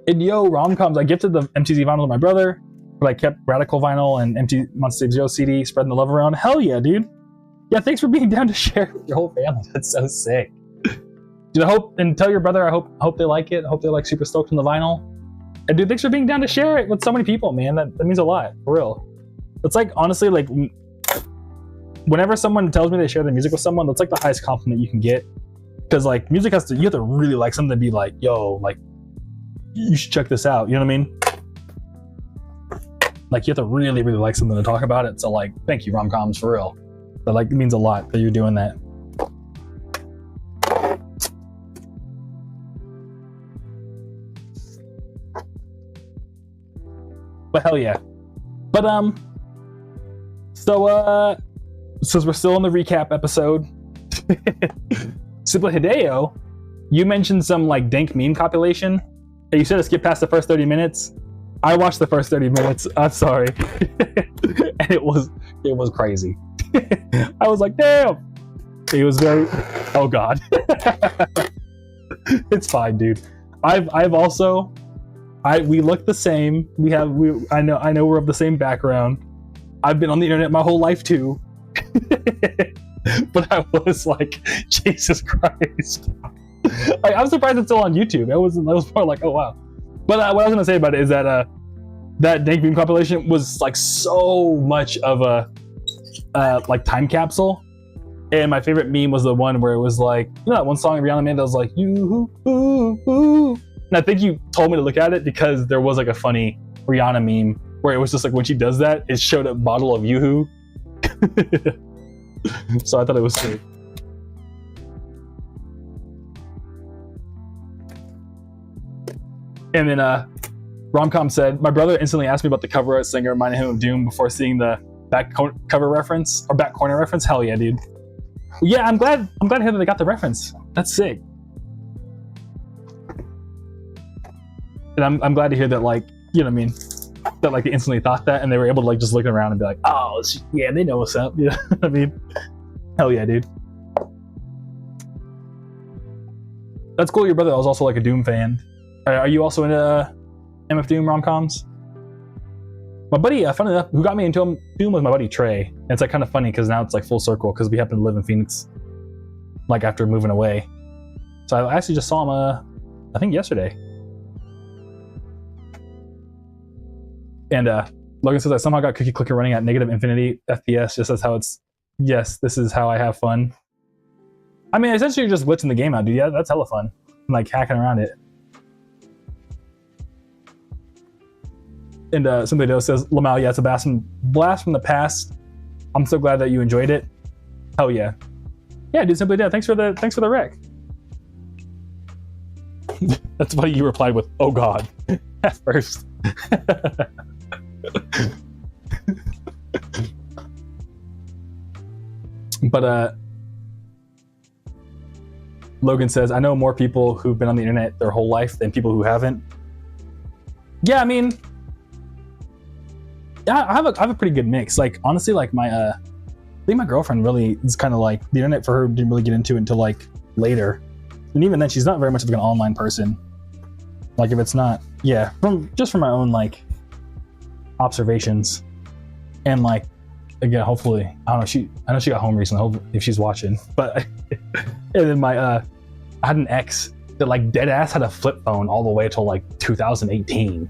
And yo, rom-coms, I gifted the MTZ vinyl to my brother, but I kept Radical vinyl and MT Monster Zero CD, spreading the love around. Hell yeah, dude. Yeah, thanks for being down to share with your whole family. That's so sick. Dude, I hope, and tell your brother, I hope they like it. I hope they're like super stoked on the vinyl. And dude, thanks for being down to share it with so many people, man. That means a lot, for real. It's like, honestly, like, whenever someone tells me they share their music with someone, that's like the highest compliment you can get. Because like, music has to, you have to really like something to be like, yo, like, you should check this out. You know what I mean? Like, you have to really, really like something to talk about it. So like, thank you, rom-coms, for real. That like, it means a lot that you're doing that. But hell yeah. But so since we're still in the recap episode, Super Hideo, you mentioned some like dank meme compilation. You said to skip past the first 30 minutes. I watched the first 30 minutes. I'm sorry. And it was crazy. I was like, damn. It was very, oh God. It's fine, dude. I've also, we look the same. I know we're of the same background. I've been on the internet my whole life too. But I was like, Jesus Christ. Like, I'm surprised it's still on YouTube. It was more like, oh wow. But what I was gonna say about it is that that dank meme compilation was like so much of a like time capsule. And my favorite meme was the one where it was like, you know that one song Rihanna made that was like, you ooh, ooh. And I think you told me to look at it because there was like a funny Rihanna meme where it was just like when she does that, it showed a bottle of Yoo-hoo. So I thought it was sweet. And then Romcom said, my brother instantly asked me about the cover art singer reminding him of Doom before seeing the back cover reference or back corner reference. Hell yeah, dude. Yeah, I'm glad to hear that they got the reference. That's sick. And I'm glad to hear that, like, you know what I mean, that like they instantly thought that and they were able to like just look around and be like, oh yeah, they know what's up. You know what I mean? Hell yeah, dude. That's cool. Your brother was also like a Doom fan. Are you also into MF Doom rom-coms? My buddy, funny enough, who got me into Doom was my buddy Trey. And it's like kind of funny because now it's like full circle because we happen to live in Phoenix, like after moving away. So I actually just saw him, I think yesterday. And Logan says, I somehow got Cookie Clicker running at negative infinity FPS. Just as how it's, yes, this is how I have fun. I mean, essentially you're just glitching the game out, dude. Yeah, that's hella fun. I'm like hacking around it. And Simply Doe says, Lamau, yeah, it's a blast from the past. I'm so glad that you enjoyed it. Hell yeah. Yeah, dude, Simply Doe, thanks for the rec. That's why you replied with, oh God, at first. But Logan says, I know more people who've been on the internet their whole life than people who haven't. Yeah, I mean, I have a pretty good mix. Like, honestly, like I think my girlfriend really is kind of like, the internet for her didn't really get into it until like later. And even then, she's not very much of an online person. Like, if it's not, yeah, from my own like observations. And like, again, hopefully, I don't know, I know she got home recently, hopefully, if she's watching. But and then I had an ex that like dead ass had a flip phone all the way till like 2018.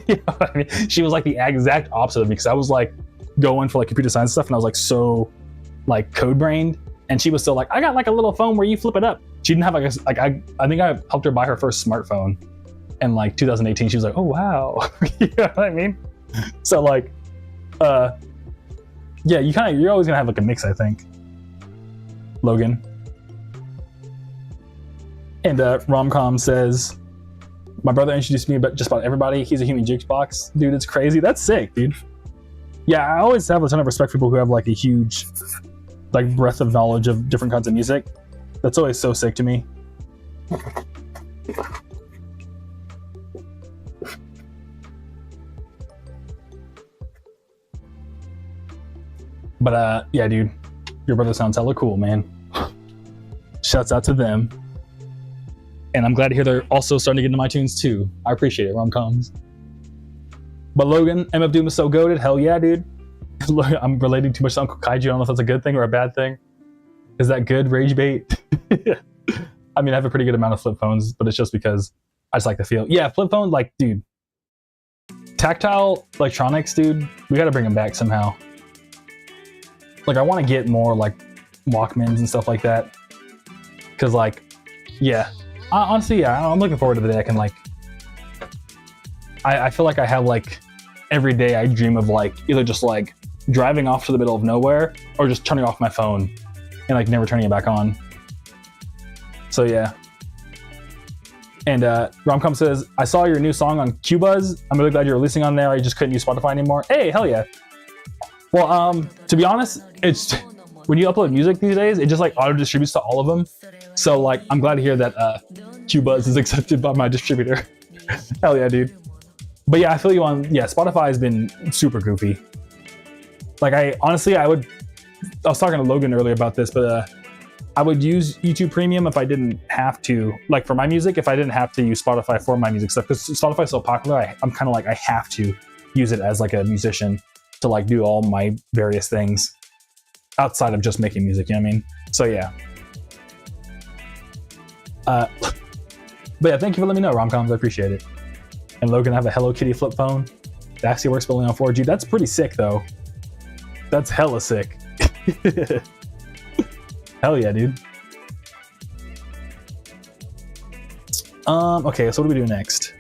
You know what I mean? She was like the exact opposite of me because I was like going for like computer science stuff and I was like so like code brained, and she was still like, I got like a little phone where you flip it up. She didn't have like I think I helped her buy her first smartphone in like 2018. She was like, oh wow. You know what I mean? So like yeah, you're always gonna have like a mix, I think. Logan. And Romcom says, my brother introduced me about just about everybody. He's a human jukebox. Dude, it's crazy. That's sick, dude. Yeah, I always have a ton of respect for people who have like a huge like breadth of knowledge of different kinds of music. That's always so sick to me. But yeah, dude, your brother sounds hella cool, man. Shouts out to them. And I'm glad to hear they're also starting to get into my tunes too. I appreciate it, rom-coms. But Logan, MF Doom is so goated. Hell yeah, dude. I'm relating too much to Uncle Kaiju. I don't know if that's a good thing or a bad thing. Is that good, rage bait? I mean, I have a pretty good amount of flip phones, but it's just because I just like the feel. Yeah, flip phone, like, dude. Tactile electronics, dude. We gotta bring them back somehow. Like, I want to get more, like, Walkmans and stuff like that. Because, like, yeah. Honestly, yeah, I'm looking forward to the day I can, like... I feel like I have, like... Every day I dream of, like, either just, like, driving off to the middle of nowhere or just turning off my phone and, like, never turning it back on. So, yeah. And Romcom says, I saw your new song on Qbuzz. I'm really glad you're releasing on there. I just couldn't use Spotify anymore. Hey, hell yeah. Well, to be honest, it's... When you upload music these days, it just like auto distributes to all of them. So like, I'm glad to hear that Qbuzz is accepted by my distributor. Hell yeah, dude. But yeah, I feel you on, yeah, Spotify has been super goofy. Like I was talking to Logan earlier about this, but I would use YouTube Premium if I didn't have to, like for my music, if I didn't have to use Spotify for my music stuff, because Spotify's so popular, I'm kind of like, I have to use it as like a musician to like do all my various things. Outside of just making music, you know what I mean? So yeah. But yeah, thank you for letting me know, Romcoms. I appreciate it. And Logan, I have a Hello Kitty flip phone. It actually works only on 4G. That's pretty sick, though. That's hella sick. Hell yeah, dude. Okay, so what do we do next?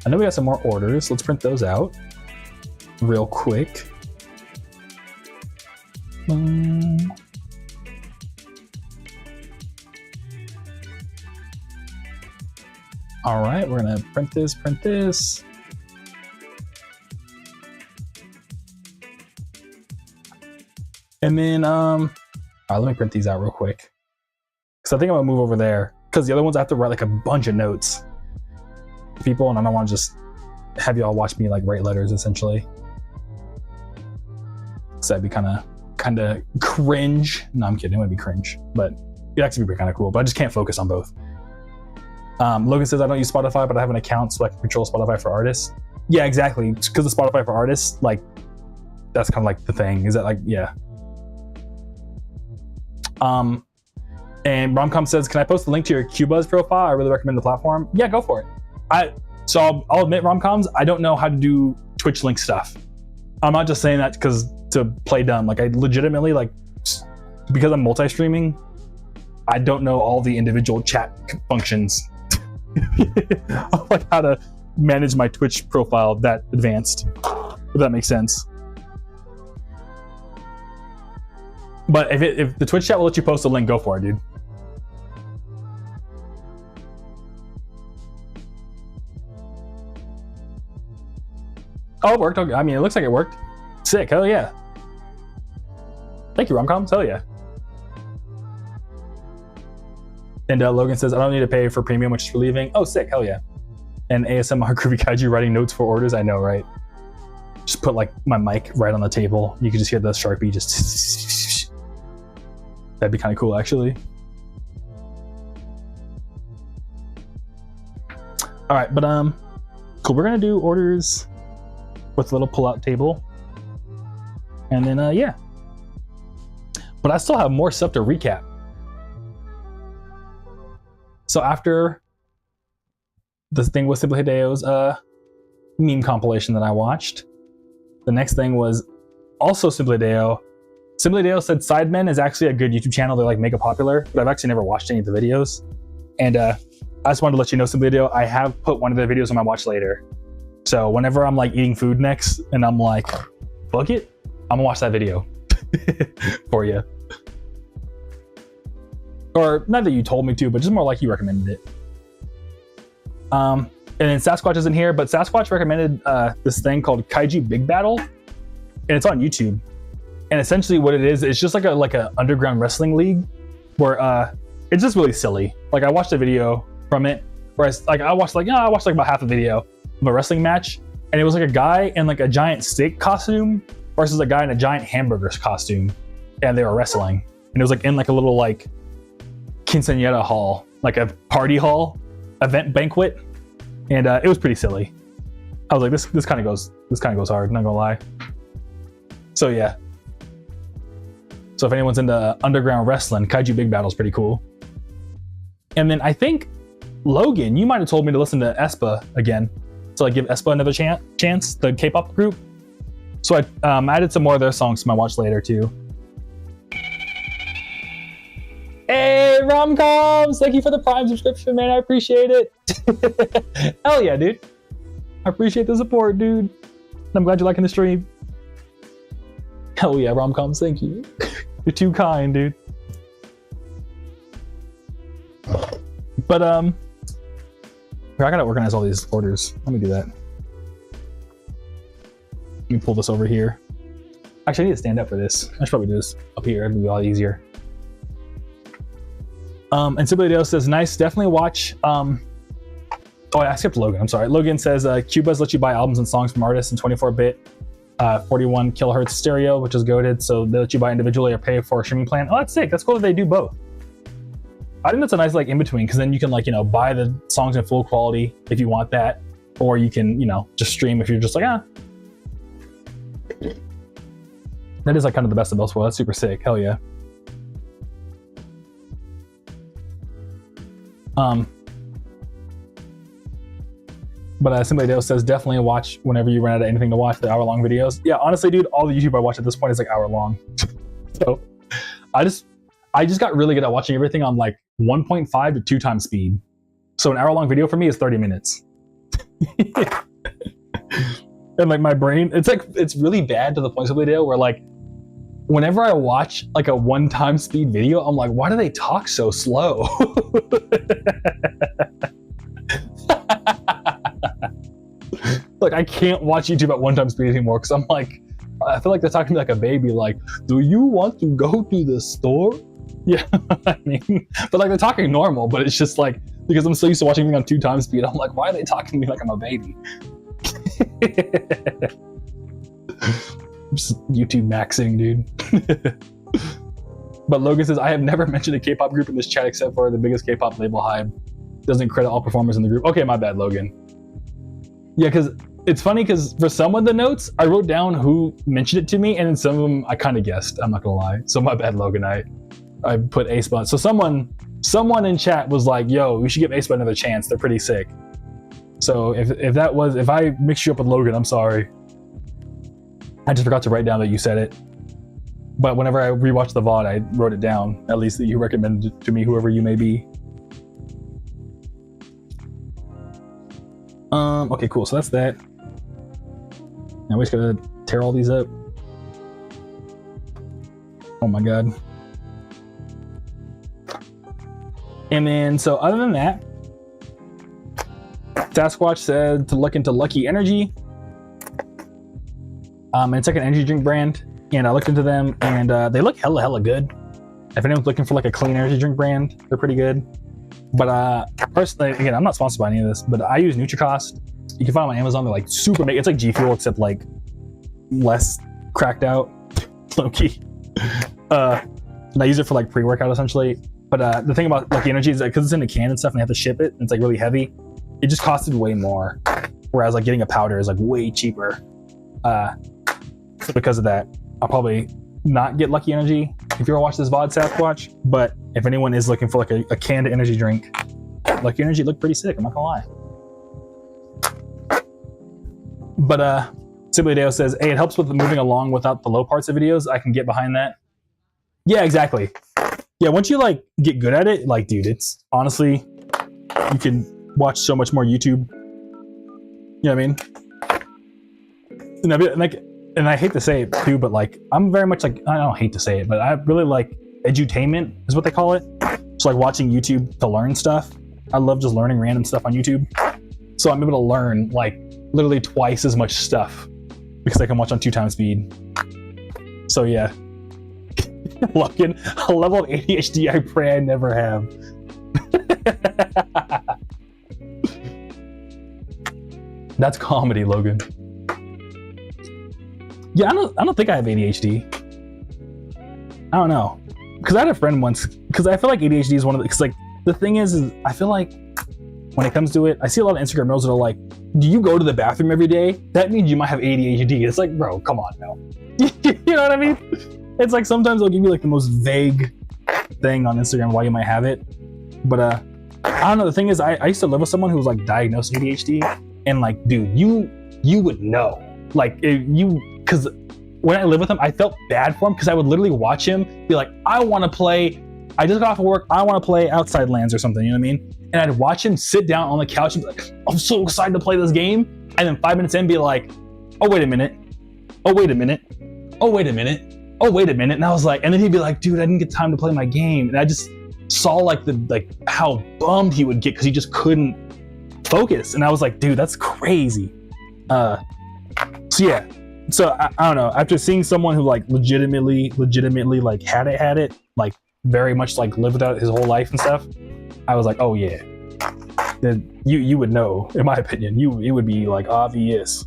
I know we got some more orders. Let's print those out real quick. All right, we're gonna print this. And then, all right, let me print these out real quick. Cause I think I'm gonna move over there. Cause the other ones I have to write like a bunch of notes to people, and I don't wanna just have y'all watch me like write letters essentially. So that'd be kind of cringe. No, I'm kidding. It wouldn't be cringe, but it'd actually be kind of cool. But I just can't focus on both. Logan says I don't use Spotify, but I have an account so I can control Spotify for artists. Yeah, exactly. Because the Spotify for artists, like that's kind of like the thing. Is that like yeah. And Romcom says, can I post the link to your Qbuzz profile? I really recommend the platform. Yeah, go for it. So I'll admit, Romcoms, I don't know how to do Twitch link stuff. I'm not just saying that because to play dumb. Like I legitimately, like, because I'm multi-streaming, I don't know all the individual chat functions. Like how to manage my Twitch profile that advanced, if that makes sense. But if the Twitch chat will let you post a link, go for it, dude. Oh, it worked. Okay. I mean, it looks like it worked. Sick. Hell yeah. Thank you, Romcoms. Hell yeah. And Logan says, I don't need to pay for premium, which is relieving. Oh, sick. Hell yeah. And ASMR Groovy Kaiju writing notes for orders. I know, right? Just put like my mic right on the table. You can just hear the Sharpie just... That'd be kind of cool, actually. All right, but cool. We're gonna do orders with a little pull-out table. And then, yeah. But I still have more stuff to recap. So after this thing with Simply Hideo's meme compilation that I watched, the next thing was also Simply Hideo. Simply Hideo said Sidemen is actually a good YouTube channel. They like make it popular, but I've actually never watched any of the videos. And I just wanted to let you know, Simply Hideo, I have put one of the videos on my watch later. So whenever I'm like eating food next and I'm like, fuck it, I'm gonna watch that video for you. Or not that you told me to, but just more like you recommended it. And then Sasquatch isn't here, but Sasquatch recommended this thing called Kaiju Big Battle, and it's on YouTube. And essentially what it is, it's just like a underground wrestling league where it's just really silly. Like I watched a video from it where I watched about half a video of a wrestling match, and it was like a guy in like a giant steak costume versus a guy in a giant hamburger costume, and they were wrestling. And it was like in like a little like quinceañera hall, like a party hall event banquet, and it was pretty silly. I was like, this kind of goes hard, not gonna lie. So yeah. So if anyone's into underground wrestling, Kaiju Big Battle is pretty cool. And then I think Logan, you might have told me to listen to aespa again, so like give aespa another chance, the K-pop group. So I added some more of their songs to my watch later too. Hey, Romcoms! Thank you for the Prime subscription, man. I appreciate it. Hell yeah, dude. I appreciate the support, dude. I'm glad you're liking the stream. Hell yeah, Romcoms, thank you. You're too kind, dude. But I gotta organize all these orders. Let me do that. Let me pull this over here. Actually, I need to stand up for this. I should probably do this up here. It'll be a lot easier. And Simply Dale says, nice, definitely watch. Oh, I skipped Logan. I'm sorry. Logan says, Cubas let you buy albums and songs from artists in 24-bit, 41 kilohertz stereo, which is goated. So they let you buy individually or pay for a streaming plan. Oh, that's sick. That's cool that they do both. I think that's a nice like in between, because then you can like, you know, buy the songs in full quality if you want that, or you can, you know, just stream if you're just like, That is like kind of the best of both worlds. That's super sick. Hell yeah. But Simply Dale says, definitely watch whenever you run out of anything to watch, the hour-long videos. Yeah, honestly, dude, all the YouTube I watch at this point is like hour-long. So I just got really good at watching everything on like 1.5 to 2 times speed. So an hour-long video for me is 30 minutes. And like my brain, it's really bad to the point, Simply Dale, where like whenever I watch like a 1 time speed video, I'm like, why do they talk so slow? Like I can't watch YouTube at 1 time speed anymore, because I'm like, I feel like they're talking to me like a baby, like, do you want to go to the store? Yeah, I mean, but like they're talking normal, but it's just like, because I'm so used to watching everything on 2 times speed, I'm like, why are they talking to me like I'm a baby? Just YouTube maxing, dude. But Logan says, I have never mentioned a K-pop group in this chat except for the biggest K-pop label, Hybe. Doesn't credit all performers in the group. Okay, my bad, Logan. Yeah, because it's funny, because for some of the notes, I wrote down who mentioned it to me, and then some of them I kind of guessed. I'm not gonna lie. So my bad, Logan. I put aespa. So someone in chat was like, "Yo, we should give aespa another chance. They're pretty sick." So if I mixed you up with Logan, I'm sorry. I just forgot to write down that you said it. But whenever I rewatched the VOD, I wrote it down. At least that you recommended it to me, whoever you may be. Okay, cool. So that's that. Now we just gotta tear all these up. Oh my god. And then, so other than that, Sasquatch said to look into Lucky Energy. It's like an energy drink brand, and I looked into them, and they look hella good. If anyone's looking for like a clean energy drink brand, they're pretty good. But personally, again, I'm not sponsored by any of this, but I use Nutricost. You can find them on Amazon. They're like super big. It's like G Fuel, except like less cracked out, low key. And I use it for like pre-workout essentially. But the thing about Lucky Energy is that because it's in a can and stuff, and they have to ship it, and it's like really heavy, it just costed way more. Whereas like getting a powder is like way cheaper. So because of that, I'll probably not get Lucky Energy if you're watching this VOD, Sasquatch. But if anyone is looking for like a canned energy drink, Lucky Energy looked pretty sick, I'm not gonna lie. But Simply Deo says, hey, it helps with moving along without the low parts of videos. I can get behind that. Yeah, exactly. Yeah, once you like get good at it, like, dude, it's honestly, you can watch so much more YouTube. You know what I mean? And I hate to say it too, but like, I'm very much like, I don't hate to say it, but I really like edutainment is what they call it. So like watching YouTube to learn stuff. I love just learning random stuff on YouTube. So I'm able to learn like literally twice as much stuff because I can watch on 2 times speed. So yeah. Logan, a level of ADHD I pray I never have. That's comedy, Logan. Yeah, I don't think I have ADHD. I don't know, because I had a friend once. Because I feel like ADHD is one of the. Because like the thing is I feel like when it comes to it, I see a lot of Instagram reels that are like, do you go to the bathroom every day? That means you might have ADHD. It's like, bro, come on now. You know what I mean? It's like sometimes they'll give you like the most vague thing on Instagram why you might have it. But I don't know. The thing is, I used to live with someone who was like diagnosed with ADHD, and like, dude, you would know. Like, because when I lived with him, I felt bad for him because I would literally watch him be like, I want to play. I just got off of work. I want to play Outside Lands or something. You know what I mean? And I'd watch him sit down on the couch and be like, I'm so excited to play this game. And then 5 minutes in, be like, oh wait a minute. Oh wait a minute. Oh wait a minute. Oh wait a minute. And I was like, and then he'd be like, dude, I didn't get time to play my game. And I just saw like how bummed he would get because he just couldn't focus. And I was like, dude, that's crazy. So yeah. So I don't know. After seeing someone who like legitimately like had it, like very much like lived without it his whole life and stuff, I was like, oh yeah. Then you would know, in my opinion. It would be like obvious.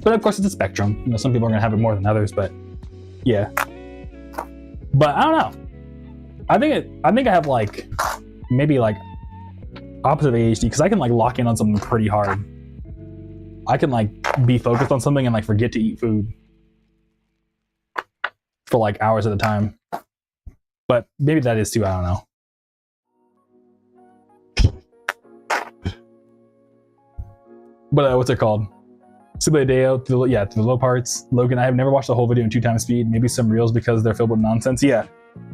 But of course it's a spectrum. You know, some people are gonna have it more than others, but yeah. But I don't know. I think I have like maybe like opposite of ADHD because I can like lock in on something pretty hard. I can like be focused on something and like forget to eat food for like hours at a time. But maybe that is too, I don't know. But what's it called? Subadeo, through the low parts. Logan, I have never watched the whole video in 2x speed. Maybe some reels because they're filled with nonsense. Yeah.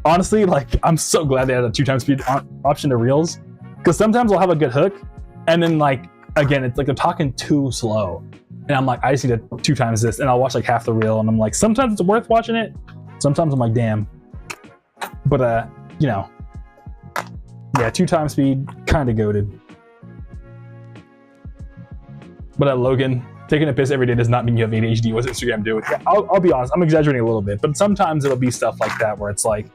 Honestly, like, I'm so glad they had a 2x speed option to reels. Because sometimes I'll have a good hook, and then, like, again, it's like they're talking too slow. And I'm like, I just need to 2x this, and I'll watch, like, half the reel, and I'm like, sometimes it's worth watching it. Sometimes I'm like, damn. But, you know. Yeah, 2x speed, kind of goated. But, Logan, taking a piss every day does not mean you have ADHD. What's Instagram do? Yeah, I'll be honest, I'm exaggerating a little bit, but sometimes it'll be stuff like that where it's like,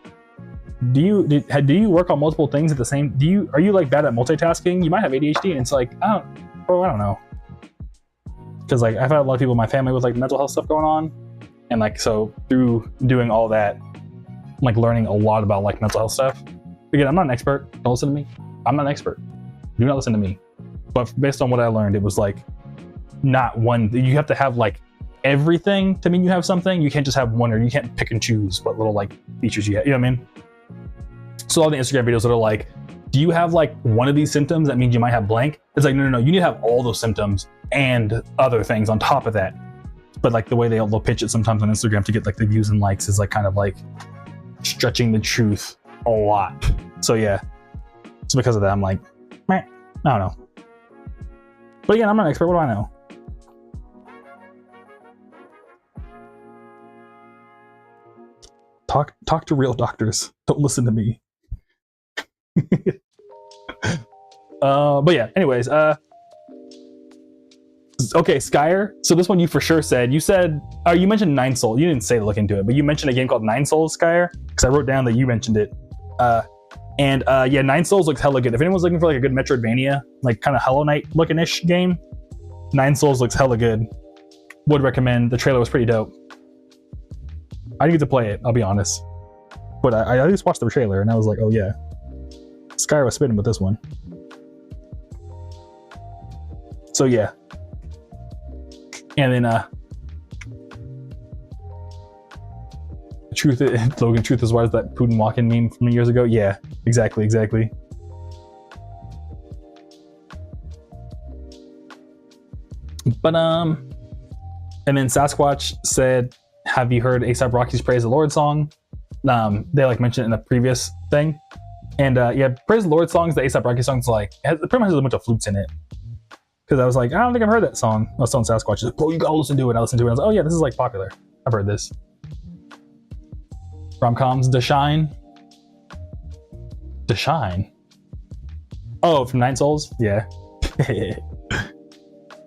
do you work on multiple things at the same? Are you like bad at multitasking? You might have ADHD, and it's like, I don't know. Because like I've had a lot of people in my family with like mental health stuff going on, and like so through doing all that, I'm like learning a lot about like mental health stuff. Again, I'm not an expert. Don't listen to me. I'm not an expert. Do not listen to me. But based on what I learned, it was like not one. You have to have like everything to mean you have something. You can't just have one, or you can't pick and choose what little like features you have. You know what I mean? So all the Instagram videos that are like, do you have like one of these symptoms? That means you might have blank. It's like, no. You need to have all those symptoms and other things on top of that. But like the way they'll pitch it sometimes on Instagram to get like the views and likes is like kind of like stretching the truth a lot. So yeah. So because of that, I'm like, meh, I don't know. But again, I'm not an expert. What do I know? Talk to real doctors. Don't listen to me. But yeah, anyways, okay, Skyer. So this one you for sure said. You mentioned Nine Souls. You didn't say to look into it, but you mentioned a game called Nine Souls, Skyer, because I wrote down that you mentioned it. Yeah, Nine Souls looks hella good. If anyone's looking for like a good Metroidvania, like kind of Hollow Knight looking-ish game, Nine Souls looks hella good. Would recommend. The trailer was pretty dope. I didn't get to play it, I'll be honest. But I just watched the trailer and I was like, oh yeah. Sky was spitting with this one. So yeah. And then truth is why is that Putin walking meme from years ago? Yeah, exactly. But and then Sasquatch said, have you heard A$AP Rocky's Praise the Lord song? They like mentioned it in the previous thing. And yeah, Praise the Lord songs, the A$AP Rocky songs, like, it pretty much has a bunch of flutes in it. Because I was like, I don't think I've heard that song. I was telling Sasquatch, he's like, bro, you gotta listen to it. I listened to it. I was like, oh yeah, this is like popular. I've heard this. Rom-coms, The Shine. Oh, from Nine Souls? Yeah.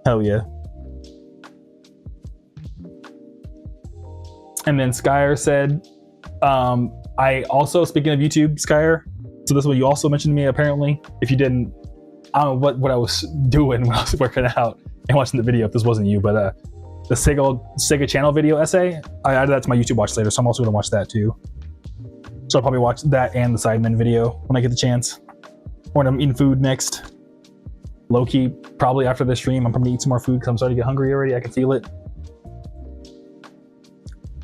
Hell yeah. And then Skyer said, I also, speaking of YouTube, Skyer, so this is what you also mentioned to me, apparently. If you didn't, I don't know what I was doing when I was working out and watching the video, if this wasn't you, but the Sega channel video essay, I added that to my YouTube watch later, so I'm also going to watch that too. So I'll probably watch that and the Sidemen video when I get the chance. When I'm eating food next. Low key, probably after this stream, I'm probably gonna eat some more food because I'm starting to get hungry already. I can feel it.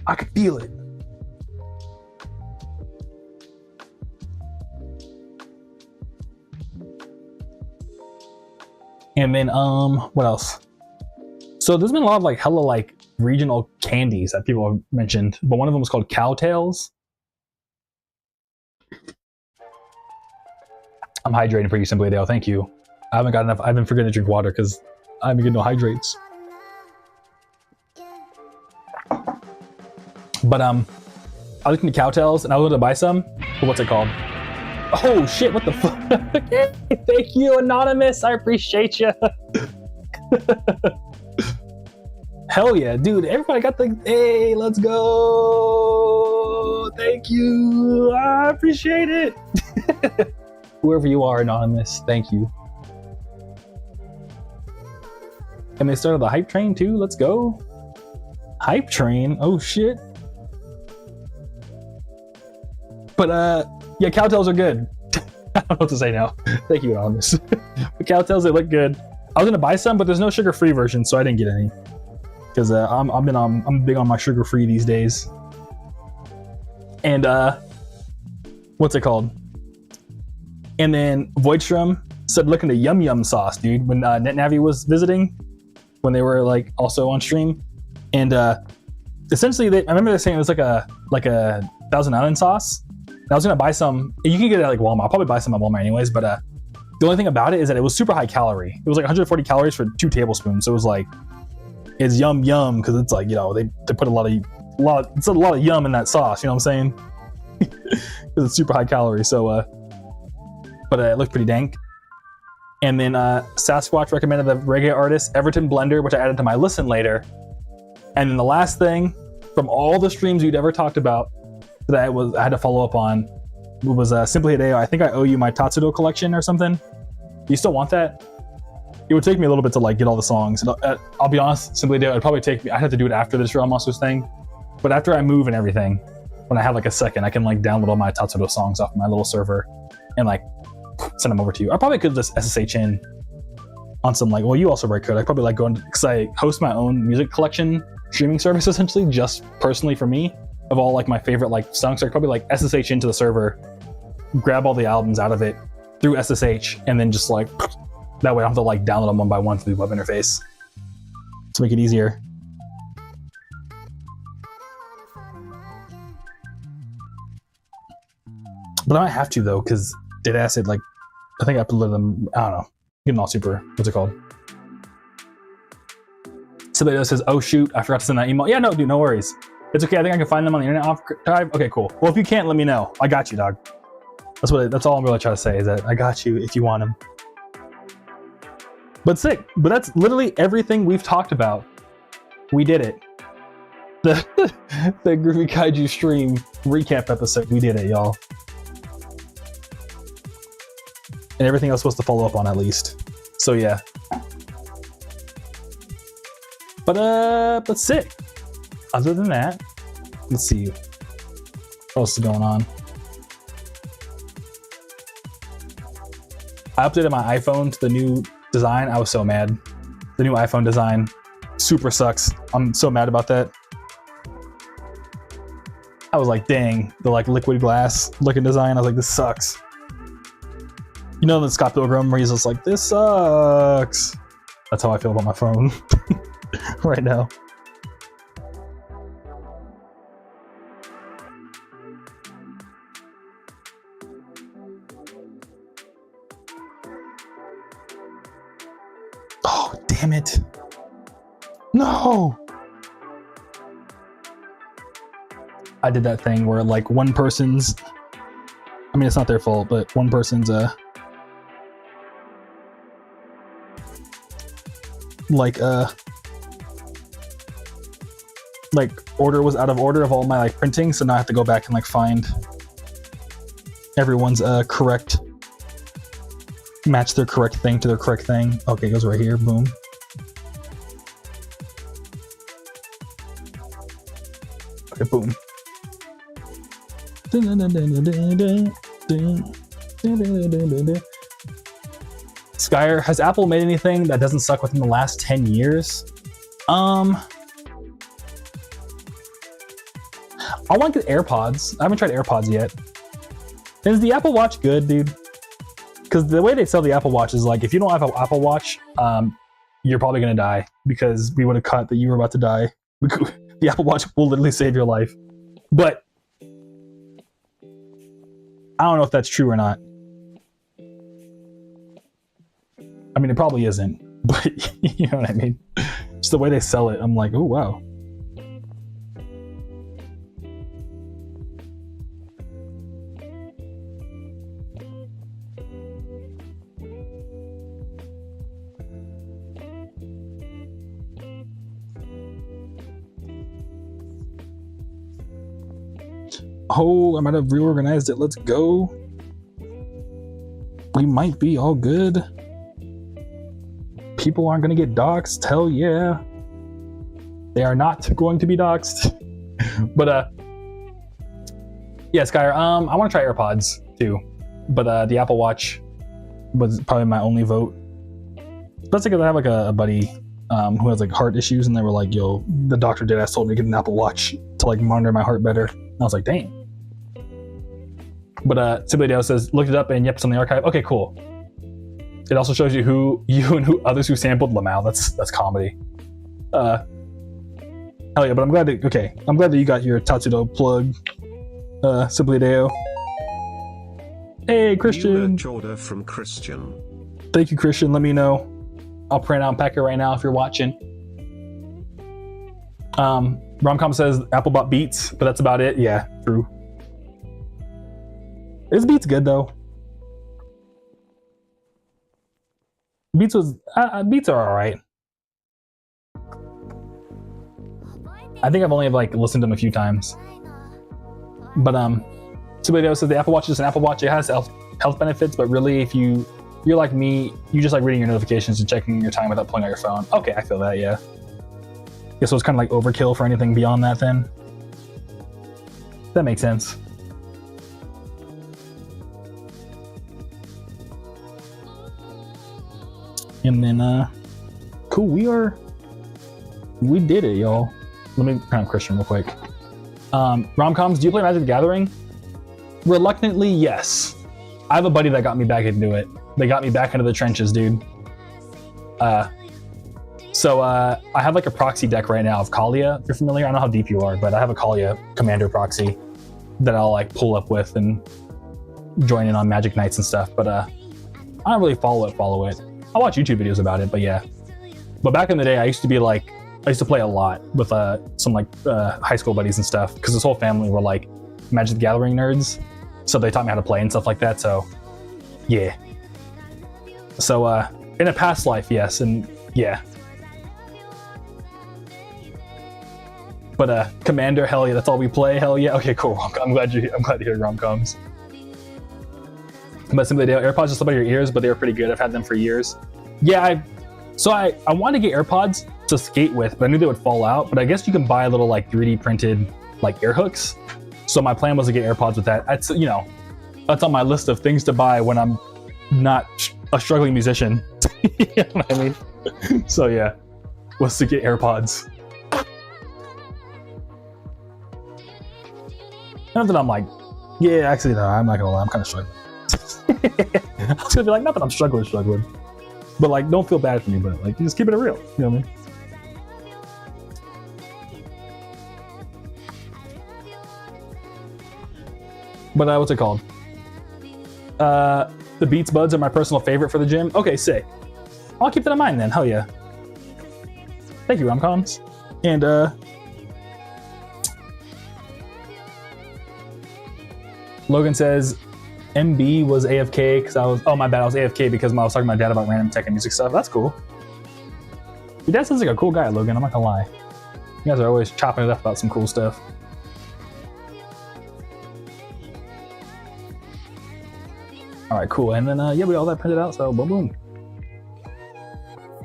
I can feel it. And then what else? So there's been a lot of like hella like regional candies that people have mentioned, but one of them was called Cowtails. I'm hydrating pretty simply, Dale. Thank you. I haven't got enough. I've been forgetting to drink water because I haven't getting no hydrates. But I looked into Cowtails and I was going to buy some. But what's it called? Oh shit! What the fuck? Thank you, Anonymous. I appreciate you. Hell yeah, dude! Everybody got the hey. Let's go. Thank you. I appreciate it. Whoever you are, Anonymous. Thank you. And they started the hype train too. Let's go. Hype train. Oh shit. But yeah, Cowtails are good. I don't know what to say now. Thank you, Anonymous. But Cowtails, they look good. I was gonna buy some, but there's no sugar-free version, so I didn't get any. Because I'm big on my sugar-free these days. And what's it called? And then Voidstrom said looking at Yum Yum sauce, dude. When NetNavi was visiting, when they were like also on stream, and essentially I remember they saying it was like a Thousand Island sauce. I was gonna buy some. You can get it at like Walmart. I'll probably buy some at Walmart anyways. But the only thing about it is that it was super high calorie. It was like 140 calories for 2 tablespoons. So it was like it's yum yum because it's like, you know, they put a lot of yum in that sauce. You know what I'm saying? Because it's super high calorie. So but it looked pretty dank. And then Sasquatch recommended the reggae artist Everton Blender, which I added to my listen later. And then the last thing from all the streams you'd ever talked about that I had to follow up on was Simply Hideo. I think I owe you my Tatsudo collection or something. Do you still want that? It would take me a little bit to like get all the songs. I'll be honest, Simply Hideo, it'd probably take me, I'd have to do it after this Realm Monsters thing. But after I move and everything, when I have like a second, I can like download all my Tatsudo songs off my little server and like send them over to you. I probably could just SSH in on some like, well, you also probably could. I probably like go into, because I host my own music collection streaming service essentially, just personally for me, of all like my favorite like songs. So I could probably like SSH into the server, grab all the albums out of it through SSH, and then just like, that way I don't have to like download them one by one through the web interface to make it easier. But I might have to though, because Dead Acid, like, I think I uploaded them, I don't know, getting all super, what's it called? Somebody else says, oh shoot, I forgot to send that email. Yeah, no, dude, no worries. It's okay, I think I can find them on the Internet Archive. Okay, cool. Well, if you can't, let me know. I got you, dog. That's all I'm really trying to say, is that I got you if you want them. But sick. But that's literally everything we've talked about. We did it. The Groovy Kaiju stream recap episode, we did it, y'all. And everything else was to follow up on at least. So yeah. But sick. Other than that, let's see what else is going on. I updated my iPhone to the new design. I was so mad. The new iPhone design super sucks. I'm so mad about that. I was like, dang, the like liquid glass looking design. I was like, this sucks. You know the Scott Pilgrim where he's just like, this sucks. That's how I feel about my phone right now. Oh, damn it. No. I did that thing where like one person's, I mean, it's not their fault, but one person's like order was out of order of all my like printing, so now I have to go back and like find everyone's correct, match their correct thing to their correct thing. Okay, it goes right here, boom. Okay, boom. Skyer, has Apple made anything that doesn't suck within the last 10 years? I want the AirPods. I haven't tried AirPods yet. Is the Apple Watch good, dude? Because the way they sell the Apple Watch is like, if you don't have an Apple Watch, you're probably gonna die, because we would have caught that you were about to die. The Apple Watch will literally save your life. But I don't know if that's true or not. I mean, it probably isn't, but you know what I mean? Just the way they sell it, I'm like, oh, wow. Oh, I might have reorganized it. Let's go. We might be all good. People aren't going to get doxxed. Hell yeah. They are not going to be doxxed. But, yeah, Skyer, I want to try AirPods too. But the Apple Watch was probably my only vote. Especially because I have like a buddy who has like heart issues, and they were like, yo, the doctor did ask told me to get an Apple Watch to like monitor my heart better. And I was like, dang. But Sibley Dale says, looked it up and yep, it's on the archive. Okay, cool. It also shows you who others who sampled Lamau. That's comedy. Hell yeah, but I'm glad that you got your Tatsudo plug, Sibley Dale. Hey, Christian. New order from Christian. Thank you, Christian. Let me know. I'll print out and pack it right now if you're watching. Romcom says Apple bought Beats, but that's about it. Yeah, true. This Beats good though. Beats are all right. I think I've only like listened to them a few times. But somebody else says the Apple Watch is just an Apple Watch. It has health benefits, but really, if you're like me, you just like reading your notifications and checking your time without pulling out your phone. Okay, I feel that. Yeah. So it's kind of like overkill for anything beyond that. Then that makes sense. And then, cool, we did it, y'all. Let me kind of Christian real quick. Romcoms, do you play Magic the Gathering? Reluctantly, yes. I have a buddy that got me back into it. They got me back into the trenches, dude. So I have like a proxy deck right now of Kalia, if you're familiar. I don't know how deep you are, but I have a Kalia commander proxy that I'll like pull up with and join in on Magic Nights and stuff. But I don't really follow it. I watch YouTube videos about it, but yeah. But back in the day, I used to play a lot with some like high school buddies and stuff, because this whole family were like Magic the Gathering nerds, so they taught me how to play and stuff like that. So yeah. So in a past life, yes, and yeah. But Commander, hell yeah, that's all we play. Hell yeah. Okay, cool. I'm glad to hear rom-coms. But simply, AirPods just slip out of your ears, but they were pretty good. I've had them for years. Yeah, I wanted to get AirPods to skate with, but I knew they would fall out. But I guess you can buy little like 3D printed like ear hooks. So my plan was to get AirPods with that. That's that's on my list of things to buy when I'm not a struggling musician. You know what I mean? So yeah, was to get AirPods. Not that I'm like, yeah, actually no, I'm not gonna lie, I'm kind of struggling. I was gonna be like, not that I'm struggling, but like, don't feel bad for me, but like, just keeping it real. You know what I mean? But what's it called? The Beats Buds are my personal favorite for the gym. Okay, sick. I'll keep that in mind then. Hell yeah. Thank you, Romcoms. And Logan says MB was AFK because I was AFK because I was talking to my dad about random tech and music stuff. That's cool. Your dad sounds like a cool guy, Logan. I'm not gonna lie. You guys are always chopping it up about some cool stuff. All right, cool. And then yeah, we got all that printed out. So boom, boom.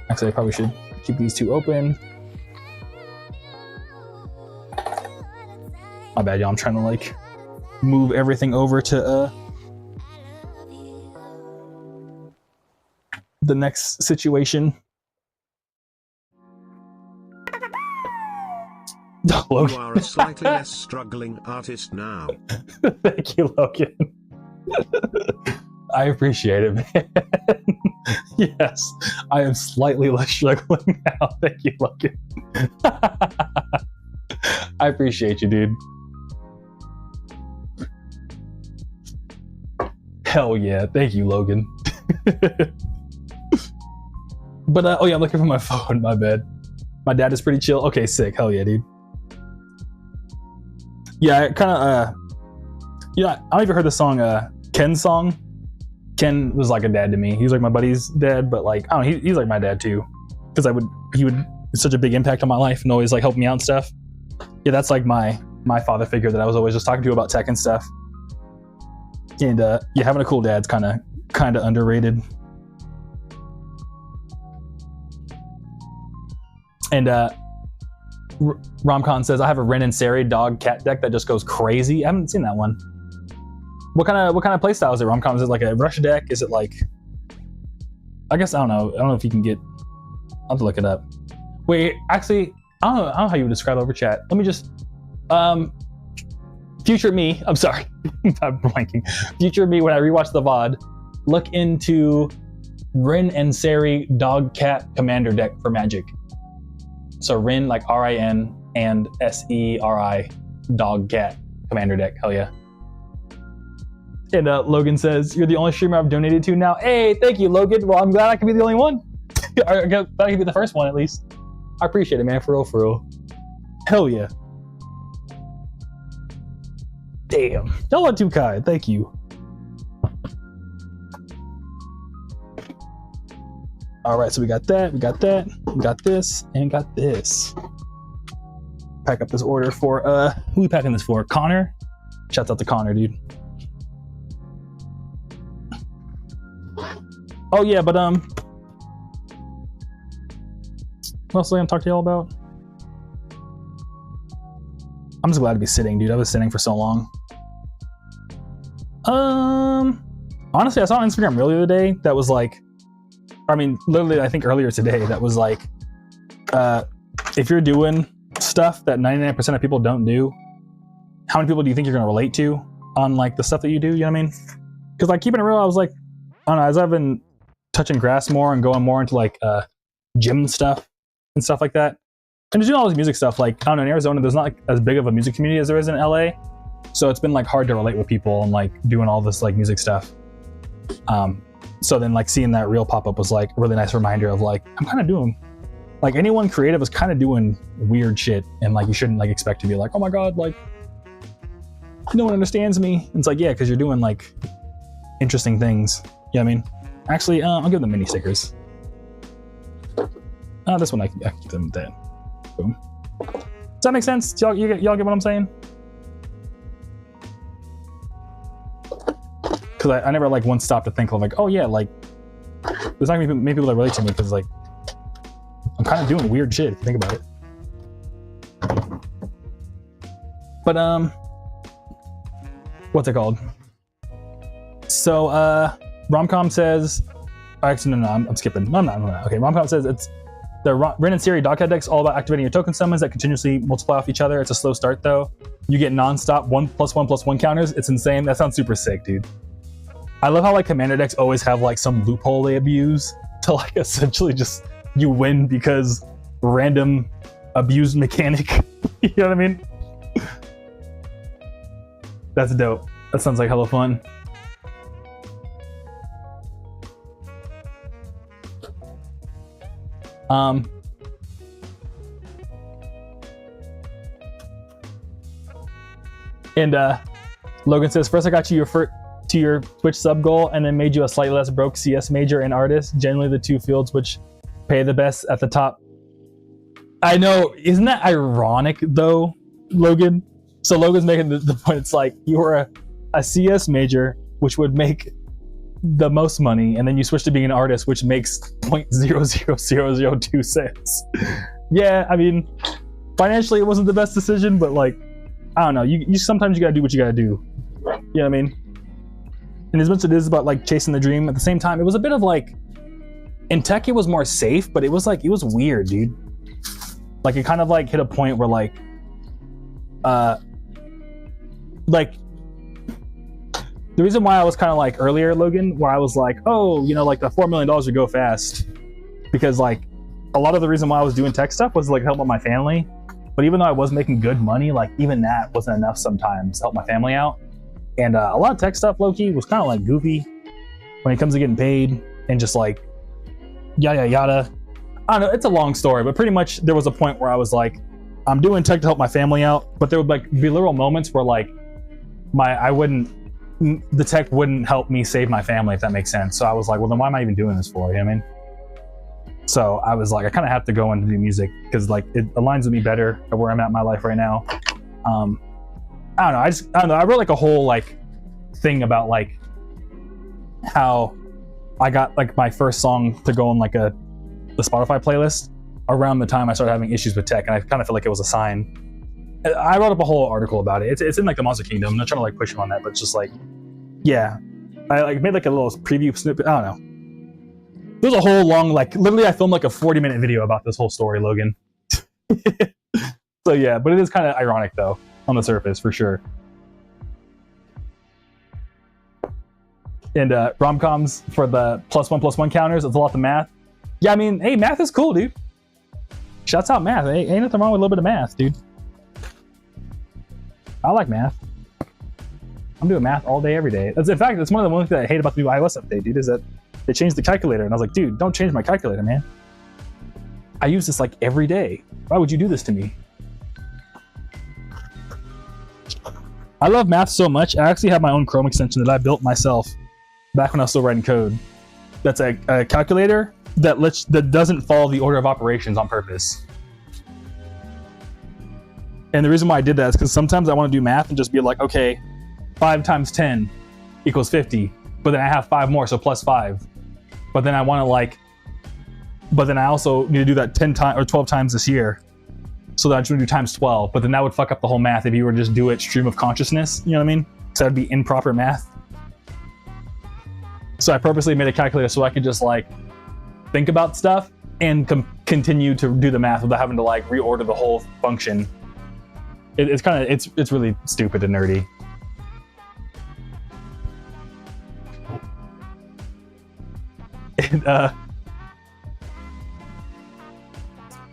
Actually, I probably should keep these two open. My bad, y'all. I'm trying to like move everything over to the next situation. You are a slightly less struggling artist now. Thank you, Logan. I appreciate it, man. Yes, I am slightly less struggling now. Thank you, Logan. I appreciate you, dude. Hell yeah. Thank you, Logan. But, oh yeah, I'm looking for my phone. My bad. My dad is pretty chill. Okay, sick. Hell yeah, dude. Yeah, I kind of, I don't even heard the song, Ken's song. Ken was like a dad to me. He was like my buddy's dad, but like, I don't know, he's like my dad too. Because he would such a big impact on my life and always like help me out and stuff. Yeah, that's like my father figure that I was always just talking to about tech and stuff. And yeah, having a cool dad's kind of underrated. And Romcon says, I have a Ren and Seri dog cat deck that just goes crazy. I haven't seen that one. What kind of play style is it, Romcon? Is it like a rush deck? Is it like, I guess, I don't know if you can get, I'll have to look it up. Wait, actually, I don't know how you would describe over chat. Let me just, future me, I'm sorry, I'm blanking. Future me, when I rewatch the VOD, look into Rin and Seri dog cat commander deck for Magic. So Rin, like R-I-N, and S-E-R-I, dog cat commander deck. Hell yeah. And Logan says, you're the only streamer I've donated to now. Hey, thank you, Logan. Well, I'm glad I can be the only one. I'm glad I can be the first one, at least. I appreciate it, man. For real. Hell yeah. Damn. Y'all are too kind. Thank you. All right, so we got that, we got this, and got this. Pack up this order for, who we packing this for? Connor? Shouts out to Connor, dude. Oh yeah, but what else am I talking to y'all about? I'm just glad to be sitting, dude. I was sitting for so long. Honestly, I saw on Instagram earlier today that was like, I mean, literally, I think earlier today, that was like, if you're doing stuff that 99% of people don't do, how many people do you think you're going to relate to on like the stuff that you do? You know what I mean? Because like keeping it real, I was like, I don't know, as I've been touching grass more and going more into like gym stuff and stuff like that, and just doing all this music stuff, like, I don't know, in Arizona, there's not like as big of a music community as there is in LA. So it's been like hard to relate with people and like doing all this like music stuff. So then like seeing that reel pop up was like a really nice reminder of like, I'm kind of doing, like anyone creative is kind of doing weird shit, and like you shouldn't like expect to be like, oh my God, like no one understands me. And it's like, yeah, because you're doing like interesting things. You know what I mean? Actually, I'll give them mini stickers. This one I can keep them dead. Boom. Does that make sense? Y'all get what I'm saying? Because I never like once stopped to think of like, oh yeah, like there's not gonna be many people that relate to me because like I'm kind of doing weird shit if you think about it. But what's it called? So Romcom says, actually no, I'm skipping. No, I'm not. Okay, Romcom says it's the Ren and Seri dog cat deck's all about activating your token summons that continuously multiply off each other. It's a slow start though. You get non-stop 1+1+1 counters. It's insane. That sounds super sick, dude. I love how like commander decks always have like some loophole they abuse to like essentially just you win because random abused mechanic. You know what I mean? That's dope. That sounds like hella fun. And Logan says, first I got you your Twitch sub goal and then made you a slightly less broke CS major and artist, generally the two fields which pay the best at the top. I know, isn't that ironic though, Logan? So Logan's making the point, it's like you were a CS major which would make the most money, and then you switch to being an artist which makes 0.00002 cents. Yeah, I mean, financially it wasn't the best decision, but like, I don't know, you sometimes you gotta do what you gotta do. You know what I mean? And as much as it is about like chasing the dream, at the same time, it was a bit of like, in tech, it was more safe, but it was like, it was weird, dude. Like it kind of like hit a point where like the reason why I was kind of like earlier, Logan, where I was like, oh, you know, like the $4 million would go fast, because like a lot of the reason why I was doing tech stuff was like helping my family. But even though I was making good money, like even that wasn't enough sometimes to help my family out. And a lot of tech stuff, low-key, was kind of like goofy when it comes to getting paid and just like yada yada. I don't know, it's a long story, but pretty much there was a point where I was like, I'm doing tech to help my family out, but there would like be literal moments where like the tech wouldn't help me save my family, if that makes sense. So I was like, well, then why am I even doing this for? You know what I mean? So I was like, I kind of have to go into do music because like it aligns with me better at where I'm at in my life right now. I don't know. I don't know. I wrote like a whole like thing about like how I got like my first song to go on like the Spotify playlist around the time I started having issues with tech, and I kind of feel like it was a sign. I wrote up a whole article about it. It's in like the Monster Kingdom. I'm not trying to like push him on that, but it's just like, yeah, I like made like a little preview snippet. I don't know. There's a whole long, like literally I filmed like a 40-minute video about this whole story, Logan. So yeah, but it is kind of ironic though on the surface for sure. And rom-coms for the +1+1 counters, it's a lot of math. Yeah, I mean, hey, math is cool, dude. Shouts out math. Ain't nothing wrong with a little bit of math, dude. I like math. I'm doing math all day, every day. In fact, that's one of the things that I hate about the new iOS update, dude, is that they changed the calculator. And I was like, dude, don't change my calculator, man. I use this like every day. Why would you do this to me? I love math so much. I actually have my own Chrome extension that I built myself back when I was still writing code. That's a calculator that doesn't follow the order of operations on purpose. And the reason why I did that is because sometimes I want to do math and just be like, okay, 5 times 10 equals 50, but then I have 5 more, so plus 5. But then I want to like, but then I also need to do that 10 times or 12 times this year. So that I just want to do times 12, but then that would fuck up the whole math if you were to just do it stream of consciousness, you know what I mean? So that'd be improper math. So I purposely made a calculator so I could just like think about stuff and continue to do the math without having to like reorder the whole function. It's kind of, it's really stupid and nerdy. And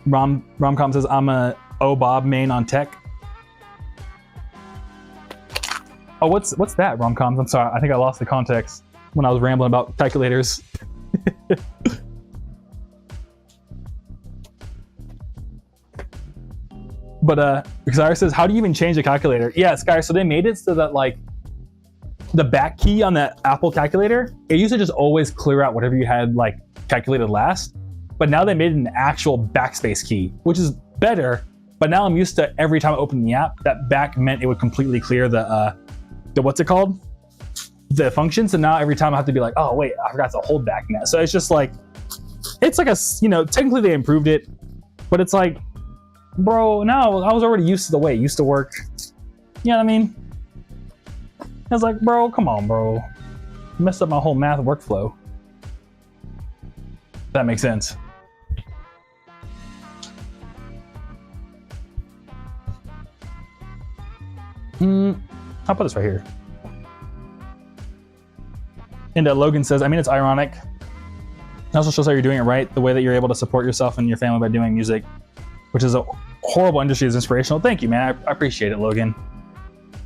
Romcom says, I'm a Bob main on tech. Oh, what's that, Romcoms? I'm sorry, I think I lost the context when I was rambling about calculators. But Skyr says, how do you even change the calculator? Yeah, Skyr, so they made it so that like the back key on that Apple calculator, it used to just always clear out whatever you had like calculated last. But now they made an actual backspace key, which is better. But now I'm used to every time I open the app, that back meant it would completely clear the what's it called? The function. So now every time I have to be like, oh wait, I forgot to hold back now. So it's just like, it's like a, you know, technically they improved it, but it's like, bro, no, I was already used to the way it used to work. You know what I mean? I was like, bro, come on, bro. You messed up my whole math workflow. That makes sense. I'll put this right here. And Logan says, I mean, it's ironic. It also shows how you're doing it right, the way that you're able to support yourself and your family by doing music, which is a horrible industry, is inspirational. Thank you, man. I appreciate it, Logan.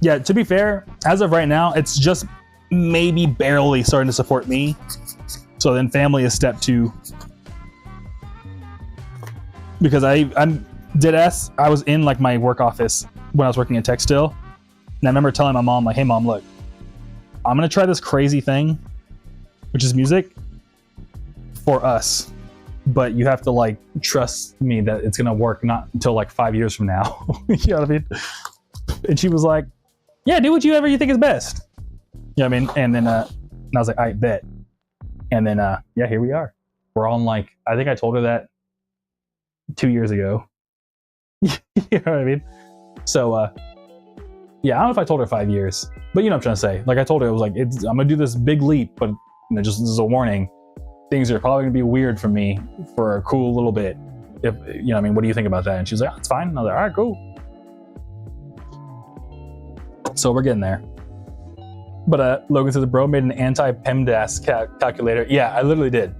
Yeah, to be fair, as of right now, it's just maybe barely starting to support me. So then family is step 2. Because I'm dead ass, I was in like my work office when I was working in tech still. And I remember telling my mom, like, hey mom, look, I'm gonna try this crazy thing, which is music, for us. But you have to like trust me that it's gonna work not until like 5 years from now. You know what I mean? And she was like, yeah, do whatever you think is best. You know what I mean? And then and I was like, I bet. And then yeah, here we are. We're on like, I think I told her that 2 years ago. You know what I mean? So Yeah, I don't know if I told her 5 years, but you know what I'm trying to say. Like I told her, it was like, I'm gonna do this big leap, but just this is a warning. Things are probably gonna be weird for me for a cool little bit. If you know what I mean, what do you think about that? And she was like, oh, it's fine. And I was like, all right, cool. So we're getting there. But Logan says, bro made an anti-PEMDAS calculator. Yeah, I literally did.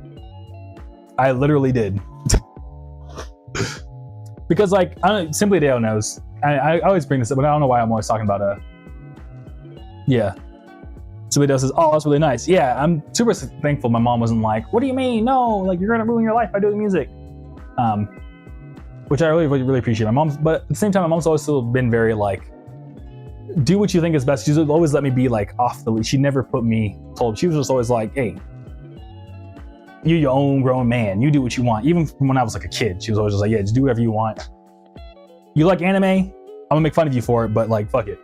Because like, I don't, Simply Dale knows. I always bring this up, but I don't know why I'm always talking about yeah. Simply Dale says, oh, that's really nice. Yeah, I'm super thankful my mom wasn't like, what do you mean? No, like you're gonna ruin your life by doing music. Which I really appreciate. My mom's, but at the same time, my mom's always still been very like, do what you think is best. She's always let me be like off the lead. She never put me told. She was just always like, hey, you're your own grown man. You do what you want. Even from when I was like a kid, she was always just like, yeah, just do whatever you want. You like anime? I'm gonna make fun of you for it, but like, fuck it.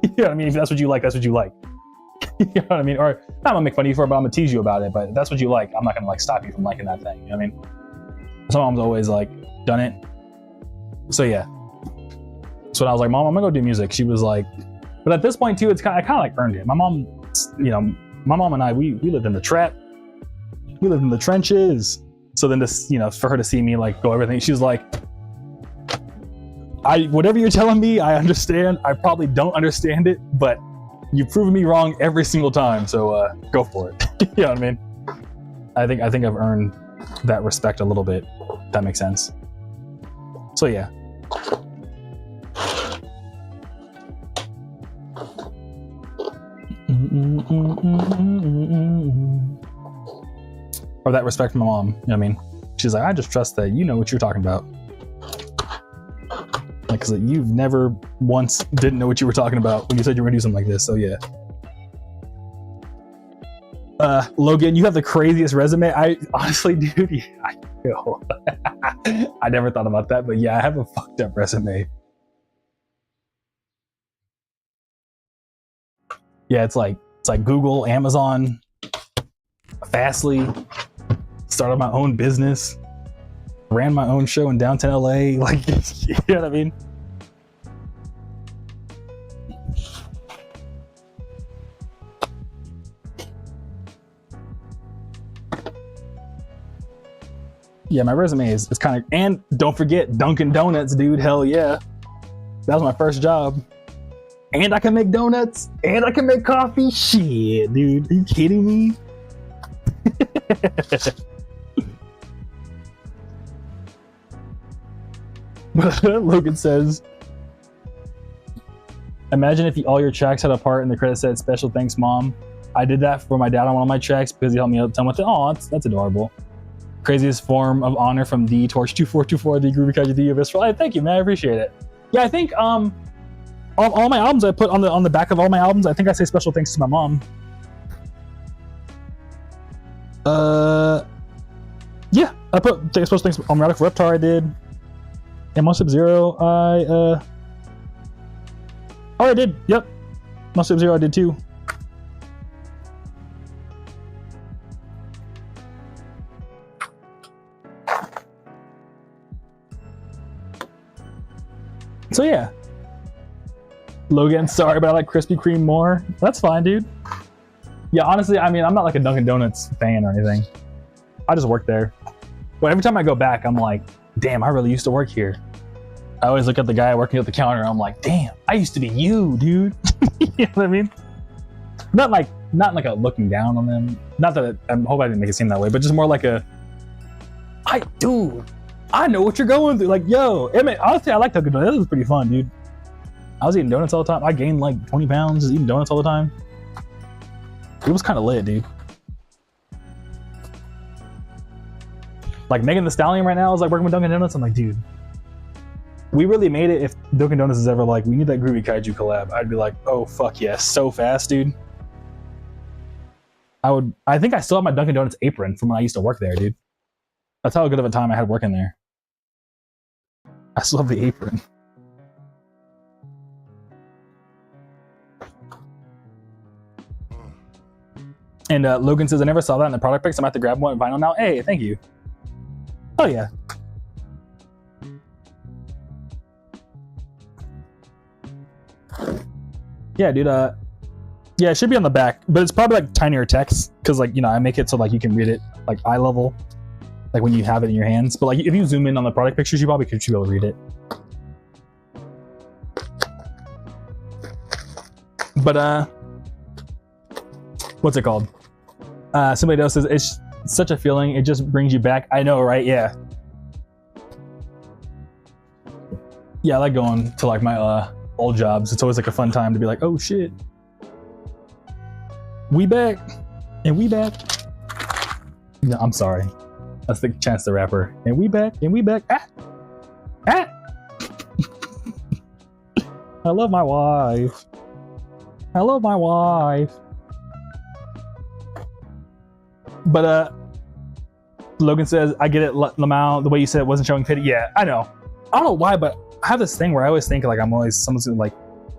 You know what I mean? If that's what you like, that's what you like. You know what I mean? Or not gonna make fun of you for it, but I'm gonna tease you about it. But if that's what you like, I'm not gonna like stop you from liking that thing. You know what I mean? So my mom's always like done it. So yeah. So when I was like, Mom, I'm gonna go do music. She was like, but at this point too, I kind of like earned it. My mom, my mom and I, we lived in the trap. We lived in the trenches. So then this, for her to see me like go everything, she was like, whatever you're telling me, I understand. I probably don't understand it, but you've proven me wrong every single time. So go for it. You know what I mean? I think I've earned that respect a little bit. If that makes sense. So yeah. Or that respect from my mom. You know what I mean? She's like, I just trust that you know what you're talking about. Like, cause you've never once didn't know what you were talking about when you said you were gonna do something like this. So yeah. Logan, you have the craziest resume. I honestly, dude, I never thought about that, but yeah, I have a fucked up resume. Yeah, it's like Google, Amazon, Fastly, started my own business, ran my own show in downtown LA. Like, you know what I mean? Yeah, my resume is kind of, and don't forget Dunkin' Donuts, dude. Hell yeah. That was my first job. And I can make donuts, and I can make coffee. Shit, dude. Are you kidding me? Logan says, imagine if all your tracks had a part in the credit said, special thanks, Mom. I did that for my dad on one of my tracks because he helped me out a ton with it. Oh, that's adorable. Craziest form of honor from the Torch 2424, the Groovy Kaiju, the Aviscerall. Thank you, man. I appreciate it. Yeah, I think all my albums I put on the back of all my albums, I think I say special thanks to my mom. Yeah, I put special thanks on Radic Reptar. I did. And Most Sub-Zero, I did. Yep, Most Sub-Zero I did too. So yeah. Logan, sorry, but I like Krispy Kreme more. That's fine, dude. Yeah, honestly, I mean, I'm not like a Dunkin' Donuts fan or anything. I just work there. But every time I go back, I'm like, damn, I really used to work here. I always look at the guy working at the counter, and I'm like, damn, I used to be you, dude. You know what I mean? Not like a looking down on them. Not that I hope I didn't make it seem that way, but just more like dude, I know what you're going through. Like, yo, I mean, honestly, I like Dunkin' Donuts. This was pretty fun, dude. I was eating donuts all the time. I gained like 20 pounds just eating donuts all the time. It was kind of lit, dude. Like Megan Thee Stallion right now is like working with Dunkin' Donuts. I'm like, dude, we really made it. If Dunkin' Donuts is ever like, we need that Groovy Kaiju collab, I'd be like, oh fuck yes, so fast, dude. I think I still have my Dunkin' Donuts apron from when I used to work there, dude. That's how good of a time I had working there. I still have the apron. And Logan says, I never saw that in the product pics. I'm about to grab one vinyl now. Hey, thank you. Oh yeah. Yeah, dude. Yeah, it should be on the back, but it's probably like tinier text because, like, I make it so like you can read it like eye level, like when you have it in your hands. But like if you zoom in on the product pictures, you probably should be able to read it. But what's it called? Somebody else says it's such a feeling. It just brings you back. I know, right? Yeah. Yeah, I like going to like my old jobs. It's always like a fun time to be like, oh shit, we back and we back. No, I'm sorry. That's the Chance the Rapper. And we back and we back. Ah. I love my wife. I love my wife. But Logan says, I get it, Lamau, the way you said it wasn't showing pity. Yeah, I know. I don't know why, but I have this thing where I always think like someone's gonna like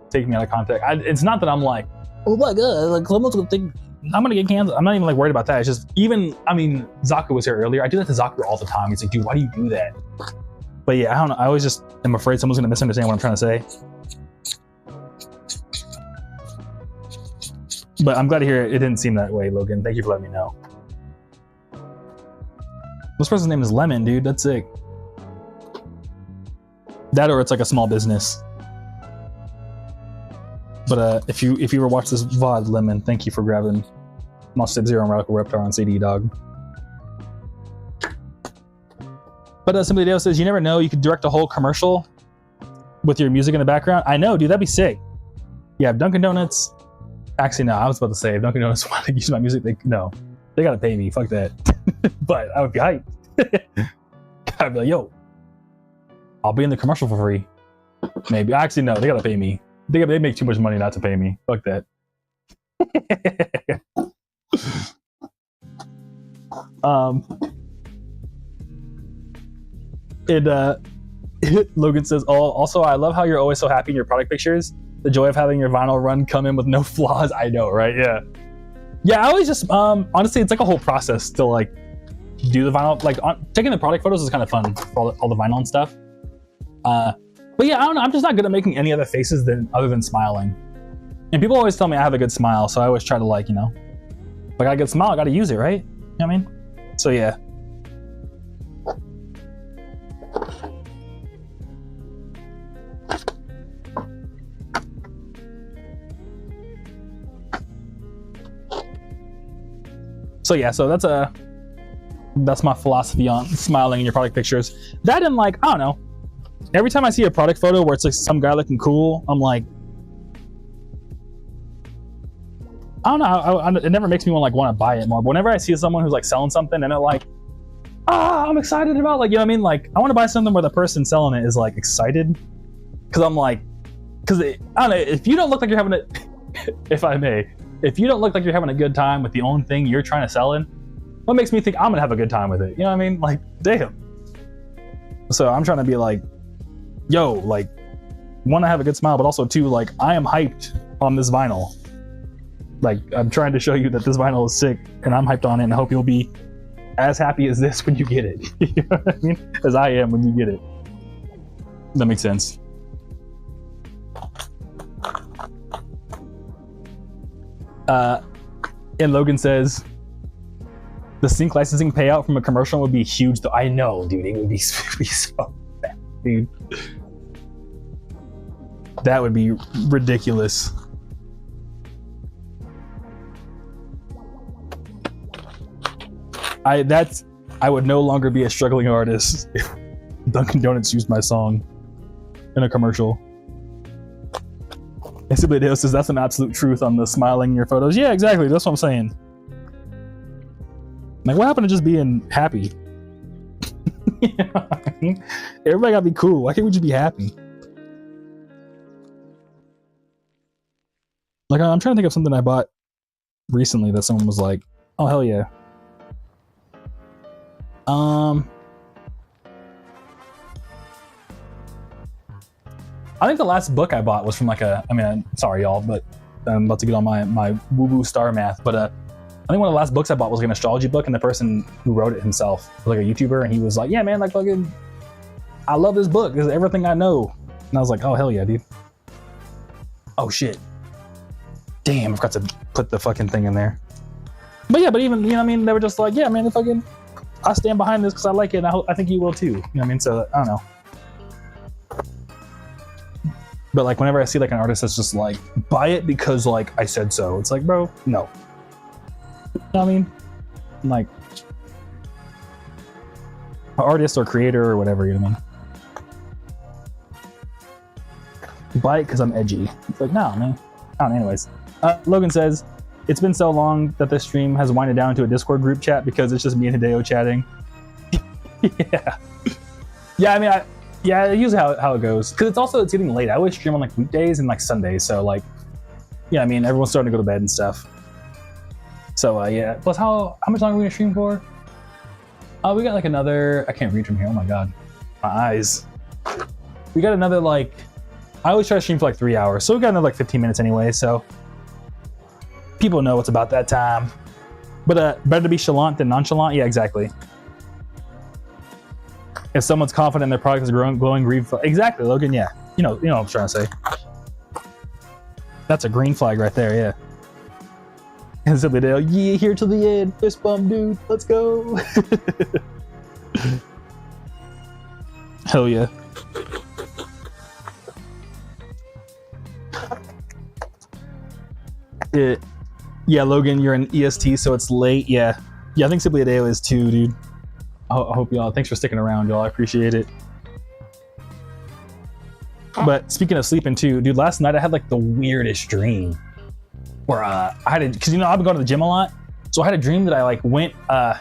take me out of context. It's not that I'm like, oh my god, like someone's gonna think I'm gonna get canceled. I'm not even like worried about that. It's just Zaku was here earlier. I do that to Zaku all the time. He's like, dude, why do you do that? But yeah, I don't know. I always just am afraid someone's gonna misunderstand what I'm trying to say. But I'm glad to hear it didn't seem that way, Logan. Thank you for letting me know. This person's name is Lemon, dude. That's sick. That or it's like a small business. But if you ever watch this VOD, Lemon, thank you for grabbing Monster Zero and Radical Reptar on CD, dog. But somebody else says, you never know, you could direct a whole commercial with your music in the background. I know, dude, that'd be sick. Yeah, if Dunkin' Donuts... Actually, no, I was about to say, if Dunkin' Donuts wanted to use my music, they gotta pay me, fuck that. But I would be hyped. I'd be like, yo, I'll be in the commercial for free. Maybe. Actually, no, they gotta pay me. They make too much money not to pay me. Fuck that. Logan says, oh, also, I love how you're always so happy in your product pictures. The joy of having your vinyl run come in with no flaws. I know, right? Yeah. Yeah, I always just, honestly, it's like a whole process to like do the vinyl. Like taking the product photos is kind of fun for all the vinyl and stuff. But yeah, I don't know. I'm just not good at making any other faces other than smiling. And people always tell me I have a good smile, so I always try to like, if I got a good smile, I got to use it, right? You know what I mean? So yeah. So that's my philosophy on smiling in your product pictures. That and like, I don't know. Every time I see a product photo where it's like some guy looking cool, I'm like, I don't know. It never makes me want to buy it more. But whenever I see someone who's like selling something and they're like, I'm excited about, like, you know what I mean? Like, I want to buy something where the person selling it is like excited. Cause I'm like, I don't know, if you don't look like you're having if I may, if you don't look like you're having a good time with the own thing you're trying to sell in, what makes me think I'm gonna have a good time with it? You know what I mean? Like, damn. So I'm trying to be like, yo, like, one, I have a good smile, but also two, like, I am hyped on this vinyl. Like, I'm trying to show you that this vinyl is sick, and I'm hyped on it, and I hope you'll be as happy as this when you get it. You know what I mean? As I am when you get it. That makes sense. And Logan says, the sync licensing payout from a commercial would be huge, though. I know, dude. It would be so bad, dude. That would be ridiculous. I would no longer be a struggling artist if Dunkin' Donuts used my song in a commercial. And Simply Dale says, that's an absolute truth on the smiling in your photos. Yeah, exactly. That's what I'm saying. Like, what happened to just being happy? You know what I mean? Everybody gotta be cool. Why can't we just be happy? Like, I'm trying to think of something I bought recently that someone was like, oh, hell yeah. I think the last book I bought was from like sorry y'all, but I'm about to get on my woo-woo star math, but I think one of the last books I bought was like an astrology book, and the person who wrote it himself was like a YouTuber, and he was like, yeah man, like fucking, I love this book, this is everything I know. And I was like, oh hell yeah, dude. Oh shit. Damn, I forgot to put the fucking thing in there. But yeah, but even, you know what I mean? They were just like, yeah, man, I stand behind this because I like it, and I think you will too. You know what I mean? So, I don't know. But like, whenever I see like an artist that's just like, buy it because like I said so, it's like, bro, no. You know what I mean? Like, an artist or creator or whatever, you know what I mean? Buy it because I'm edgy. It's like, no, man. I don't know, anyways. Logan says, it's been so long that this stream has winded down to a Discord group chat because it's just me and Hideo chatting. Yeah. Yeah, I mean, yeah, usually how it goes. Because it's getting late. I always stream on like weekdays and like Sundays. So like, yeah, I mean, everyone's starting to go to bed and stuff. So yeah. Plus, how much longer are we gonna stream for? We got like another. I can't read from here. Oh my god, my eyes. We got another like. I always try to stream for like 3 hours, so we got another like 15 minutes anyway. So people know it's about that time. But better to be chalant than nonchalant. Yeah, exactly. If someone's confident their product is glowing green flag. Exactly, Logan, yeah. You know what I'm trying to say. That's a green flag right there, yeah. And Simply Dale, yeah, here till the end. Fist bump, dude. Let's go. Hell yeah. Yeah, Logan, you're an EST, so it's late. Yeah, I think Simply Adeo is too, dude. I hope y'all. Thanks for sticking around, y'all. I appreciate it. But speaking of sleeping too, dude, last night I had like the weirdest dream where I had to, because I've been going to the gym a lot, so I had a dream that I like went. I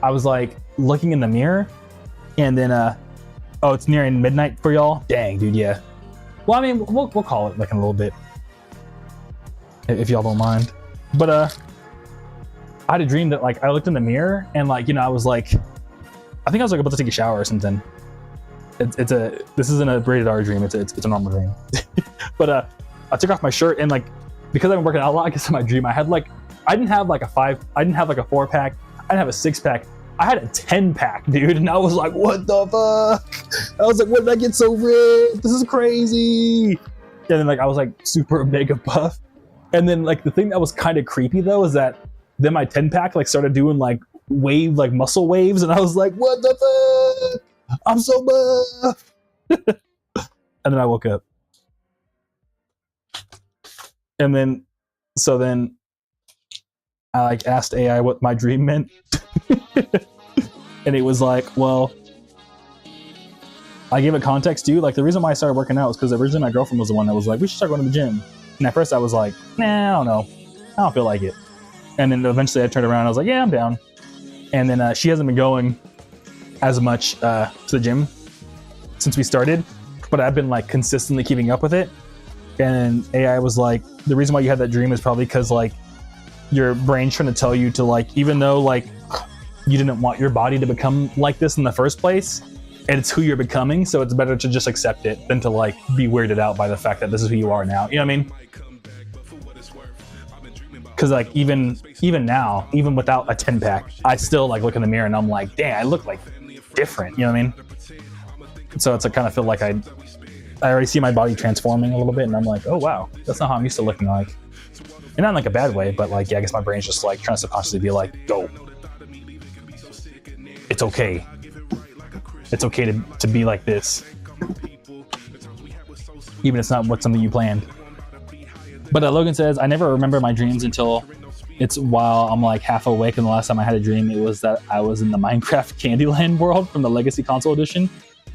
was like looking in the mirror, and then oh, it's nearing midnight for y'all. Dang, dude, yeah. Well, I mean, we'll call it like in a little bit, if y'all don't mind. But I had a dream that like I looked in the mirror and like I was like, I think I was like about to take a shower or something. This isn't a rated R dream. It's a normal dream. But I took off my shirt and like because I've been working out a lot, I guess in my dream I didn't have like a 4-pack. I didn't have a 6-pack. I had a 10-pack, dude, and I was like, what the fuck? I was like, when did I get so ripped? This is crazy. And then like I was like super mega buff. And then like the thing that was kind of creepy though is that then my 10-pack like started doing like muscle waves, and I was like, what the fuck? I'm so buff. And then I woke up. And then I like asked AI what my dream meant. And it was like, well, I gave it context too. Like the reason why I started working out was because originally my girlfriend was the one that was like, we should start going to the gym. And at first I was like, nah, I don't know. I don't feel like it. And then eventually I turned around and I was like, yeah, I'm down. And then she hasn't been going as much to the gym since we started, but I've been like consistently keeping up with it. And AI was like, the reason why you had that dream is probably because like your brain's trying to tell you to like, even though like you didn't want your body to become like this in the first place, and it's who you're becoming, so it's better to just accept it than to like be weirded out by the fact that this is who you are now. You know what I mean? Because like even now, even without a 10-pack, I still like look in the mirror and I'm like, damn, I look like different. You know what I mean? So it's I kind of feel like I already see my body transforming a little bit, and I'm like, oh wow, that's not how I'm used to looking like. And not in like a bad way, but like, yeah, I guess my brain's just like trying to subconsciously be like, go. It's okay. It's okay to be like this. Even if it's not something you planned. But Logan says, I never remember my dreams until it's while I'm like half awake, and the last time I had a dream, it was that I was in the Minecraft Candyland world from the Legacy Console Edition.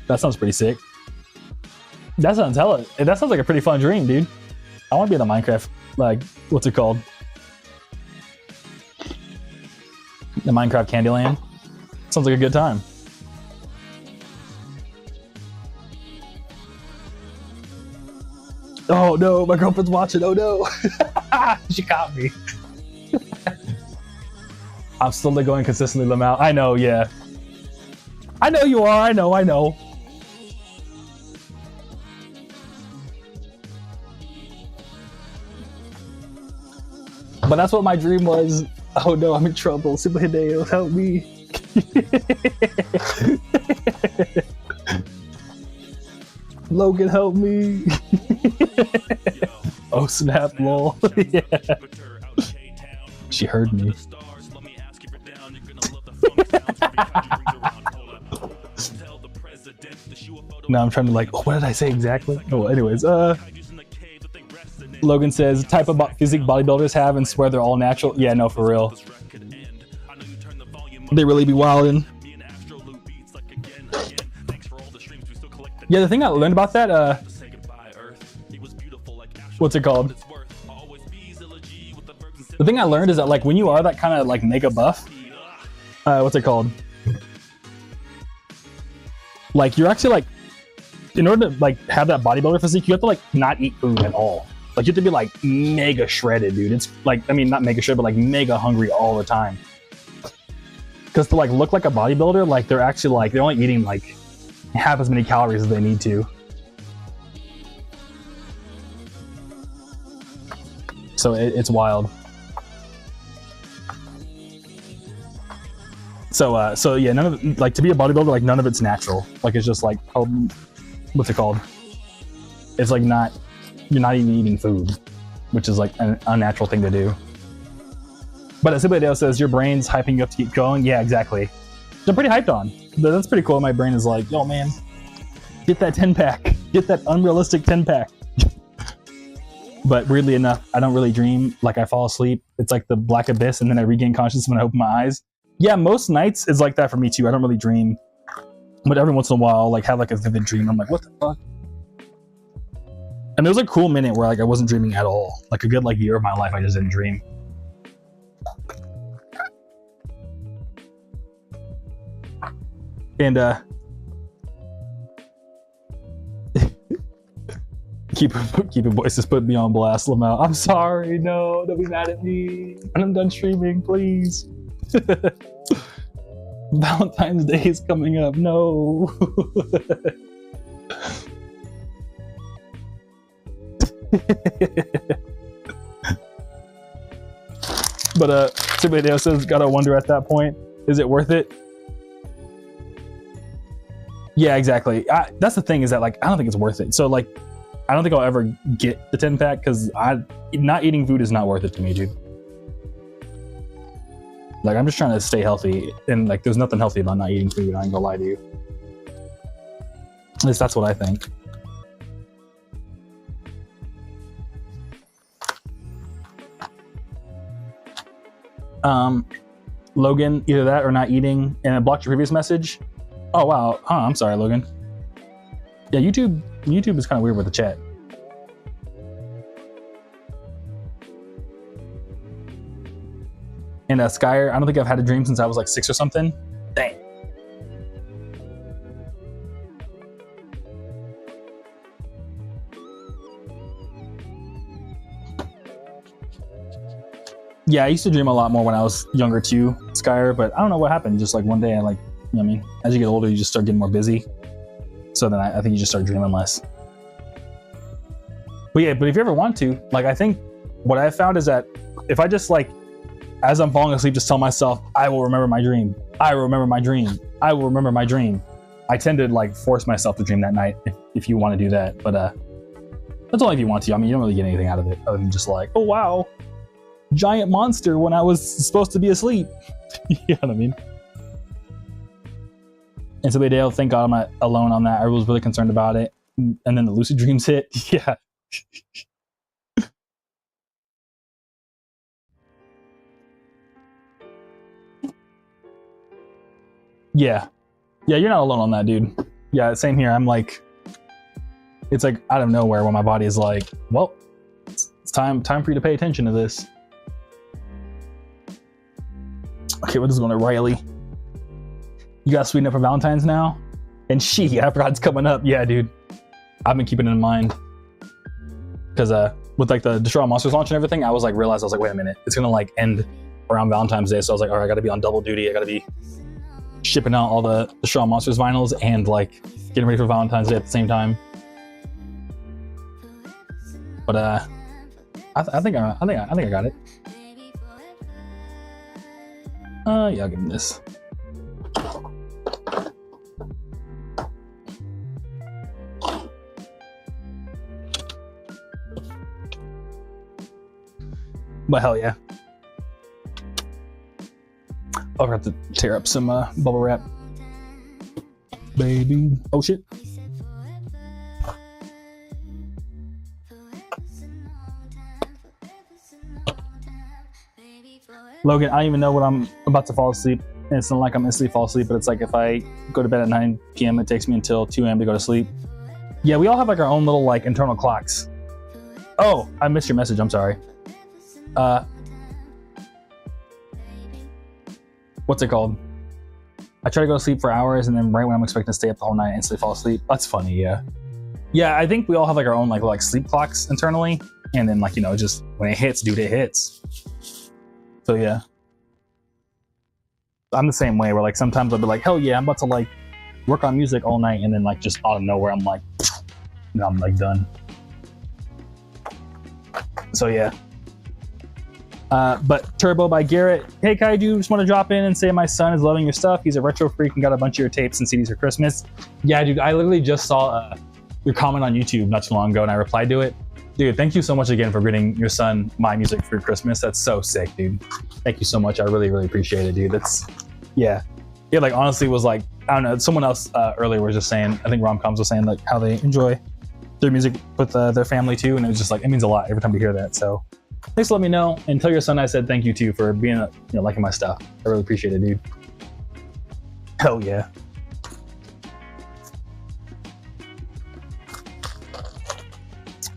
That sounds pretty sick. That sounds like a pretty fun dream, dude. I want to be in the Minecraft, like, what's it called? The Minecraft Candyland. Sounds like a good time. Oh no, my girlfriend's watching. Oh no. She caught me. I'm slowly going consistently Lamau. I know, yeah. I know you are. I know. But that's what my dream was. Oh no, I'm in trouble. Simply Hideo, help me. Logan, help me. Oh snap, lol. Yeah. She heard me. Now I'm trying to like, oh, what did I say exactly? Oh, anyways, Logan says, type of physique bodybuilders have and swear they're all natural. Yeah, no, for real. They really be wildin'. Yeah, the thing I learned about that, what's it called? The thing I learned is that like when you are that kind of like mega buff, what's it called? Like you're actually like, in order to like have that bodybuilder physique, you have to like not eat food at all. Like you have to be like mega shredded, dude. It's like, I mean, not mega shredded, but like mega hungry all the time. Because to like look like a bodybuilder, like they're actually like, they're only eating like half as many calories as they need to. So it's wild. So yeah, none of like to be a bodybuilder, like none of it's natural. Like it's just like, what's it called? It's like not, you're not even eating food, which is like an unnatural thing to do. But as somebody else says, your brain's hyping you up to keep going. Yeah, exactly. I'm pretty hyped on. That's pretty cool. My brain is like, yo man, get that 10-pack. Get that unrealistic 10-pack. But weirdly enough, I don't really dream. Like I fall asleep. It's like the black abyss and then I regain consciousness when I open my eyes. Yeah, most nights is like that for me too. I don't really dream. But every once in a while, I'll like have like a vivid dream. I'm like, what the fuck? And there was a cool minute where like I wasn't dreaming at all. Like a good like year of my life, I just didn't dream. And keep it voices put me on blast, Lamau. I'm sorry, no, don't be mad at me. I'm done streaming, please. Valentine's Day is coming up. No. But somebody else says, gotta wonder at that point, is it worth it? Yeah, exactly. That's the thing, is that like I don't think it's worth it. So like I don't think I'll ever get the 10-pack because not eating food is not worth it to me, dude. Like I'm just trying to stay healthy, and like there's nothing healthy about not eating food. I ain't gonna lie to you. At least that's what I think. Logan, either that or not eating, and it blocked your previous message. Oh wow, I'm sorry, Logan. Yeah, YouTube is kind of weird with the chat. And Skyer, I don't think I've had a dream since I was like 6 or something. Dang. Yeah, I used to dream a lot more when I was younger too, Skyer, but I don't know what happened. Just like one day I like, you know what I mean? As you get older, you just start getting more busy. So then I think you just start dreaming less. But yeah, but if you ever want to, like I think what I found is that if I just like, as I'm falling asleep, just tell myself, I will remember my dream. I will remember my dream. I will remember my dream. I tend to like force myself to dream that night if you want to do that. But that's only if you want to. I mean, you don't really get anything out of it other than just like, oh wow, giant monster when I was supposed to be asleep. You know what I mean? And so Dale, thank God I'm not alone on that. I was really concerned about it. And then the lucid dreams hit. Yeah. Yeah, you're not alone on that, dude. Yeah, same here. I'm like, it's like out of nowhere when my body is like, well, it's time for you to pay attention to this. Okay, what is going to Riley? You got sweeten up for Valentine's now? And I forgot it's coming up. Yeah, dude. I've been keeping it in mind. Because with like the Destroy All Monsters launch and everything, I was like, wait a minute. It's going to like end around Valentine's Day. So I was like, all right, I got to be on double duty. I got to be shipping out all the Destroy All Monsters vinyls and like getting ready for Valentine's Day at the same time. But I think I got it. Yeah, I'll give him this. But hell yeah. I'll have to tear up some bubble wrap. Baby. Oh shit. Logan, I don't even know what I'm about to fall asleep. And it's not like I'm instantly fall asleep, but it's like if I go to bed at 9 p.m., it takes me until 2 a.m. to go to sleep. Yeah, we all have like our own little like internal clocks. Oh, I missed your message. I'm sorry. What's it called? I try to go to sleep for hours, and then right when I'm expecting to stay up the whole night, I instantly fall asleep. That's funny, yeah. Yeah, I think we all have like our own like sleep clocks internally, and then like, you know, just when it hits, dude, it hits. So yeah. I'm the same way where like sometimes I'll be like, hell yeah, I'm about to like work on music all night, and then like just out of nowhere I'm like, no, I'm like done. So yeah. But Turbo by Garrett. Hey Kaiju, just want to drop in and say my son is loving your stuff. He's a retro freak and got a bunch of your tapes and CDs for Christmas. Yeah, dude, I literally just saw your comment on YouTube not too long ago and I replied to it. Dude, thank you so much again for getting your son my music for Christmas. That's so sick, dude. Thank you so much. I really, really appreciate it, dude. That's, yeah. Yeah, like honestly was like, I don't know, someone else earlier was just saying, I think Romcoms was saying like how they enjoy their music with their family too. And it was just like, it means a lot every time to hear that. So thanks for letting me know, and tell your son I said thank you too for being, you know, liking my stuff. I really appreciate it, dude. Hell yeah.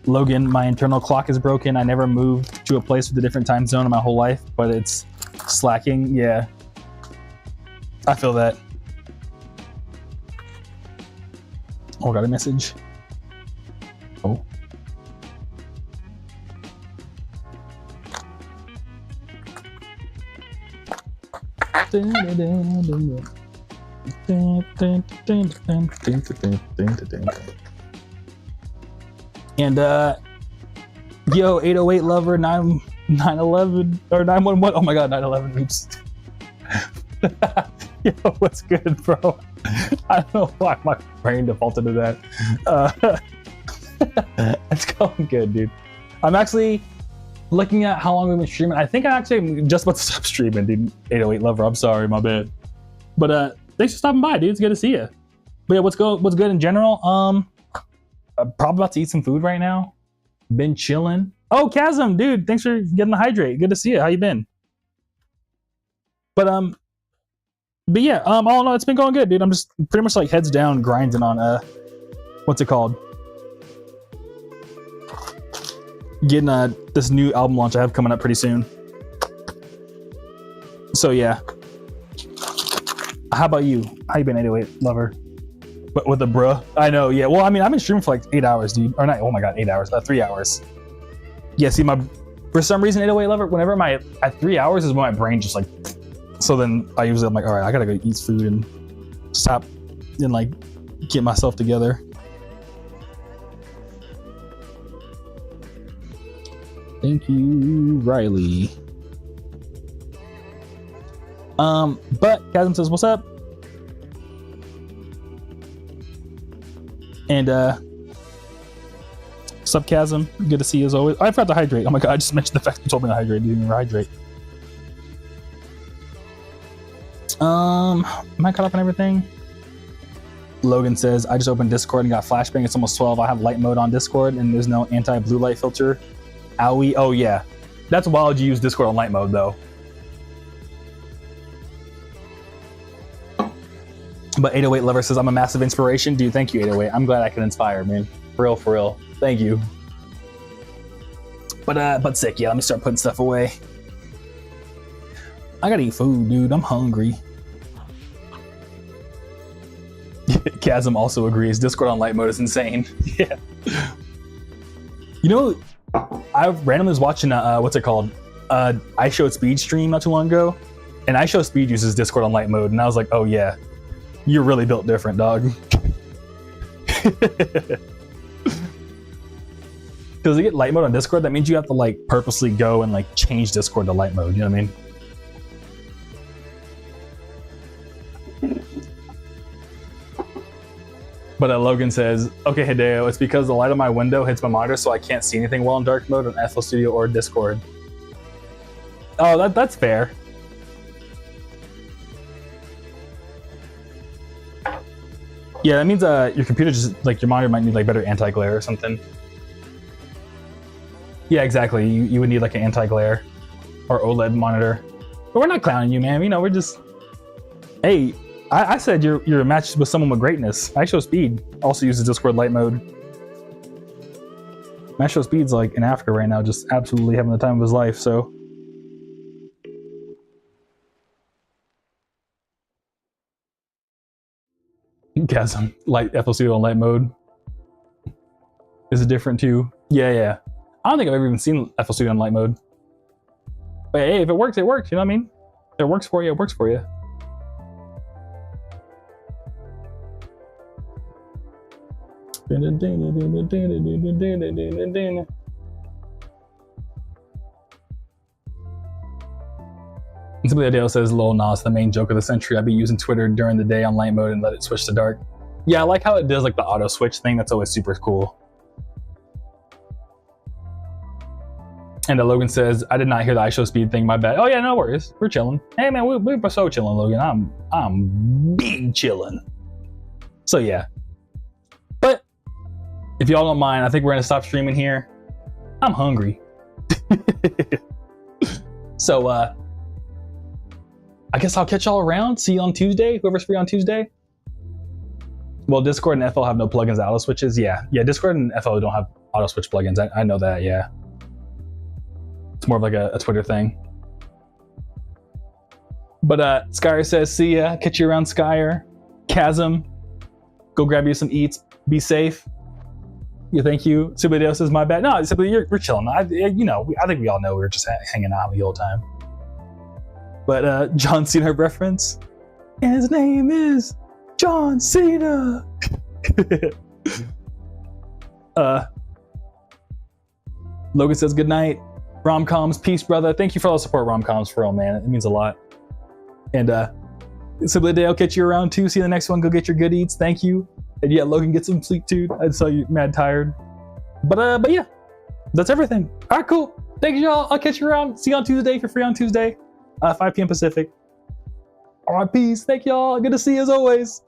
Logan, my internal clock is broken. I never moved to a place with a different time zone in my whole life, but it's slacking. Yeah, I feel that. Oh, got a message. Oh. And yo, 808 lover, 911 or 911. Oh my god, 911. Oops. Yo, what's good, bro? I don't know why my brain defaulted to that. It's going good, dude. I'm actually looking at how long we've been streaming. I think I actually am just about to stop streaming, dude. 808 lover. I'm sorry, my bad. But thanks for stopping by, dude. It's good to see you. But yeah, what's good in general? I'm probably about to eat some food right now. Been chilling. Oh, Chasm, dude, thanks for getting the hydrate. Good to see you. How you been? But yeah, all in all, it's been going good, dude. I'm just pretty much like heads down grinding on what's it called? Getting this new album launch I have coming up pretty soon. So yeah. How about you? How you been, 808 lover? But with a bruh? I know, yeah. Well, I mean, I've been streaming for like 8 hours, dude. Or not, oh my god, 8 hours. 3 hours. Yeah, see, for some reason, 808 lover, whenever at 3 hours is when my brain just like, so then I'm like, all right, I gotta go eat food and stop and like get myself together. Thank you, Riley. But Chasm says, what's up? And what's up, Chasm? Good to see you as always. I forgot to hydrate. Oh my god, I just mentioned the fact you told me to hydrate. You didn't even hydrate. Am I caught up on everything? Logan says, I just opened Discord and got flashbang. It's almost 12. I have light mode on Discord and there's no anti-blue light filter. Owie. Oh yeah. That's wild you use Discord on light mode though. But 808 lover says, I'm a massive inspiration. Dude, thank you, 808. I'm glad I can inspire, man. For real. Thank you. But sick, yeah, let me start putting stuff away. I gotta eat food, dude. I'm hungry. Chasm also agrees. Discord on light mode is insane. Yeah. You know, I randomly was watching what's it called? I Showed Speed stream not too long ago. And I Show Speed uses Discord on light mode, and I was like, oh yeah. You're really built different, dog. Because you get light mode on Discord, that means you have to like purposely go and like change Discord to light mode, you know what I mean? But Logan says, okay, Hideo, it's because the light on my window hits my monitor so I can't see anything well in dark mode on FL Studio or Discord. Oh, that's fair. Yeah, that means your computer just like your monitor might need like better anti-glare or something. Yeah, exactly. You would need like an anti-glare or OLED monitor. But we're not clowning you, man. You know, we're just. Hey, I said you're a match with someone with greatness. Show Speed also uses Discord light mode. Show Speed's like in Africa right now, just absolutely having the time of his life. So. Chasm, light FL Studio on light mode. Is it different too? Yeah. I don't think I've ever even seen FL Studio on light mode. But hey, if it works, it works. You know what I mean? If it works for you, it works for you. Simply Adele says, "Lol, Nas, the main joke of the century. I'd be using Twitter during the day on light mode and let it switch to dark." Yeah, I like how it does like the auto switch thing. That's always super cool. And Logan says, "I did not hear the iShow Speed thing. My bad." Oh yeah, no worries. We're chilling. Hey man, we're so chilling, Logan. I'm big chilling. So yeah. But if y'all don't mind, I think we're gonna stop streaming here. I'm hungry. So I guess I'll catch y'all around. See you on Tuesday. Whoever's free on Tuesday. Well, Discord and FL have no plugins, auto switches. Yeah. Discord and FL don't have auto switch plugins. I know that. Yeah. It's more of like a Twitter thing. But Skyer says, "See ya. Catch you around, Skyer." Chasm, go grab you some eats. Be safe. Yeah, thank you. Subideo says, "My bad." No, simply we're chilling. I think we all know we're just hanging out the whole time. But John Cena reference. And his name is John Cena. Logan says, "Good night. Rom-coms, peace, brother." Thank you for all the support, rom-coms, for real, man. It means a lot. And Simply Day, I'll catch you around too. See you in the next one. Go get your good eats. Thank you. And yeah, Logan, get some sleep too. I saw you mad tired. But yeah, that's everything. All right, cool. Thank you, y'all. I'll catch you around. See you on Tuesday if you're free on Tuesday. 5 p.m. Pacific. All right, peace. Thank y'all. Good to see you as always.